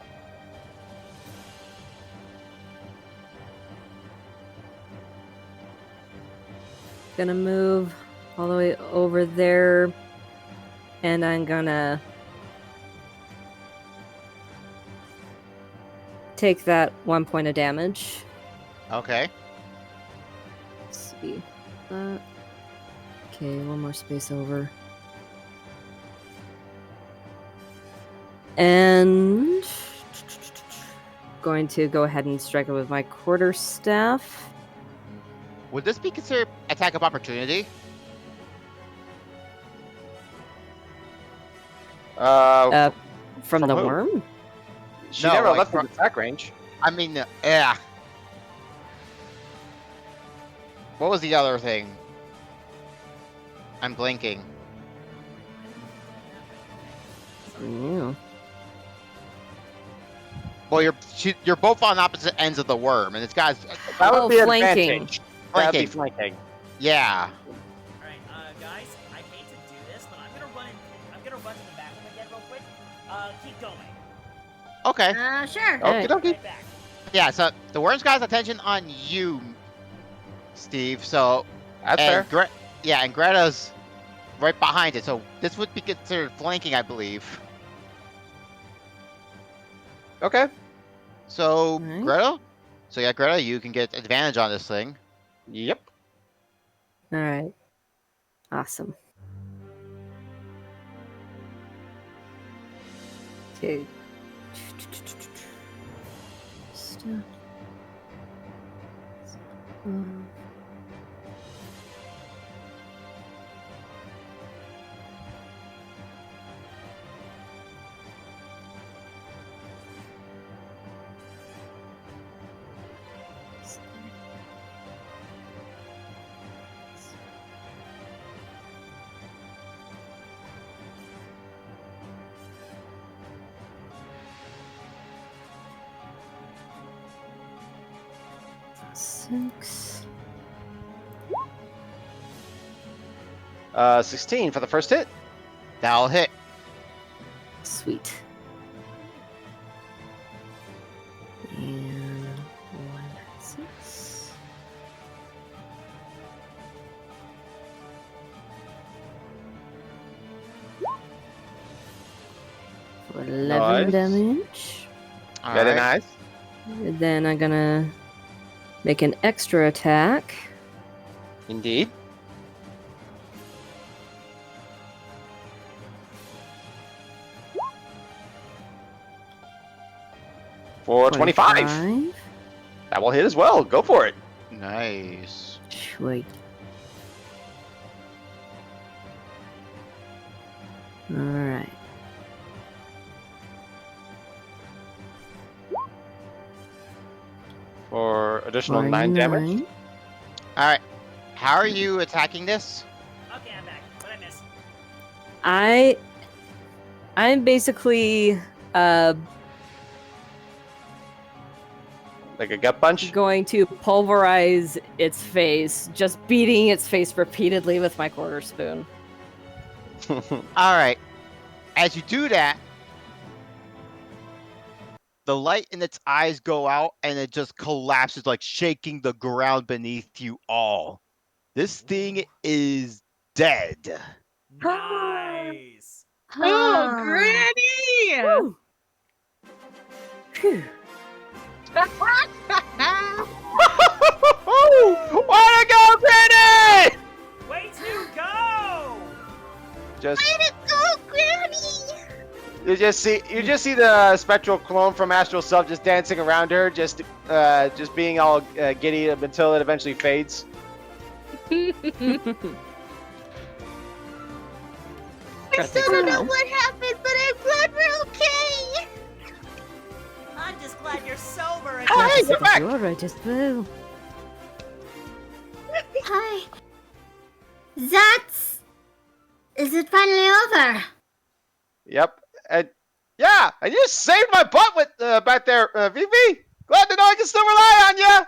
Gonna move all the way over there, and I'm gonna take that 1 point of damage. Okay. Let's see. Uh, Okay, one more space over. And going to go ahead and strike it with my quarterstaff. Would this be considered attack of opportunity? From the who? worm? She No, never like left the from- attack range. I mean, yeah. What was the other thing? I'm blinking. Yeah. Well, you're both on opposite ends of the worm, and it's got That would Oh, be an flanking. advantage. That would be Flanking. flanking. yeah. Alright, guys, I hate to do this, but I'm gonna run to the back of them again real quick. Keep going. Okay. Sure. Okie dokie. Right back. Yeah. So the worm's got his attention on you, Steve. So That's fair. and Greta's right behind it. So this would be considered flanking, I believe. Okay. So Alright. Greta. So yeah, Greta, you can get advantage on this thing. Yep. All right. Awesome. Okay. Stuff. Six. 16 for the first hit. That'll hit. Sweet. And 1, 6. For 11 Nice. damage. All Very right. nice. And then I'm gonna make an extra attack. Indeed. For 25. That will hit as well. Go for it. Nice. Sweet. Alright. For additional 9 damage. All right. How are you attacking this? Okay, I'm back. What I miss? I'm basically Like a gut punch. going to pulverize its face, just beating its face repeatedly with my quarter spoon. All right. As you do that, the light in its eyes go out and it just collapses, like shaking the ground beneath you all. This thing is dead. Nice. Oh, Granny! Whew. Phew. Way to go, Granny! Way to go! Just Way to go, Granny! you just see the spectral clone from Astral Self just dancing around her, just being all giddy until it eventually fades. I still don't know what happened, but I'm glad we're okay! I'm just glad you're sober again. Hey, you're back! You're right as well. Hi. Is it finally over? Yep. And yeah, and you saved my butt with back there, Vivi. Glad to know I can still rely on you.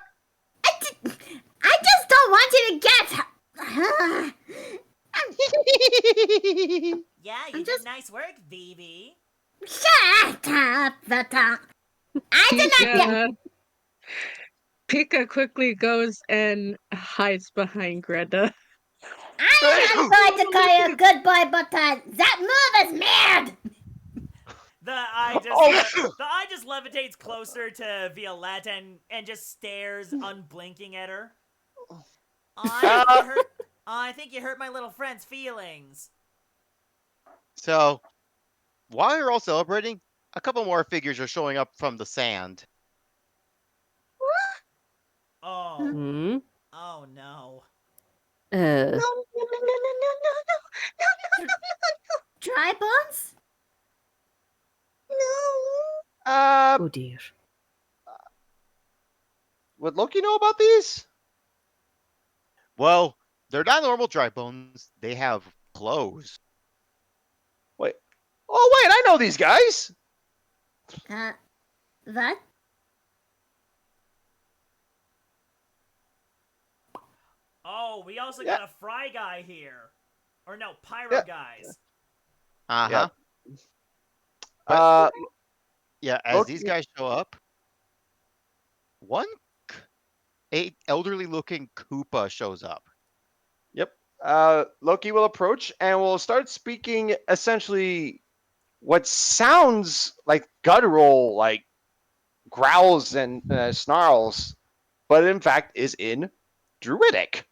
I just don't want you to get. Yeah, you I'm did just- nice work, Vivi. Shut up, I did not get. Pika. Pika quickly goes and hides behind Greta. I am going to call you a good boy, but that move is mad. The eye just levitates closer to Violette and just stares unblinking at her. I think you hurt my little friend's feelings. So, while you're all celebrating, a couple more figures are showing up from the sand. Oh. Hmm? Oh no. No, no, no, no, no, no, no, no, Dry bones? no. Oh dear. Would Loki know about these? Well, they're not normal dry bones. They have clothes. Wait. Oh, wait, I know these guys. That? Oh, we also Yeah. got a fry guy here. Or no, pyro Yeah. guys. Uh-huh. Uh, Yeah, as Loki- these guys show up, one a elderly looking Koopa shows up. Yep. Loki will approach and will start speaking essentially what sounds like guttural, like growls and snarls, but in fact is in Druidic.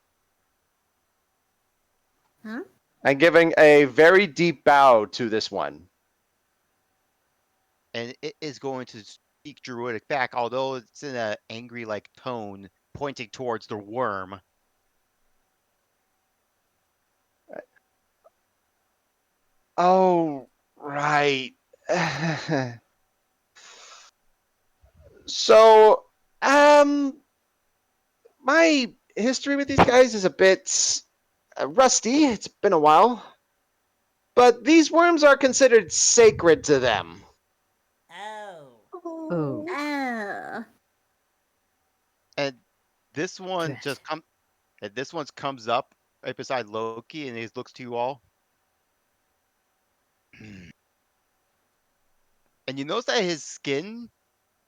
Huh? And giving a very deep bow to this one. And it is going to speak Druidic back, although it's in an angry like tone, pointing towards the worm. Oh, right. So, my history with these guys is a bit rusty. It's been a while. But these worms are considered sacred to them. Oh. Oh. Oh. And this one Dread. just comes up right beside Loki and he looks to you all. And you notice that his skin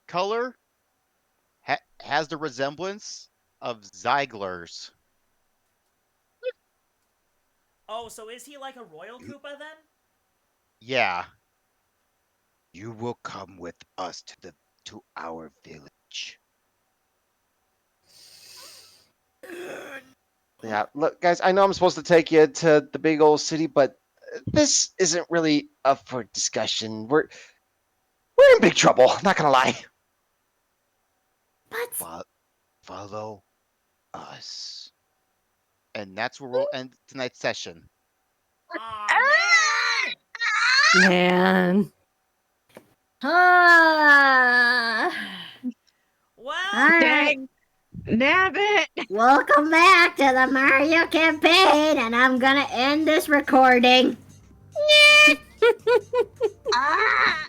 color has the resemblance of Ziegler's. Oh, so is he like a royal Koopa then? Yeah. You will come with us to our village. Yeah, look, guys, I know I'm supposed to take you to the big old city, but this isn't really up for discussion. We're in big trouble, not gonna lie. But Follow us. And that's where we'll end tonight's session. Aw, man! Man. All Well, right. Dang. Nabbit! Welcome back to the Mario campaign, and I'm gonna end this recording. Ah!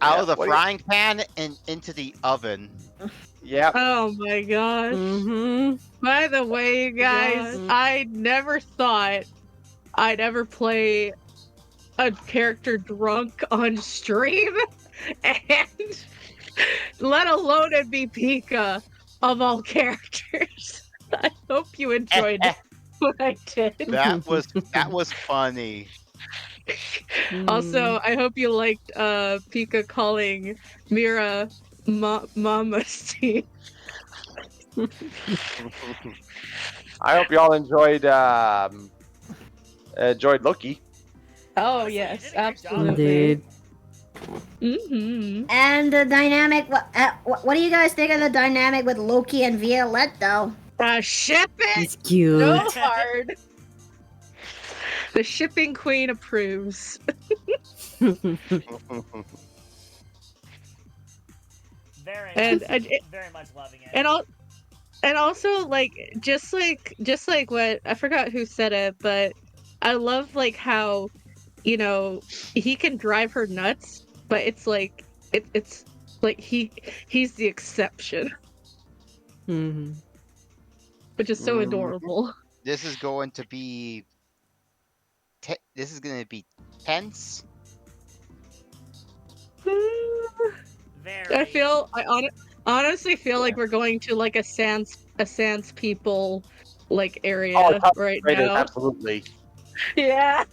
Out of the what do you- frying pan and into the oven. Yep. Oh my gosh. Mm-hmm. By the way, you guys, Yes. I never thought I'd ever play a character drunk on stream, and let alone it be Pika of all characters. I hope you enjoyed what I did. That was funny. Also, I hope you liked Pika calling Mira Mama Steve. I hope y'all enjoyed Loki. Oh Honestly, you yes, did a good job. absolutely. Indeed. Mm-hmm. And the dynamic. What do you guys think of the dynamic with Loki and Violette, though? Ship it He's cute. so hard. The shipping queen approves. very, And very much loving it. and also like just like what I forgot who said it, but I love like how, you know, he can drive her nuts, but it's like it's like he's the exception, Mhm. which is so Mhm. adorable. This is going to be tense. Very. I honestly feel like we're going to like a sans people like area right Rated, now. absolutely. Yeah.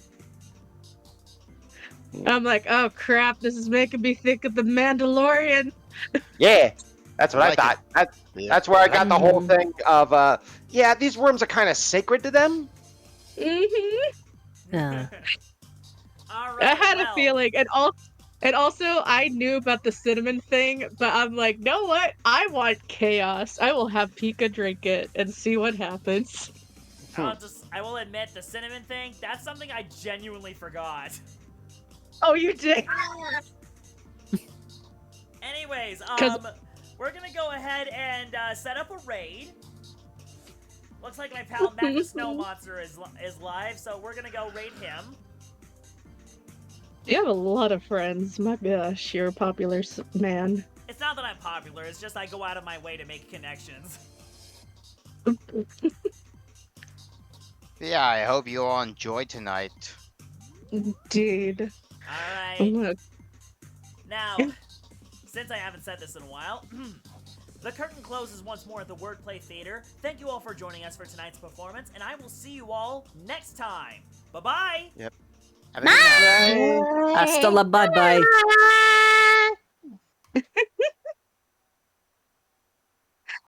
I'm like, oh crap, this is making me think of the Mandalorian. Yeah. That's what I Like it. thought. Yeah. That's where I got the whole thing of, yeah, these rooms are kind of sacred to them. Yeah. All right. I had well, a feeling, and also I knew about the cinnamon thing, but I'm like, know what? I want chaos. I will have Pika drink it and see what happens. I will admit the cinnamon thing. That's something I genuinely forgot. Oh, you did? Anyways, 'Cause- we're gonna go ahead and set up a raid. Looks like my pal Matt the Snow Monster is live, so we're gonna go raid him. You have a lot of friends. My gosh, you're a popular man. It's not that I'm popular, it's just I go out of my way to make connections. Yeah, I hope you all enjoyed tonight. Dude. Alright. Now, since I haven't said this in a while, the curtain closes once more at the Wordplay Theater. Thank you all for joining us for tonight's performance, and I will see you all next time. Bye-bye! Have a good night. Hasta la bye bye.